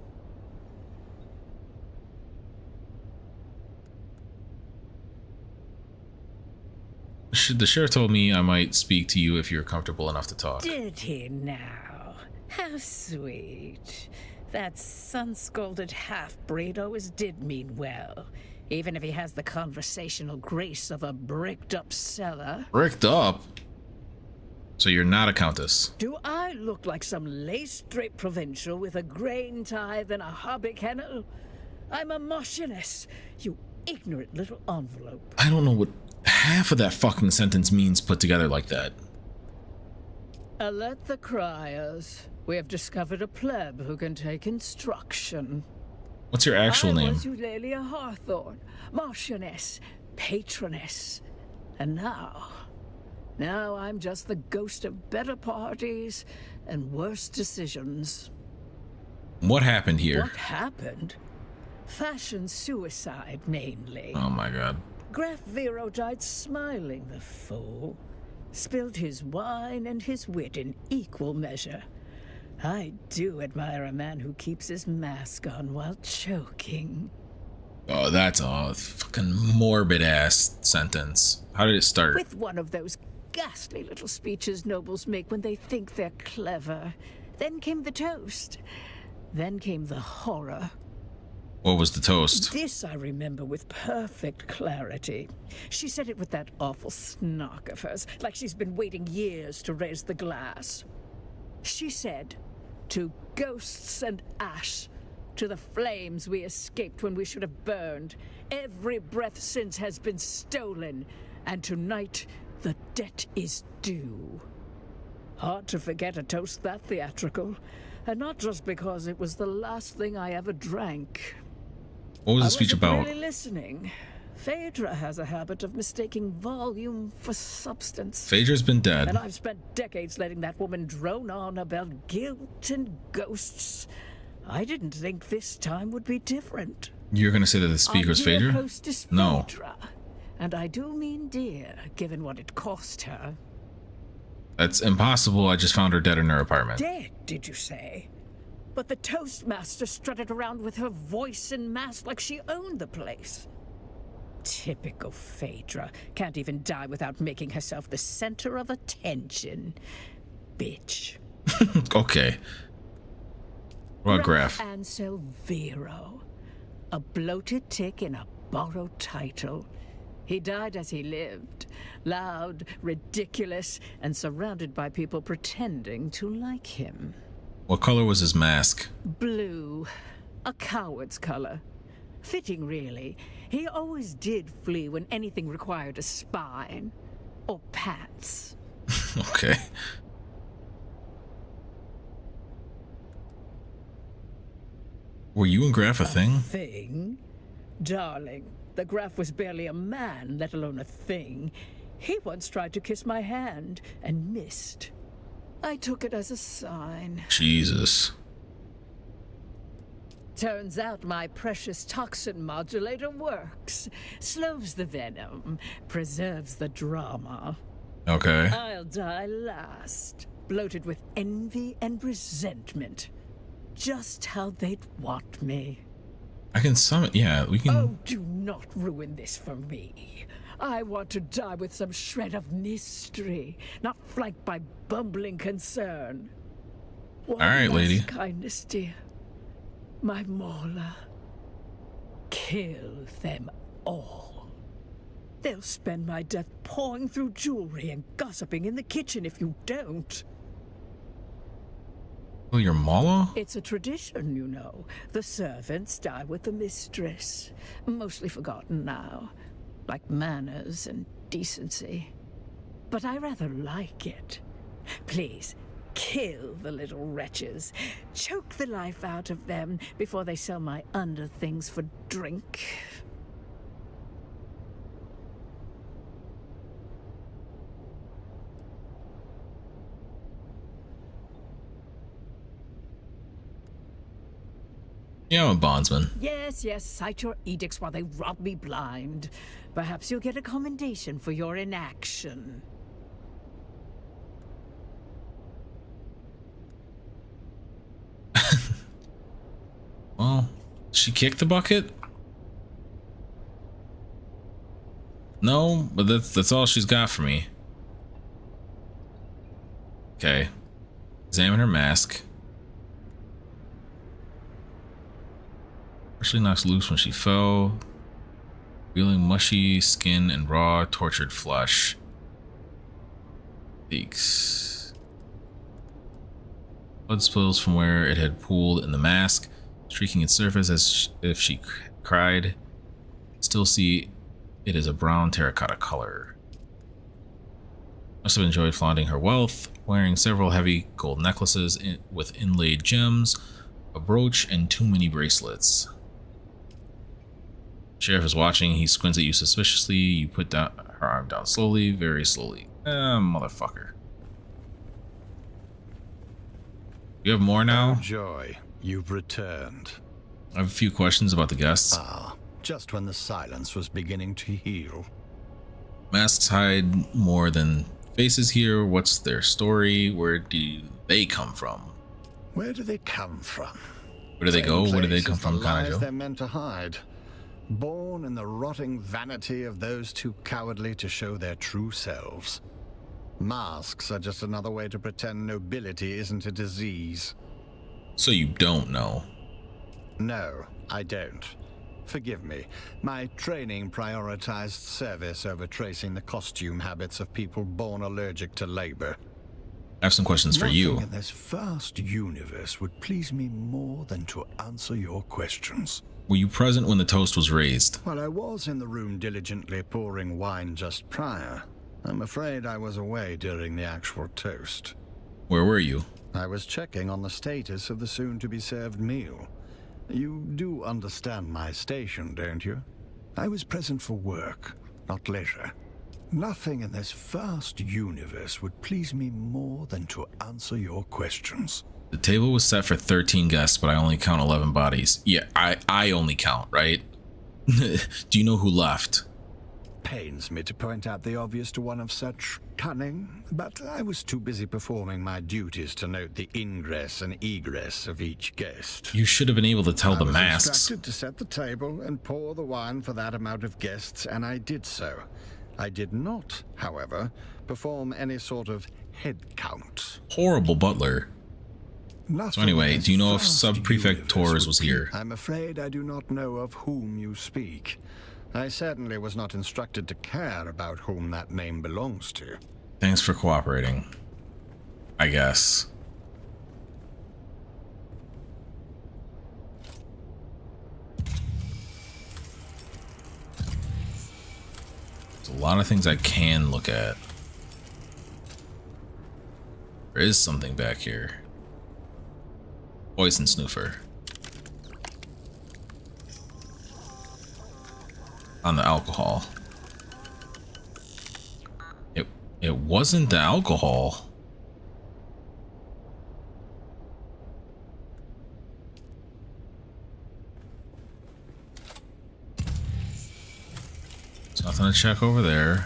The sheriff told me I might speak to you if you're comfortable enough to talk. Did he now? How sweet. That sun-scalded half-breed always did mean well, even if he has the conversational grace of a bricked-up cellar. Bricked up? So you're not a countess? Do I look like some lace-draped provincial with a grain tithe and a hobby kennel? I'm a marchioness, you ignorant little envelope. I don't know what half of that fucking sentence means put together like that. Alert the criers. We have discovered a pleb who can take instruction. What's your actual I name? was Eulalia Hawthorne, Marchioness, Patroness. And now I'm just the ghost of better parties and worse decisions. What happened here? What happened? Fashion suicide, mainly. Oh my god. Graf Vero died smiling, the fool. Spilled his wine and his wit in equal measure. I do admire a man who keeps his mask on while choking. Oh, that's a fucking morbid ass sentence. How did it start? With one of those ghastly little speeches nobles make when they think they're clever. Then came the toast. Then came the horror. What was the toast? This I remember with perfect clarity. She said it with that awful snark of hers, like she's been waiting years to raise the glass. She said, "To ghosts and ash, to the flames we escaped when we should have burned. Every breath since has been stolen, and tonight the debt is due." Hard to forget a toast that theatrical, and not just because it was the last thing I ever drank. What was the speech I wasn't about? really listening. Phaedra has a habit of mistaking volume for substance. Phaedra's been dead. And I've spent decades letting that woman drone on about guilt and ghosts. I didn't think this time would be different. You're gonna say that the speaker's Our dear Phaedra? hostess No. Phaedra. And I do mean dear, given what it cost her. That's impossible. I just found her dead in her apartment. Dead, did you say? But the Toastmaster strutted around with her voice and mask like she owned the place. Typical Phaedra. Can't even die without making herself the center of attention. Bitch. Okay. What about Graf? Ansel Vero. A bloated tick in a borrowed title. He died as he lived. Loud, ridiculous, and surrounded by people pretending to like him. What color was his mask? Blue. A coward's color. Fitting, really. He always did flee when anything required a spine. Or pats. Okay. Were you and Graf a thing? Thing? Darling, the Graf was barely a man, let alone a thing. He once tried to kiss my hand and missed. I took it as a sign. Jesus. Turns out my precious toxin modulator works. Slows the venom, preserves the drama. Okay. I'll die last, bloated with envy and resentment. Just how they'd want me. I can summon. Yeah, we can. Oh, do not ruin this for me. I want to die with some shred of mystery, not flanked by bumbling concern. One All right, lady. last kindness, dear. My Mauler. Kill them all. They'll spend my death pawing through jewelry and gossiping in the kitchen if you don't. Oh, your Mala? It's a tradition, you know. The servants die with the mistress. Mostly forgotten now. Like manners and decency. But I rather like it. Please, kill the little wretches. Choke the life out of them before they sell my underthings for drink. Yeah, I'm a bondsman. Yes, yes, cite your edicts while they rob me blind. Perhaps you'll get a commendation for your inaction. Well, she kicked the bucket? No, but that's all she's got for me. Okay. Examine her mask. Partially knocks loose when she fell, revealing mushy skin and raw, tortured flesh. Leaks. Blood spills from where it had pooled in the mask, streaking its surface as if she cried. Still see it is a brown terracotta color. Must have enjoyed flaunting her wealth, wearing several heavy gold necklaces with inlaid gems, a brooch, and too many bracelets. Sheriff is watching. He squints at you suspiciously. You put down her arm down slowly, very slowly. Motherfucker. You have more now? Oh, joy, you've returned. I have a few questions about the guests. Ah, just when the silence was beginning to heal. Masks hide more than faces here. What's their story? Where do they come from? Where do they come from? Where do they go? Where do they come from, The lies Kanajo? they're meant to hide. Born in the rotting vanity of those too cowardly to show their true selves. Masks are just another way to pretend nobility isn't a disease. So you don't know. No, I don't. Forgive me. My training prioritized service over tracing the costume habits of people born allergic to labor. I have some questions for you. Nothing in this vast universe would please me more than to answer your questions. Were you present when the toast was raised? While I was in the room diligently pouring wine just prior, I'm afraid I was away during the actual toast. Where were you? I was checking on the status of the soon-to-be-served meal. You do understand my station, don't you? I was present for work, not leisure. Nothing in this vast universe would please me more than to answer your questions. The table was set for 13 guests, but I only count 11 bodies. Yeah, I only count, right? Do you know who left? Pains me to point out the obvious to one of such cunning, but I was too busy performing my duties to note the ingress and egress of each guest. You should have been able to tell the I was masks. instructed to set the table and pour the wine for that amount of guests, and I did so. I did not, however, perform any sort of head count. Horrible butler. So anyway, do you know if Sub-Prefect Torres was here? I'm afraid I do not know of whom you speak. I certainly was not instructed to care about whom that name belongs to. Thanks for cooperating. I guess. There's a lot of things I can look at. There is something back here. Poison snoofer. on the alcohol. It wasn't the alcohol. There's nothing to check over there.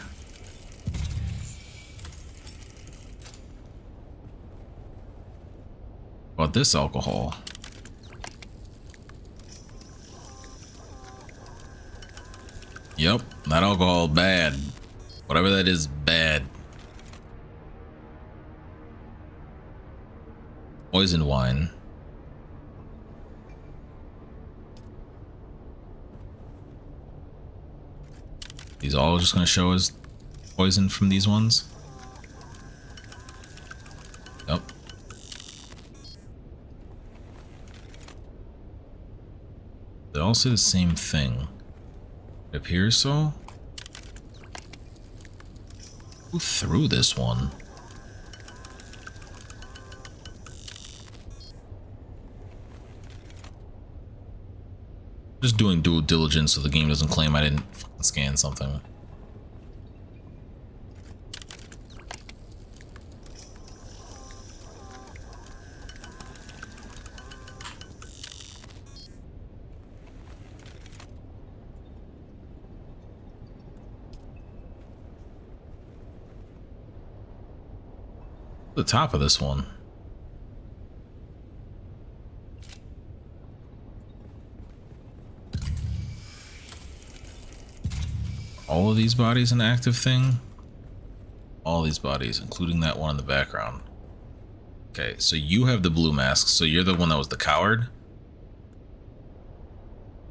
What about this alcohol? Yep, that alcohol bad. Whatever that is, bad. Poisoned wine. These all just gonna show us poison from these ones. Yep. They all say the same thing. It appears so. Who threw this one? Just doing due diligence so the game doesn't claim I didn't fucking scan something. The top of this one. All of these bodies an active thing? All these bodies, including that one in the background. Okay, so you have the blue mask, so you're the one that was the coward?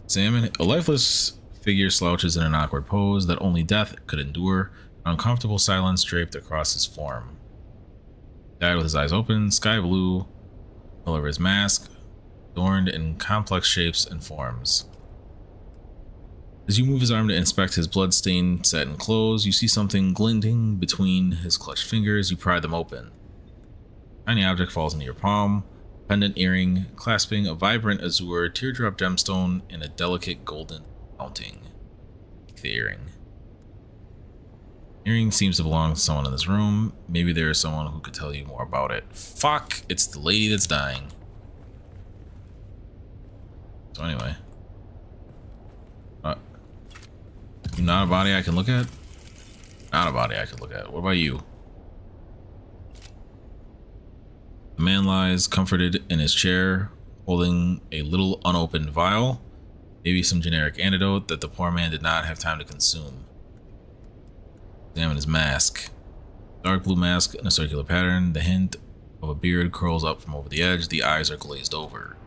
Examine. A lifeless figure slouches in an awkward pose that only death could endure. Uncomfortable silence draped across his form. Guy with his eyes open, sky blue, color of his mask, adorned in complex shapes and forms. As you move his arm to inspect his blood-stained satin clothes, you see something glinting between his clutched fingers. You pry them open. A tiny object falls into your palm. Pendant earring, clasping a vibrant azure teardrop gemstone in a delicate golden mounting. The earring. Earring seems to belong to someone in this room. Maybe there is someone who could tell you more about it. Fuck! It's the lady that's dying. So anyway. Not a body I can look at? Not a body I can look at. What about you? The man lies comforted in his chair, holding a little unopened vial. Maybe some generic antidote that the poor man did not have time to consume. Examine his mask. Dark blue mask in a circular pattern. The hint of a beard curls up from over the edge. The eyes are glazed over.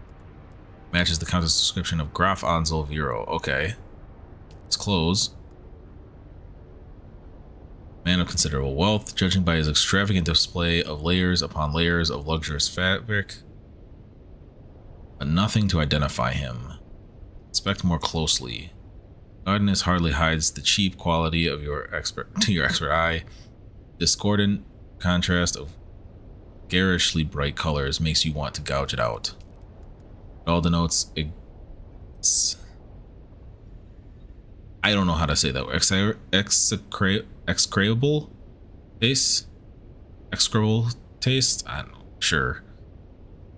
Matches the countess description of Graf Ansel Viro. Okay. His clothes. Man of considerable wealth, judging by his extravagant display of layers upon layers of luxurious fabric. But nothing to identify him. Inspect more closely. Oddness hardly hides the cheap quality of your expert eye. Discordant contrast of garishly bright colors makes you want to gouge it out. It all denotes I don't know how to say that word. Execrable taste? Execrable taste? I don't know. Sure.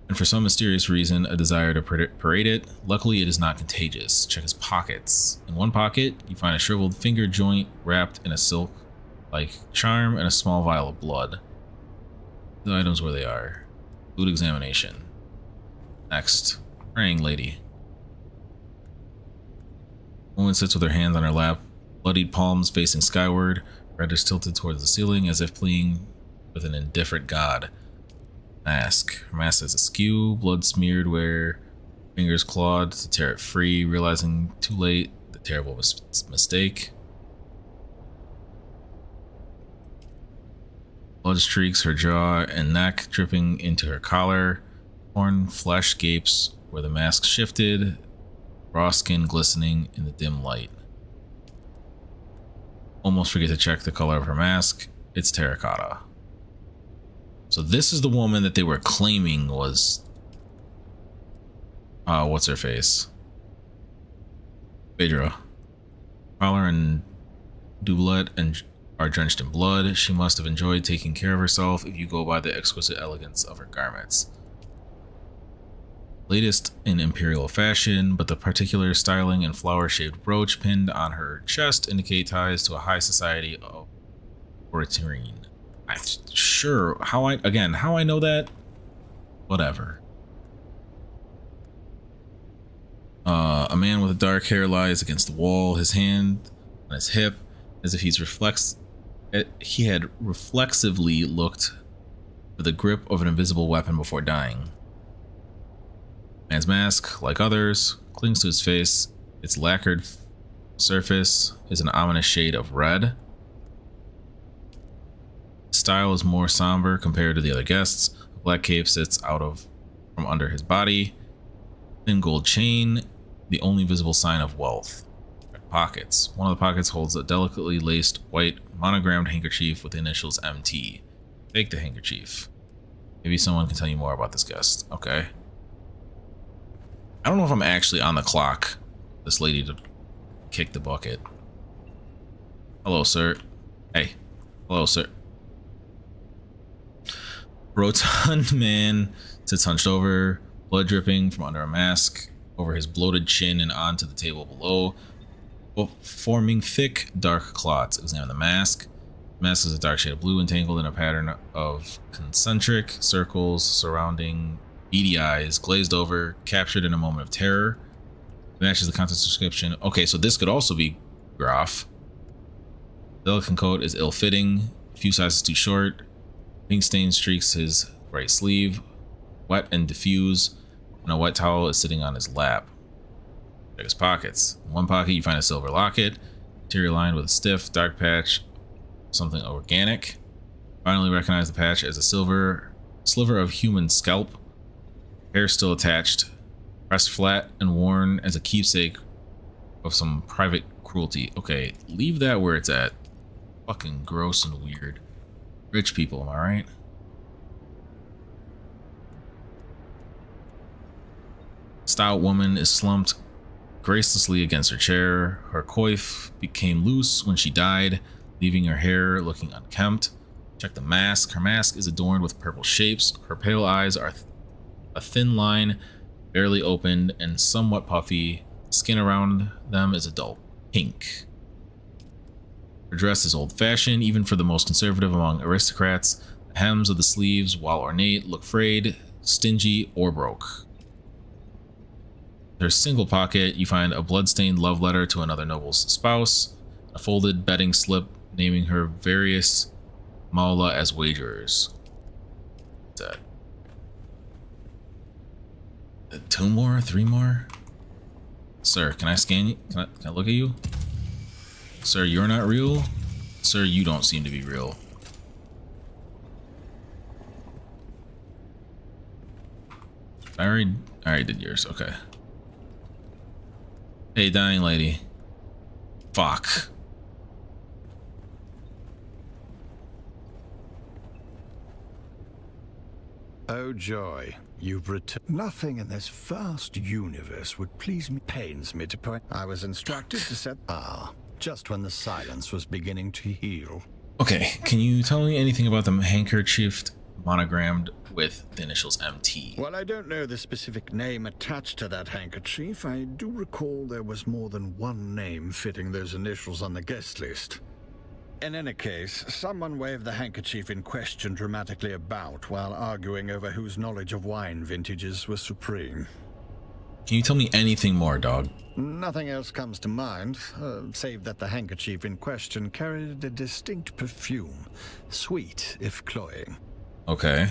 And for some mysterious reason, a desire to parade it. Luckily, it is not contagious. Check his pockets. In one pocket, you find a shriveled finger joint wrapped in a silk-like charm and a small vial of blood. The items where they are. Food examination. Next. Praying lady. Woman sits with her hands on her lap, bloodied palms facing skyward, reddish tilted towards the ceiling as if pleading with an indifferent god. Mask. Her mask is askew, blood smeared where fingers clawed to tear it free, realizing too late the terrible mistake. Blood streaks her jaw and neck, dripping into her collar. Torn flesh gapes where the mask shifted, raw skin glistening in the dim light. Almost forget to check the color of her mask. It's terracotta. So this is the woman that they were claiming was what's her face? Phaedra. Fowler and doublet and are drenched in blood. She must have enjoyed taking care of herself if you go by the exquisite elegance of her garments. Latest in imperial fashion, but the particular styling and flower-shaped brooch pinned on her chest indicate ties to a high society of ornithopter. Sure, how I know that? Whatever. A man with dark hair lies against the wall, his hand on his hip, as if he had reflexively looked for the grip of an invisible weapon before dying. Man's mask, like others, clings to his face. Its lacquered surface is an ominous shade of red. His style is more somber compared to the other guests. A black cape sits from under his body. Thin gold chain, the only visible sign of wealth. Pockets. One of the pockets holds a delicately laced white monogrammed handkerchief with the initials MT. Take the handkerchief. Maybe someone can tell you more about this guest. Okay. I don't know if I'm actually on the clock. This lady to kick the bucket. Hello, sir. Hey. Hello, sir. Rotund man sits hunched over, blood dripping from under a mask over his bloated chin and onto the table below, forming thick, dark clots. Examine the mask. The mask is a dark shade of blue entangled in a pattern of concentric circles surrounding beady eyes, glazed over, captured in a moment of terror. Matches the contents description. Okay, so this could also be Graf. The delicate coat is ill-fitting, a few sizes too short. Pink stain streaks his right sleeve, wet and diffuse, and a wet towel is sitting on his lap. Check his pockets. In one pocket you find a silver locket, interior lined with a stiff, dark patch, something organic. Finally recognize the patch as a sliver of human scalp. Hair still attached, pressed flat and worn as a keepsake of some private cruelty. Okay, leave that where it's at. Fucking gross and weird. Rich people, am I right? Stout woman is slumped gracelessly against her chair. Her coif became loose when she died, leaving her hair looking unkempt. Check the mask. Her mask is adorned with purple shapes. Her pale eyes are a thin line, barely opened and somewhat puffy. The skin around them is a dull pink. Her dress is old-fashioned, even for the most conservative among aristocrats. The hems of the sleeves, while ornate, look frayed, stingy, or broke. In her single pocket, you find a blood-stained love letter to another noble's spouse, a folded betting slip naming her various Maula as wagerers. What's that? 2 more? 3 more? Sir, can I scan you? Can I look at you? Sir, you're not real? Sir, you don't seem to be real. I already did yours. Okay. Hey, dying lady. Fuck. Oh joy, you've returned. Nothing in this vast universe would please me. Pains me to point. I was instructed to set. Just when the silence was beginning to heal. Okay, can you tell me anything about the handkerchief monogrammed with the initials MT? While I don't know the specific name attached to that handkerchief, I do recall there was more than one name fitting those initials on the guest list. In any case, someone waved the handkerchief in question dramatically about while arguing over whose knowledge of wine vintages was supreme. Can you tell me anything more, dog? Nothing else comes to mind, save that the handkerchief in question carried a distinct perfume, sweet if cloying. Okay.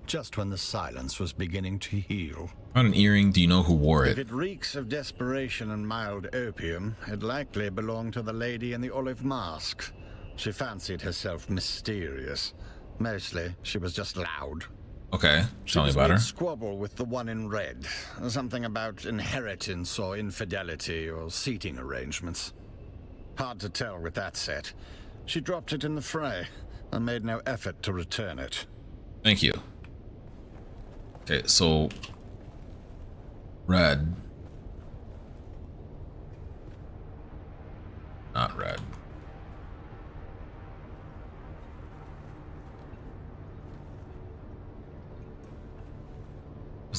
Just when the silence was beginning to heal. On an earring, do you know who wore If it? it reeks of desperation and mild opium, it likely belonged to the lady in the olive mask. She fancied herself mysterious. Mostly, she was just loud. Okay, tell me She about her. was in squabble with the one in red. Something about inheritance or infidelity or seating arrangements. Hard to tell with that set. She dropped it in the fray and made no effort to return it. Thank you. Okay, so red.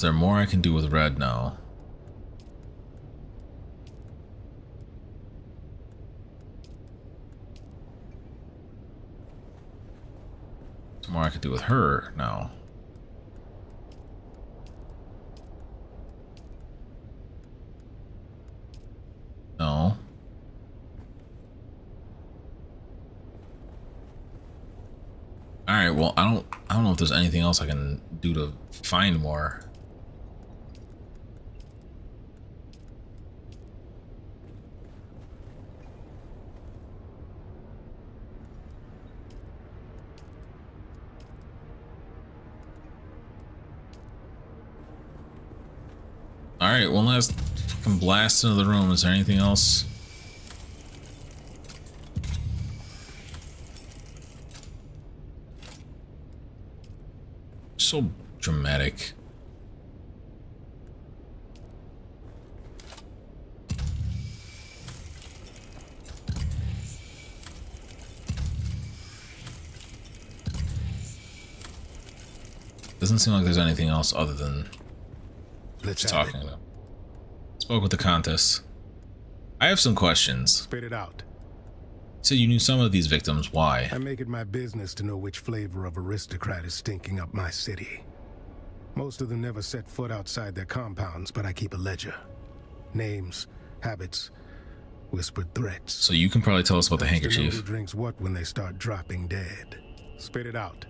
Is there more I can do with red now? There's more I can do with her now. No. All right, well, I don't know if there's anything else I can do to find more. All right, one last fucking blast into the room. Is there anything else? So dramatic. Doesn't seem like there's anything else other than Let's just have talking it. about. Spoke with the Countess. I have some questions. Spit it out. So you knew some of these victims. Why? I make it my business to know which flavor of aristocrat is stinking up my city. Most of them never set foot outside their compounds, but I keep a ledger. Names, habits, whispered threats. So you can probably tell us about the To know who handkerchief. drinks what when they start dropping dead. Spit it out.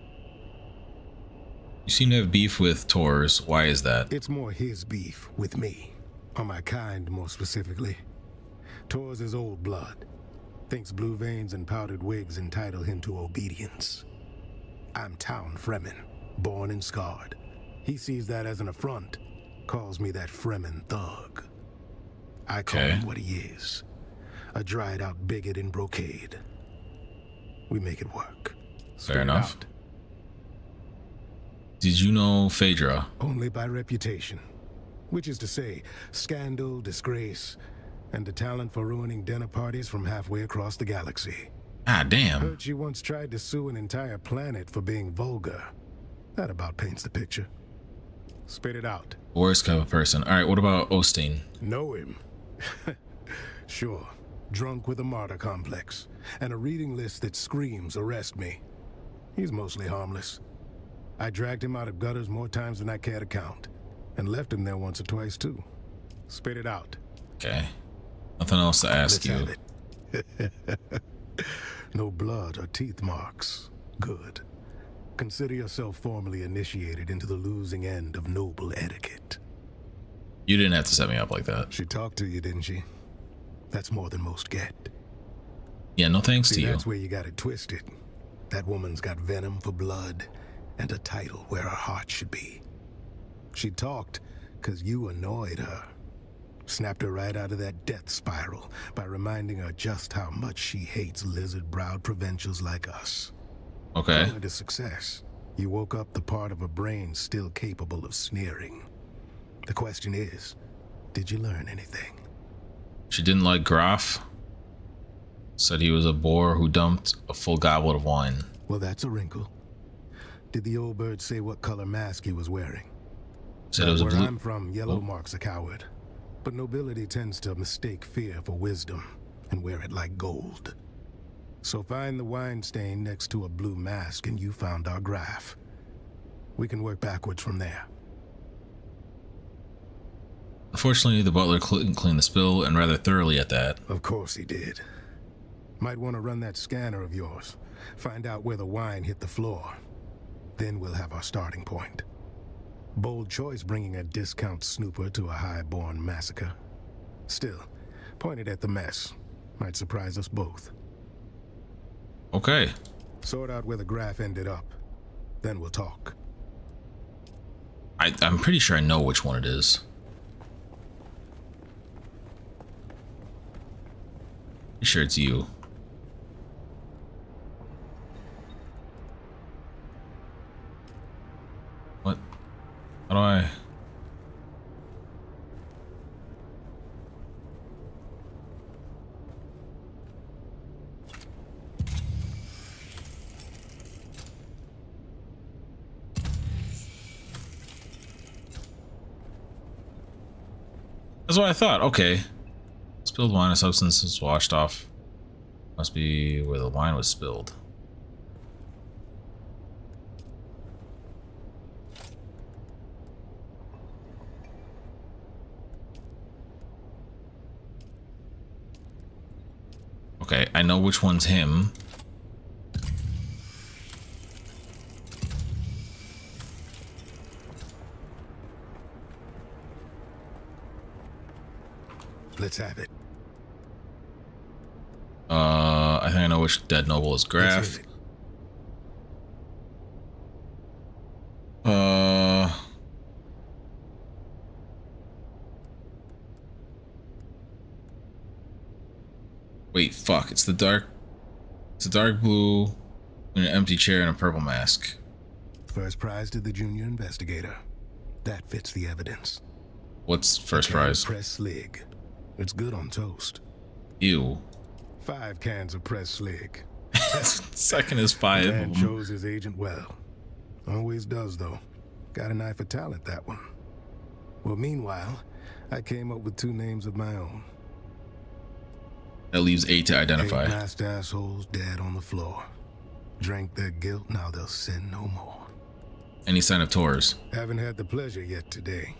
You seem to have beef with Tors. Why is that? It's more his beef with me. Or my kind, more specifically. Tors is old blood. Thinks blue veins and powdered wigs entitle him to obedience. I'm town Fremen, born and scarred. He sees that as an affront, calls me that Fremen thug. I call Okay. him what he is, a dried out bigot in brocade. We make it work. Spit it enough. out. Did you know Phaedra? Only by reputation, which is to say, scandal, disgrace, and a talent for ruining dinner parties from halfway across the galaxy. Ah, damn. Heard she once tried to sue an entire planet for being vulgar. That about paints the picture. Spit it out. Worst kind of person. All right, what about Osteen? Know him? Sure. Drunk with a martyr complex, and a reading list that screams arrest me. He's mostly harmless. I dragged him out of gutters more times than I care to count, and left him there once or twice too. Spit it out. Okay. Nothing else to ask Let's you. have it. No blood or teeth marks. Good. Consider yourself formally initiated into the losing end of noble etiquette. You didn't have to set me up like that. She talked to you, didn't she? That's more than most get. Yeah, no thanks to See, you. that's where you got it twisted. That woman's got venom for blood and a title where her heart should be. She talked because you annoyed her. Snapped her right out of that death spiral by reminding her just how much she hates lizard-browed provincials like us. Okay. Call it a success. You woke up the part of her brain still capable of sneering. The question is, did you learn anything? She didn't like Graf. Said he was a boor who dumped a full goblet of wine. Well, that's a wrinkle. Did the old bird say what color mask he was wearing? Said it was a Where blue. I'm from, yellow Oh. marks a coward. But nobility tends to mistake fear for wisdom and wear it like gold. So find the wine stain next to a blue mask and you found our graph. We can work backwards from there. Unfortunately, the butler cleaned the spill, and rather thoroughly at that. Of course he did. Might want to run that scanner of yours. Find out where the wine hit the floor. Then we'll have our starting point. Bold choice bringing a discount snooper to a high-born massacre. Still, pointed at the mess. Might surprise us both. Okay. Sort out where the graph ended up. Then we'll talk. I'm pretty sure I know which one it is. Pretty sure it's you. What? How do I? That's what I thought. Okay. Spilled wine, a substance is washed off. Must be where the wine was spilled. Okay, I know which one's him. Let's have it. I think I know which dead noble is Graf. Wait, fuck, it's a dark blue in an empty chair and a purple mask. First prize to the junior investigator. That fits the evidence. What's first prize? Press Slig. It's good on toast. Ew. 5 cans of press Slig. Second is 5 of Man them. chose his agent well. Always does, though. Got an eye for talent, that one. Well, meanwhile, I came up with 2 names of my own. That leaves 8 to identify. 8 masked assholes dead on the floor. Drank their guilt, now they'll sin no more. Any sign of Taurus? Haven't had the pleasure yet today.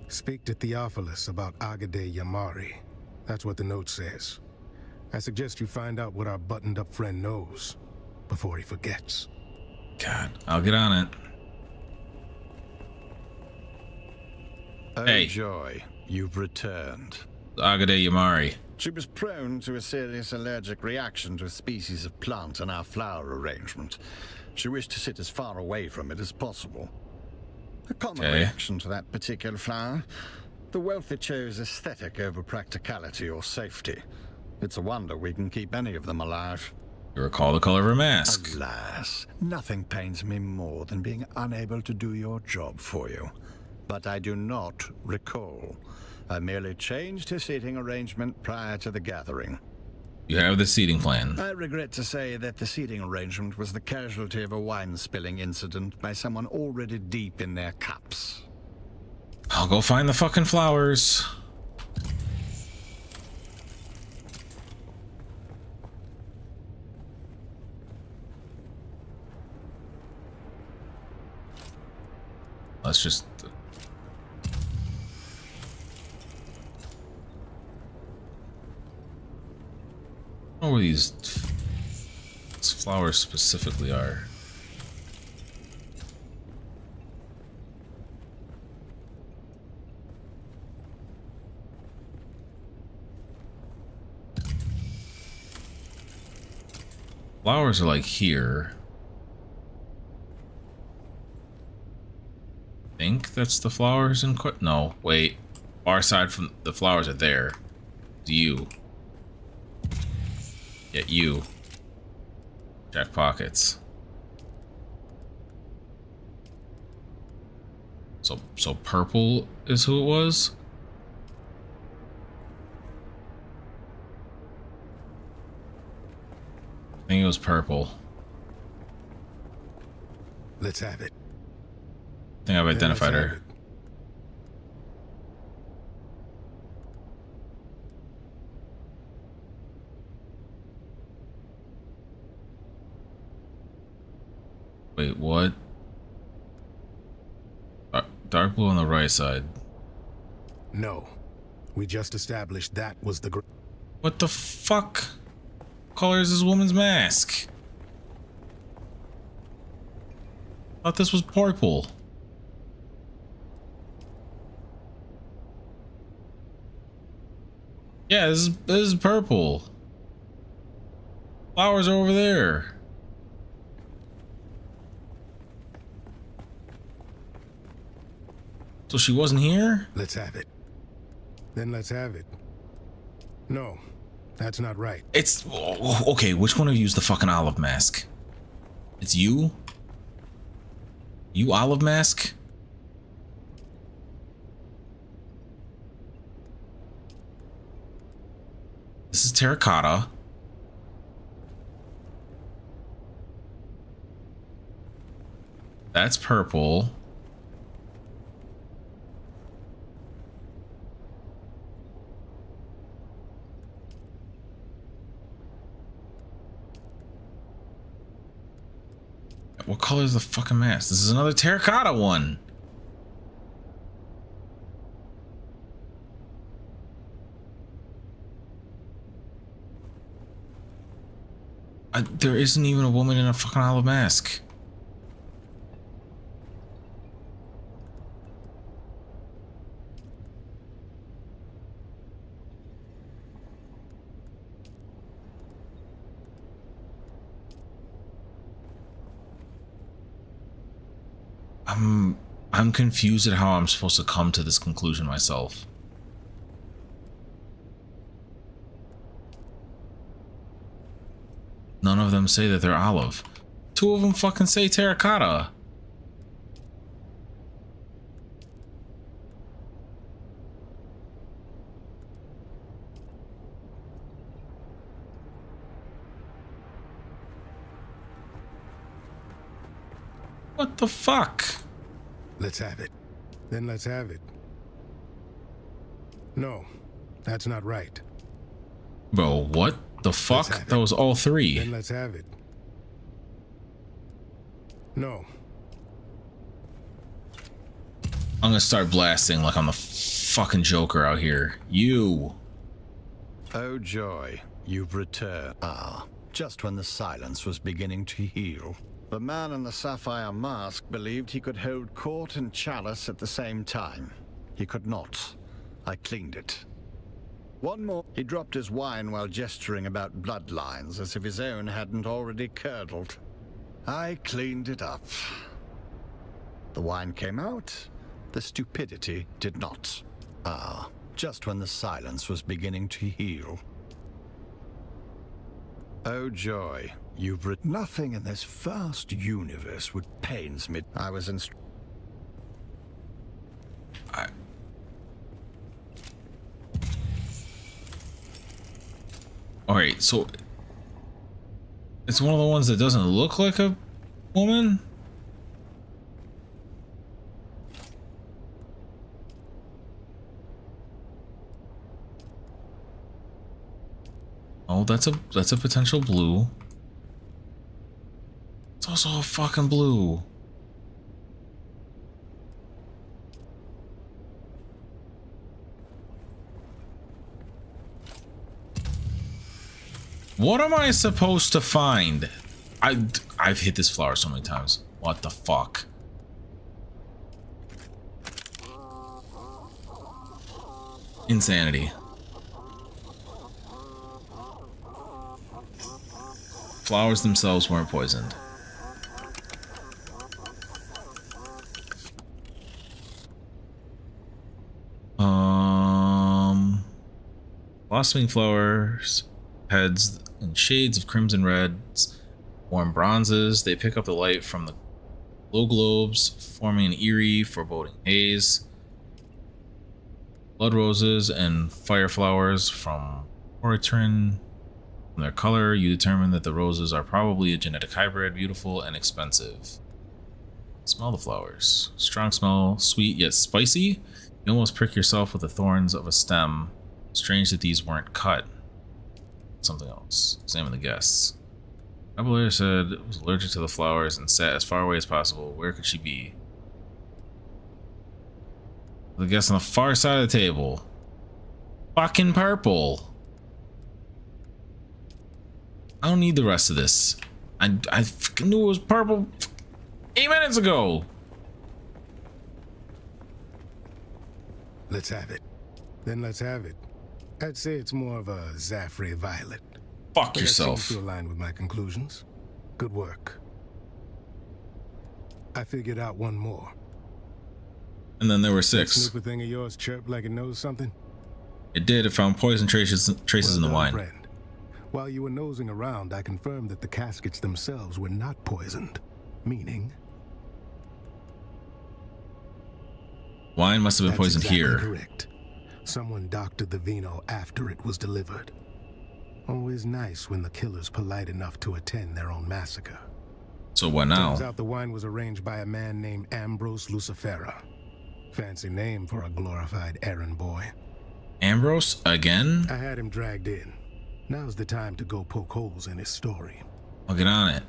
Speak to Theophilus about Agade Yamari. That's what the note says. I suggest you find out what our buttoned-up friend knows before he forgets. God, I'll get on it. Oh, Hey. joy, you've returned. Agade Yamari. She was prone to a serious allergic reaction to a species of plant in our flower arrangement. She wished to sit as far away from it as possible. A common reaction to that particular flower. The wealthy chose aesthetic over practicality or safety. It's a wonder we can keep any of them alive. You recall the color of her mask. Alas, nothing pains me more than being unable to do your job for you. But I do not recall. I merely changed his seating arrangement prior to the gathering. You have the seating plan. I regret to say that the seating arrangement was the casualty of a wine spilling incident by someone already deep in their cups. I'll go find the fucking flowers. Let's just... I don't know where these flowers specifically are. Flowers are like here. I think that's the flowers in no, wait. Far side from the flowers are there. Do you? Yeah, you. Jack pockets. So purple is who it was? I think it was purple. Let's have it. I think I've identified her. Wait, what? Dark blue on the right side. No. We just established that was the... What the fuck? Color is this woman's mask? Thought this was purple. Yeah, this is purple. Flowers are over there. So she wasn't here? Let's have it. Then let's have it. No, that's not right. It's... Okay, which one of you is the fucking olive mask? It's you? You olive mask? This is terracotta. That's purple. color is the fucking mask? This is another terracotta one. There isn't even a woman in a fucking olive mask. I'm confused at how I'm supposed to come to this conclusion myself. None of them say that they're olive. Two of them fucking say terracotta. What the fuck? Let's have it. Then let's have it. No, that's not right. Bro, what the fuck? That was all three. Then let's have it. No. I'm gonna start blasting like I'm the fucking Joker out here. You. Oh joy, you've returned. Ah, just when the silence was beginning to heal. The man in the sapphire mask believed he could hold court and chalice at the same time. He could not. I cleaned it. One more. He dropped his wine while gesturing about bloodlines as if his own hadn't already curdled. I cleaned it up. The wine came out. The stupidity did not. Ah, just when the silence was beginning to heal. Oh joy, you've written. Nothing in this vast universe would pains me. I was Alright, so it's one of the ones that doesn't look like a woman? Oh, that's a potential blue. It's also a fucking blue. What am I supposed to find? I've hit this flower so many times. What the fuck? Insanity. Flowers themselves weren't poisoned. Blossoming flowers, heads in shades of crimson reds, warm bronzes. They pick up the light from the glow globes, forming an eerie, foreboding haze. Blood roses and fire flowers from Oritrin. From their color, you determine that the roses are probably a genetic hybrid, beautiful and expensive. Smell the flowers. Strong smell, sweet yet spicy. You almost prick yourself with the thorns of a stem. Strange that these weren't cut. Something else. Examine the guests. Traveler said it was allergic to the flowers and sat as far away as possible. Where could she be? The guest on the far side of the table. Fucking purple. I don't need the rest of this. I fucking knew it was purple 8 minutes ago. Let's have it. Then let's have it. I'd say it's more of a Zaffrey violet. Fuck But yourself. that seems to align with my conclusions. Good work. I figured out one more. And then there were That 6. snooper thing of yours chirped like it knows something. It did. It found poison traces in Well the done, wine. friend. While you were nosing around, I confirmed that the caskets themselves were not poisoned. Meaning... Wine must have been That's poisoned exactly here. correct. Someone doctored the vino after it was delivered. Always nice when the killer's polite enough to attend their own massacre. So what now? Turns out the wine was arranged by a man named Ambrose Lucifera. Fancy name for a glorified errand boy. Ambrose again? I had him dragged in. Now's the time to go poke holes in his story. I'll get on it.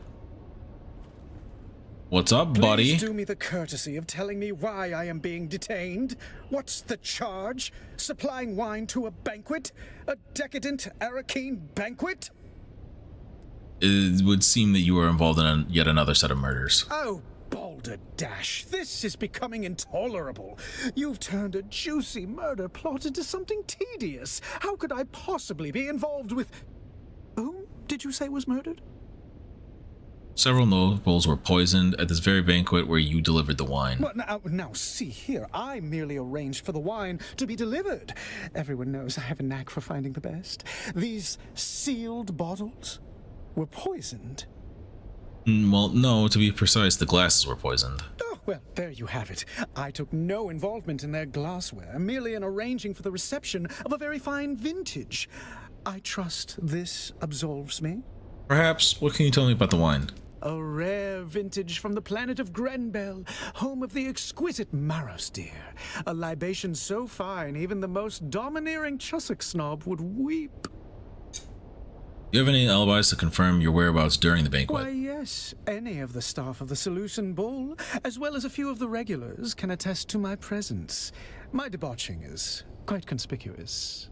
What's up, buddy? Please do me the courtesy of telling me why I am being detained. What's the charge? Supplying wine to a banquet? A decadent Arrakis banquet? It would seem that you were involved in yet another set of murders. Oh, balderdash. This is becoming intolerable. You've turned a juicy murder plot into something tedious. How could I possibly be involved with... Whom did you say was murdered? Several nobles were poisoned at this very banquet where you delivered the wine. Well, now, see here. I merely arranged for the wine to be delivered. Everyone knows I have a knack for finding the best. These sealed bottles were poisoned. Well, no, to be precise, the glasses were poisoned. Oh, well, there you have it. I took no involvement in their glassware, merely in arranging for the reception of a very fine vintage. I trust this absolves me. Perhaps. What can you tell me about the wine? A rare vintage from the planet of Grenbel, home of the exquisite Maros deer. A libation so fine, even the most domineering Chussock snob would weep. Do you have any alibis to confirm your whereabouts during the banquet? Why, yes. Any of the staff of the Seleucid Bull, as well as a few of the regulars, can attest to my presence. My debauching is quite conspicuous.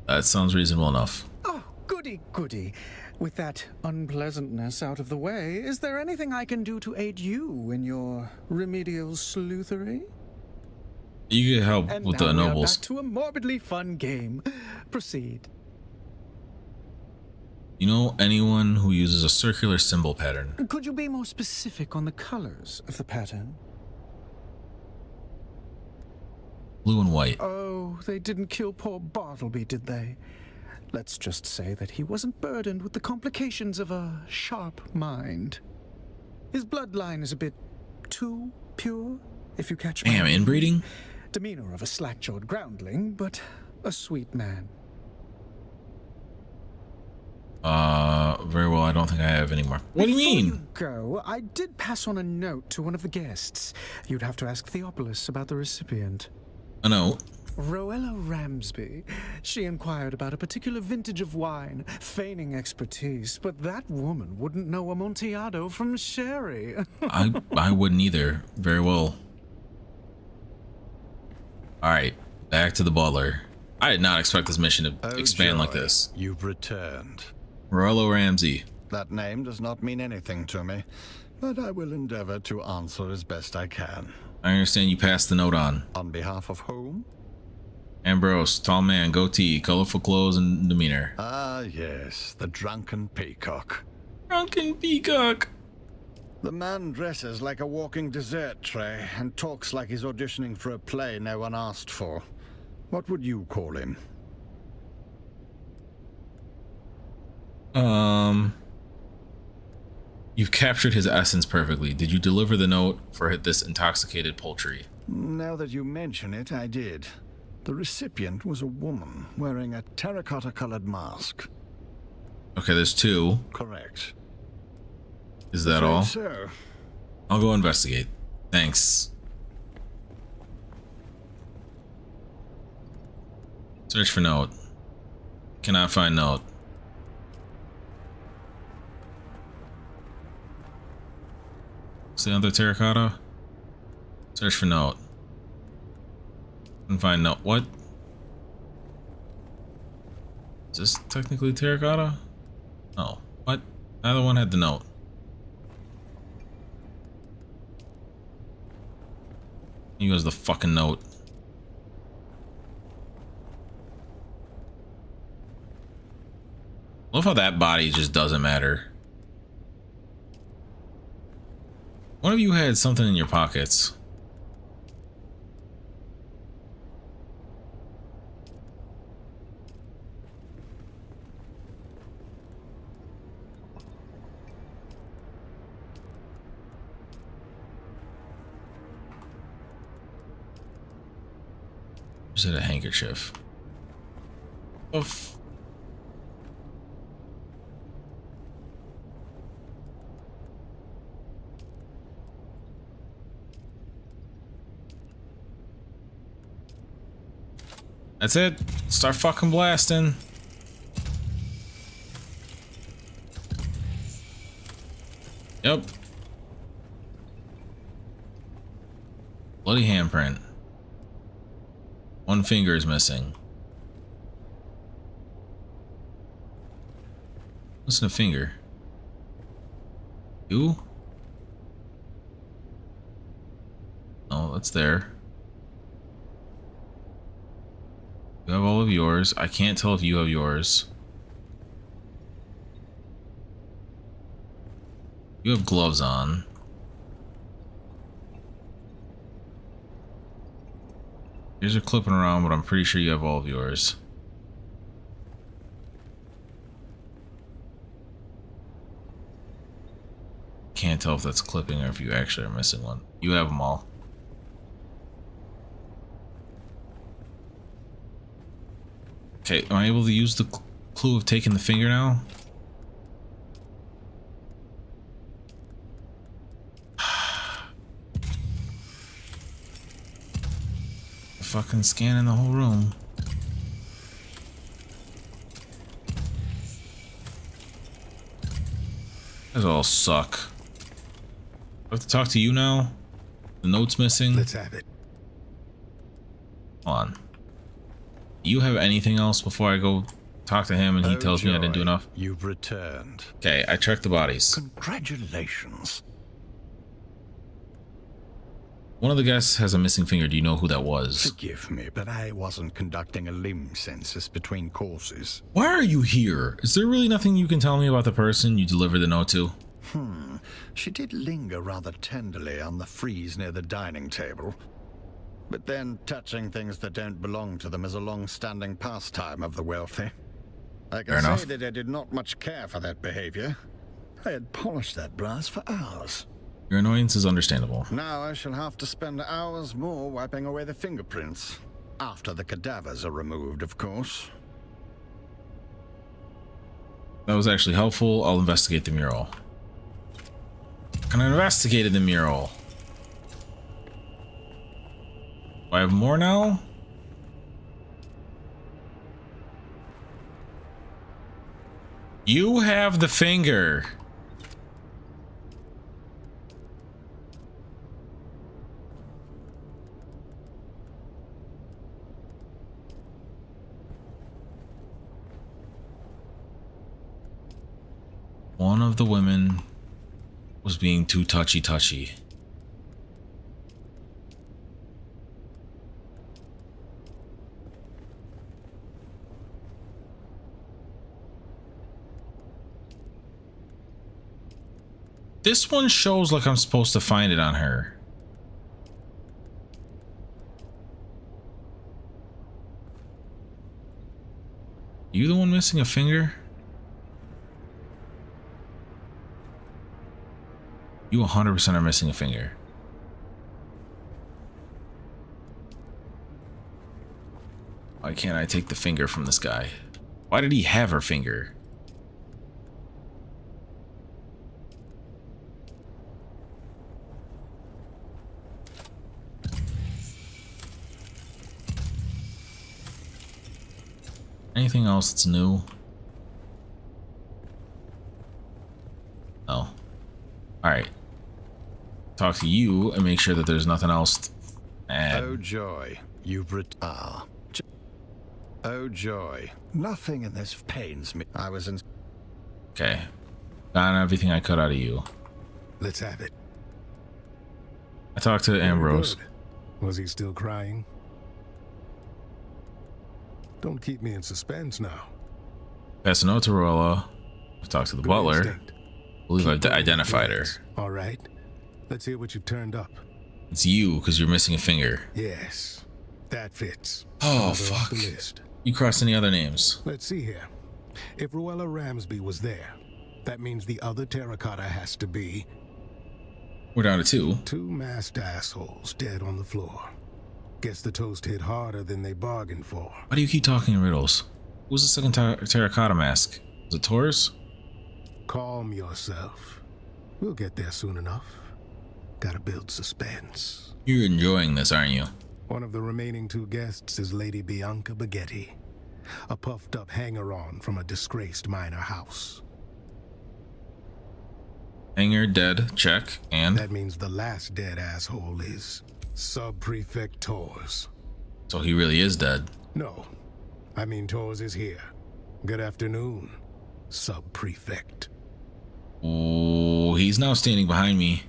That sounds reasonable enough. Oh, goody, goody. With that unpleasantness out of the way, is there anything I can do to aid you in your remedial sleuthery? You get help And with now the we are nobles. back to a morbidly fun game. Proceed. You know anyone who uses a circular symbol pattern? Could you be more specific on the colors of the pattern? Blue and white. Oh, they didn't kill poor Bartleby, did they? Let's just say that he wasn't burdened with the complications of a sharp mind. His bloodline is a bit too pure, if you catch my Damn, inbreeding? demeanor of a slack-jawed groundling, but a sweet man. Very well, I don't think I have any more. What do you mean? Before you go, I did pass on a note to one of the guests. You'd have to ask Theopolis about the recipient. A note. Roella Ramsby. She inquired about a particular vintage of wine, feigning expertise, but that woman wouldn't know Amontillado from sherry. I wouldn't either. Very well. Alright, back to the butler. I did not expect this mission to expand like joy. this. You've returned. Rollo Ramsey. That name does not mean anything to me, but I will endeavor to answer as best I can. I understand you passed the note on. On behalf of whom? Ambrose, tall man, goatee, colorful clothes and demeanor. Ah, yes, the drunken peacock. Drunken peacock. The man dresses like a walking dessert tray and talks like he's auditioning for a play no one asked for. What would you call him? You've captured his essence perfectly. Did you deliver the note for this intoxicated poultry? Now that you mention it, I did. The recipient was a woman wearing a terracotta-colored mask. Okay, there's two. Correct. Is that all? So, I'll go investigate. Thanks. Search for note. Cannot find note. See another terracotta? Search for note. Couldn't find note. What? Is this technically terracotta? No. What? Neither one had the note. Here goes the fucking note. Love how that body just doesn't matter. One of you had something in your pockets. Is it a handkerchief? That's it. Start fucking blasting. Yep. Bloody handprint. One finger is missing. Missing a finger. You? Oh, that's there. You have all of yours. I can't tell if you have yours. You have gloves on. Yours are clipping around, but I'm pretty sure you have all of yours. Can't tell if that's clipping or if you actually are missing one. You have them all. Okay, am I able to use the clue of taking the finger now? Fucking scanning the whole room. Those all suck. I have to talk to you now? The note's missing? Let's have it. Hold on. Do you have anything else before I go talk to him and he tells me I didn't do enough? You've returned. Okay, I checked the bodies. Congratulations. One of the guests has a missing finger. Do you know who that was? Forgive me, but I wasn't conducting a limb census between courses. Why are you here? Is there really nothing you can tell me about the person you delivered the note to? She did linger rather tenderly on the frieze near the dining table. But then touching things that don't belong to them is a long-standing pastime of the wealthy. I can say that I did not much care for that behavior. I had polished that brass for hours. Your annoyance is understandable. Now I shall have to spend hours more wiping away the fingerprints. After the cadavers are removed, of course. That was actually helpful. I'll investigate the mural. And I investigated the mural. Do I have more now? You have the finger. One of the women was being too touchy-touchy. This one shows like I'm supposed to find it on her. You the one missing a finger? You 100% are missing a finger. Why can't I take the finger from this guy? Why did he have her finger? Anything else that's new? No. Alright. Talk to you and make sure that there's nothing else. Oh joy, you've oh joy, nothing in this pains me. I was in. Okay. Got everything I cut out of you. Let's have it. I talked to Ambrose. Good. Was he still crying? Don't keep me in suspense now. Pass a note to Rolla. I've talked to the butler. Instinct. I believe I've identified her. All right. Let's hear what you've turned up. It's you, because you're missing a finger. Yes, that fits. Oh, Another fuck. off the list. You crossed any other names? Let's see here. If Ruella Ramsby was there, that means the other terracotta has to be... We're down to two. Two masked assholes dead on the floor. Guess the toast hit harder than they bargained for. Why do you keep talking in riddles? Who was the second terracotta mask? Was it Taurus? Calm yourself. We'll get there soon enough. Gotta build suspense. You're enjoying this, aren't you? One of the remaining two guests is Lady Bianca Baghetti, a puffed-up hanger-on from a disgraced minor house. Hanger, dead, check, and... That means the last dead asshole is Sub-Prefect Tors. So he really is dead. No, I mean Tors is here. Good afternoon, Sub-Prefect. Oh, he's now standing behind me.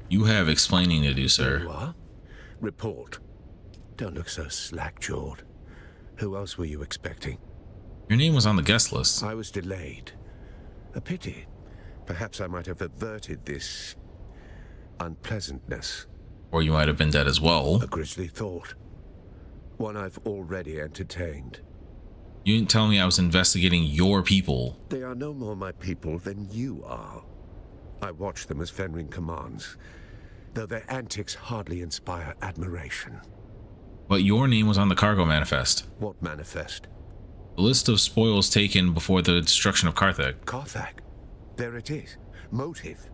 You have explaining to do, sir. You are? Report. Don't look so slack-jawed. Who else were you expecting? Your name was on the guest list. I was delayed. A pity. Perhaps I might have averted this unpleasantness. Or you might have been dead as well. A grisly thought. One I've already entertained. You didn't tell me I was investigating your people. They are no more my people than you are. I watch them as Fenring commands, though their antics hardly inspire admiration. But your name was on the cargo manifest. What manifest? The list of spoils taken before the destruction of Carthage. Carthage. There it is. Motive.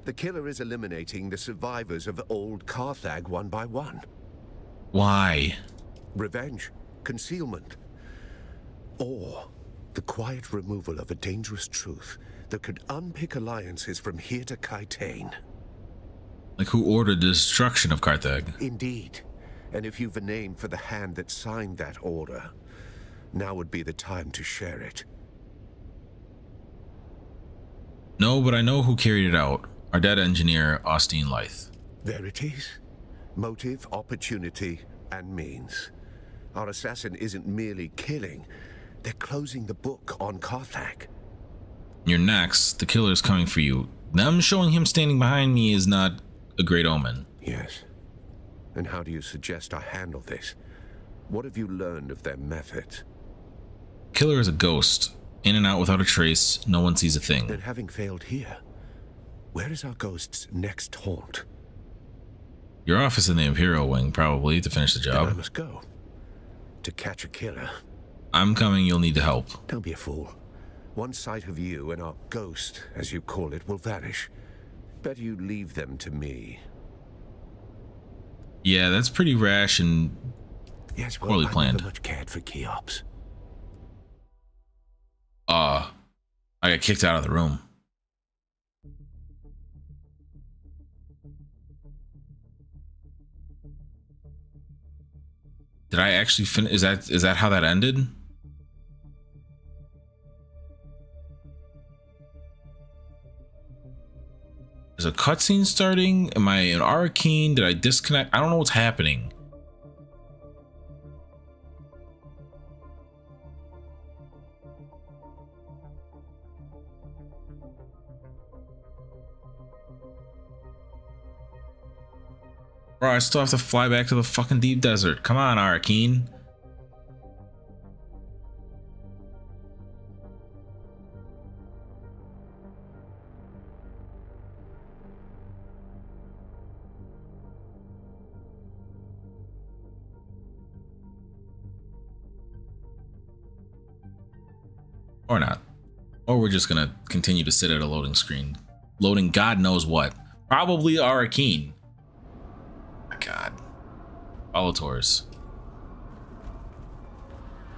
The killer is eliminating the survivors of old Carthage one by one. Why? Revenge. Concealment. Or the quiet removal of a dangerous truth that could unpick alliances from here to Kaitane. Like who ordered the destruction of Carthage? Indeed. And if you've a name for the hand that signed that order, now would be the time to share it. No, but I know who carried it out. Our dead engineer, Austin Lythe. There it is. Motive, opportunity, and means. Our assassin isn't merely killing. They're closing the book on Carthage. You're next. The killer's coming for you. Them showing him standing behind me is not a great omen. Yes. And how do you suggest I handle this? What have you learned of their methods? Killer is a ghost. In and out without a trace. No one sees a thing. Then having failed here, where is our ghost's next haunt? Your office in the Imperial wing, probably, to finish the Then I job. must go. To catch a killer. I'm coming, you'll need the help. Don't be a fool. One sight of you and our ghost, as you call it, will vanish. Better you leave them to me. Yeah, that's pretty rash and Yes, well, poorly I planned. never much cared for Cheops. I got kicked out of the room. Did I actually finish? Is that how that ended? Is a cutscene starting? Am I in Arrakis? Did I disconnect? I don't know what's happening. Bro, I still have to fly back to the fucking deep desert. Come on, Arrakis. Or not. Or we're just gonna continue to sit at a loading screen. Loading God knows what. Probably Arrakis. My God. Follow tours.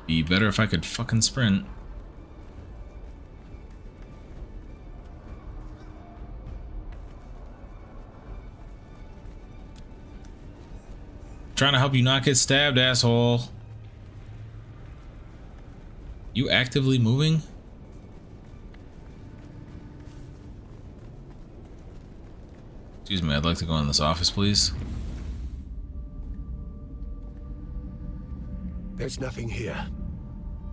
Be better if I could fucking sprint. Trying to help you not get stabbed, asshole. You actively moving? Excuse me, I'd like to go in this office, please. There's nothing here.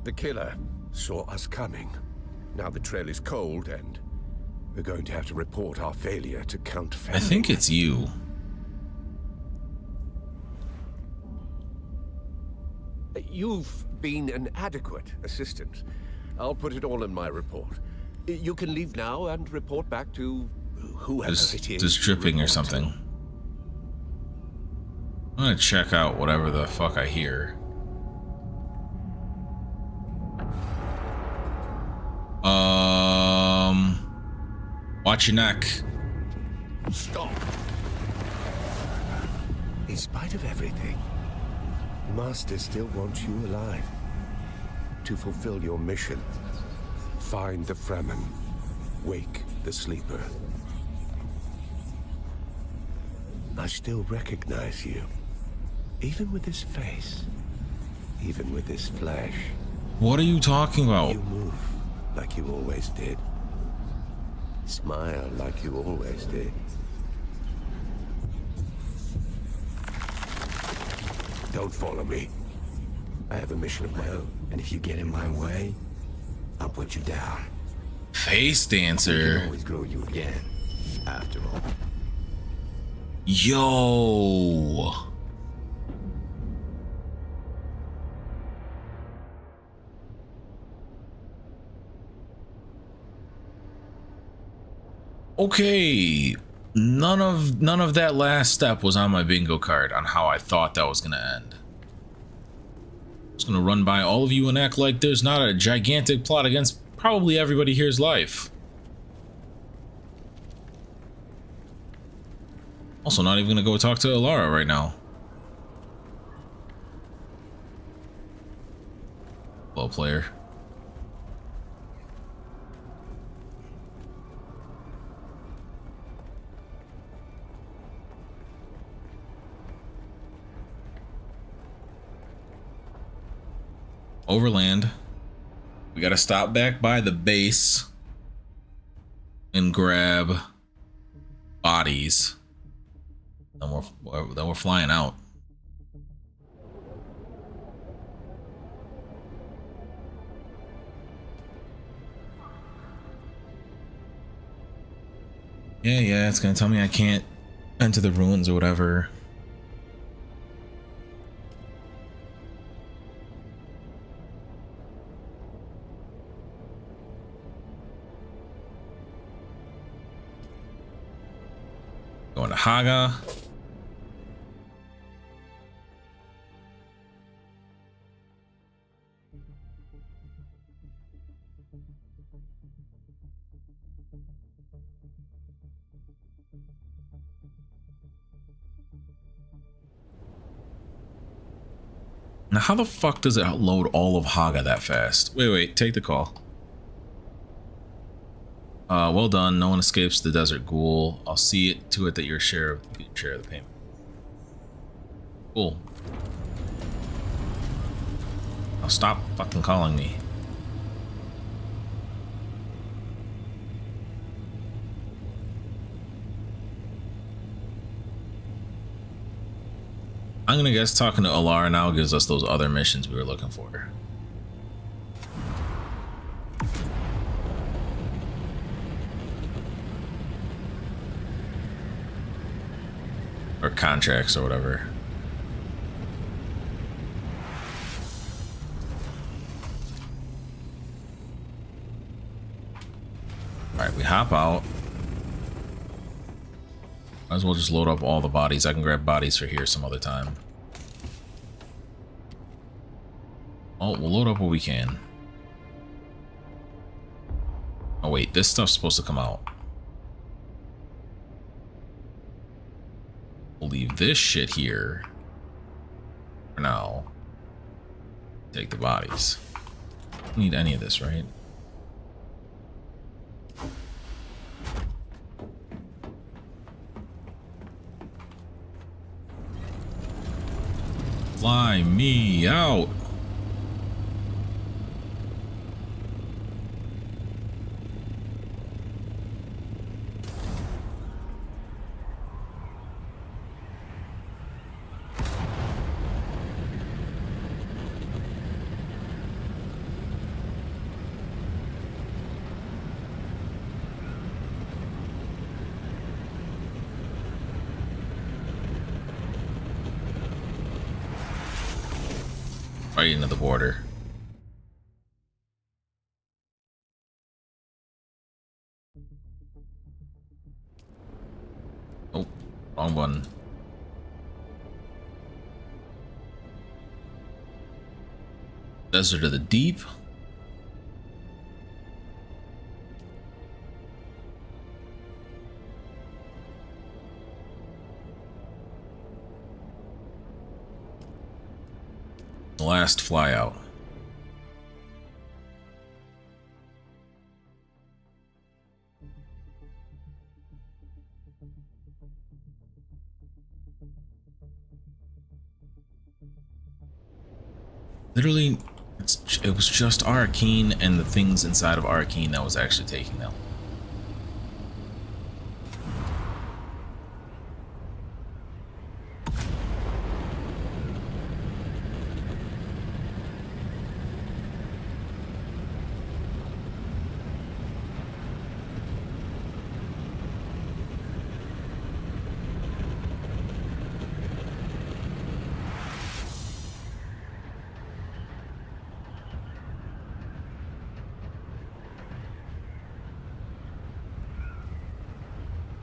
The killer saw us coming. Now the trail is cold and we're going to have to report our failure to count I think it's you. You've been an adequate assistant. I'll put it all in my report. You can leave now and report back to whoever it is. Just dripping or something. I'm gonna check out whatever the fuck I hear. Watch your neck. Stop. In spite of everything, Master still wants you alive to fulfill your mission. Find the Fremen. Wake the sleeper. I still recognize you. Even with this face. Even with this flesh. What are you talking about? You move like you always did. Smile like you always did. Don't follow me. I have a mission of my own. And if you get in my way, I'll put you down. I Facedancer. can always grow you again, after all. Yo. Okay. None of that last step was on my bingo card on how I thought that was gonna end. I was gonna run by all of you and act like there's not a gigantic plot against probably everybody here's life. Also, not even gonna go talk to Alara right now. Hello, player. Overland. We gotta stop back by the base and grab bodies. Then we're flying out. Yeah, it's gonna tell me I can't enter the ruins or whatever. Going to Haga. Now, how the fuck does it load all of Haga that fast? Wait, take the call. Well done. No one escapes the desert ghoul. I'll see it to it that your share of the payment. Cool. Now stop fucking calling me. I'm gonna guess talking to Alara now gives us those other missions we were looking for. Or contracts or whatever. Alright, we hop out. Might as well just load up all the bodies. I can grab bodies for here some other time. Oh, we'll load up what we can. Oh wait, this stuff's supposed to come out. We'll leave this shit here for now. Take the bodies. Don't need any of this, right? Fly me out. Right into the border. Oh, wrong one. Desert of the Deep. Last fly out. Literally, it was just Arrakeen and the things inside of Arrakeen that was actually taking them.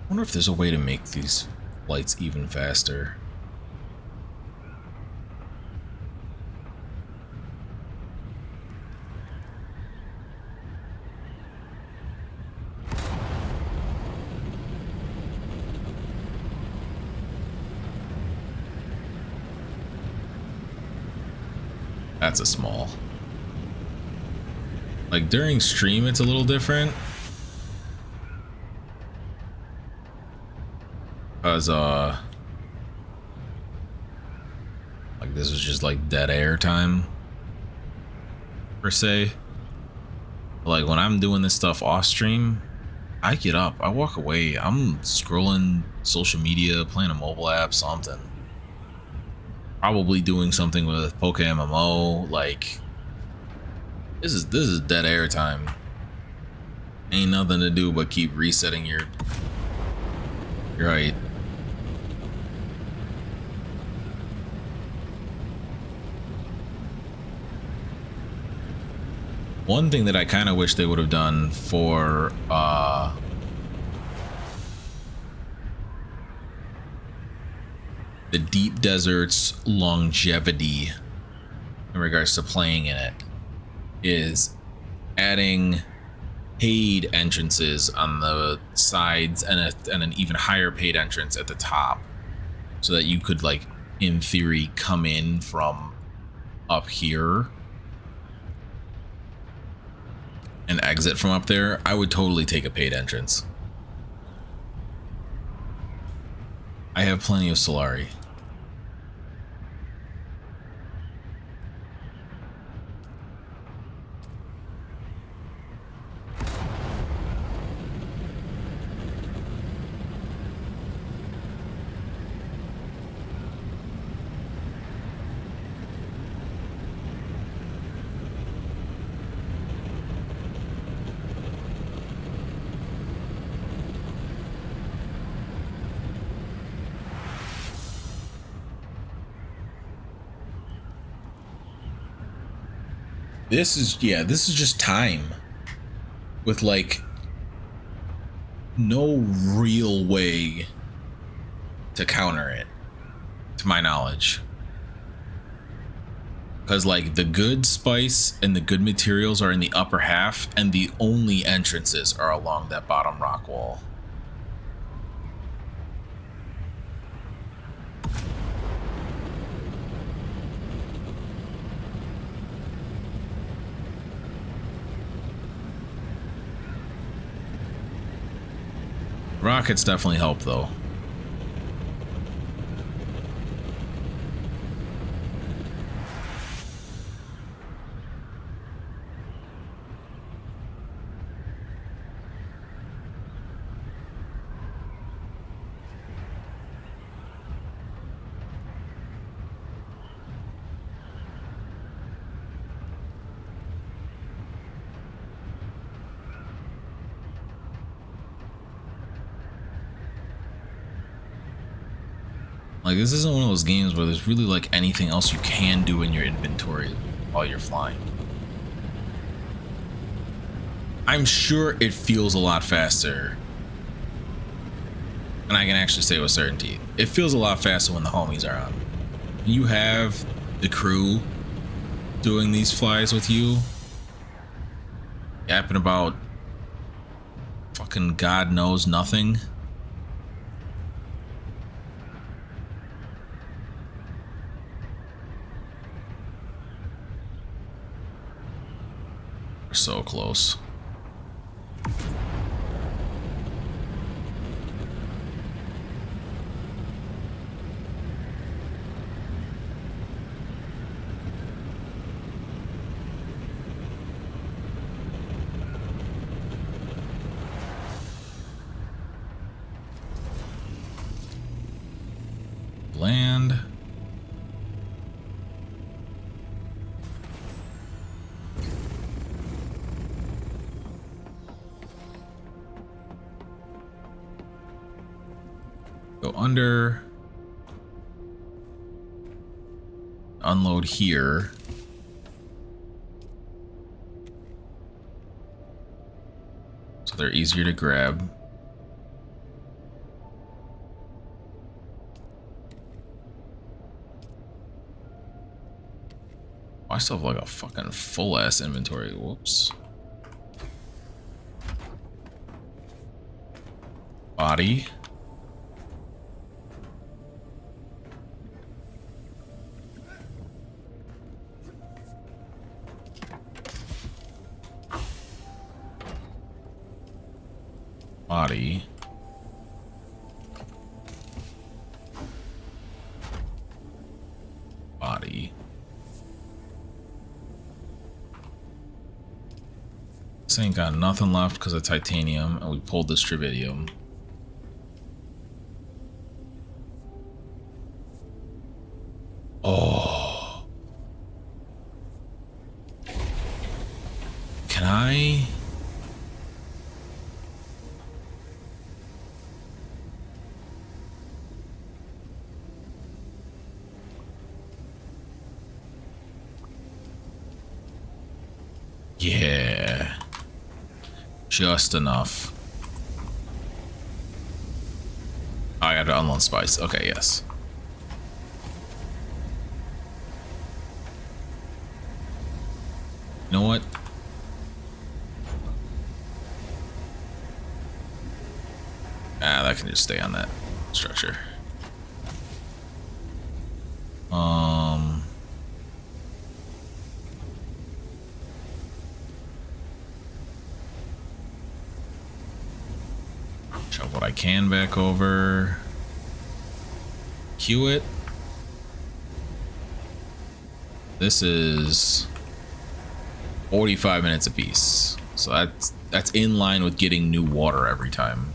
I wonder if there's a way to make these flights even faster. That's a small. Like during stream, it's a little different. Because like this is just like dead air time per se. Like when I'm doing this stuff off stream, I get up, I walk away, I'm scrolling social media, playing a mobile app, something, probably doing something with Poke MMO. Like this is dead air time. Ain't nothing to do but keep resetting your height. One thing that I kind of wish they would have done for the deep desert's longevity in regards to playing in it is adding paid entrances on the sides and an even higher paid entrance at the top, so that you could, like, in theory, come in from up here and exit from up there. I would totally take a paid entrance. I have plenty of Solari. This is just time with, like, no real way to counter it, to my knowledge. Because, like, the good spice and the good materials are in the upper half, and the only entrances are along that bottom rock wall. Rockets definitely help, though. Like, this isn't one of those games where there's really, like, anything else you can do in your inventory while you're flying. I'm sure it feels a lot faster. And I can actually say with certainty, it feels a lot faster when the homies are on. You have the crew doing these flies with you, yapping about fucking God knows nothing. We're so close. land. Go under. Unload here. So they're easier to grab. I still have like a fucking full ass inventory. Whoops. Body. Body. Body. This ain't got nothing left because of titanium, and we pulled this tritium. Oh. Can I? Yeah. Just enough. Oh, I gotta unload spice. Okay, yes. You know what? Ah, that can just stay on that structure. Shove what I can back over. Queue it. This is 45 minutes apiece, so that's in line with getting new water every time.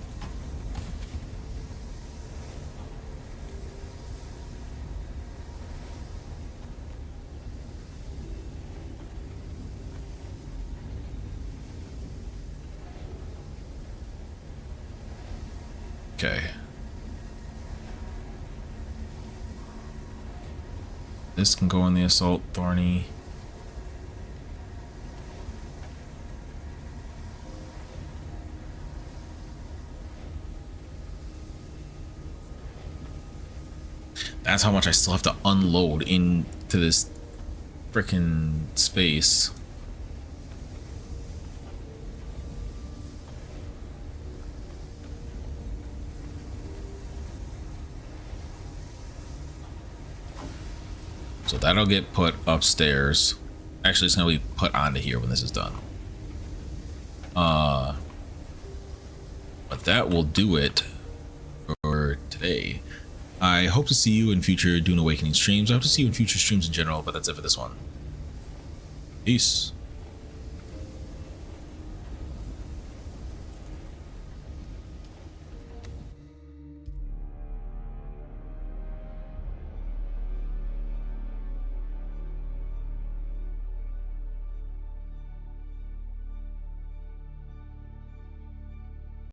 Okay. This can go in the assault thorny. That's how much I still have to unload into this frickin' space. So that'll get put upstairs. Actually, it's gonna be put onto here when this is done. But that will do it for today. I hope to see you in future Dune Awakening streams. I hope to see you in future streams in general, but that's it for this one. Peace.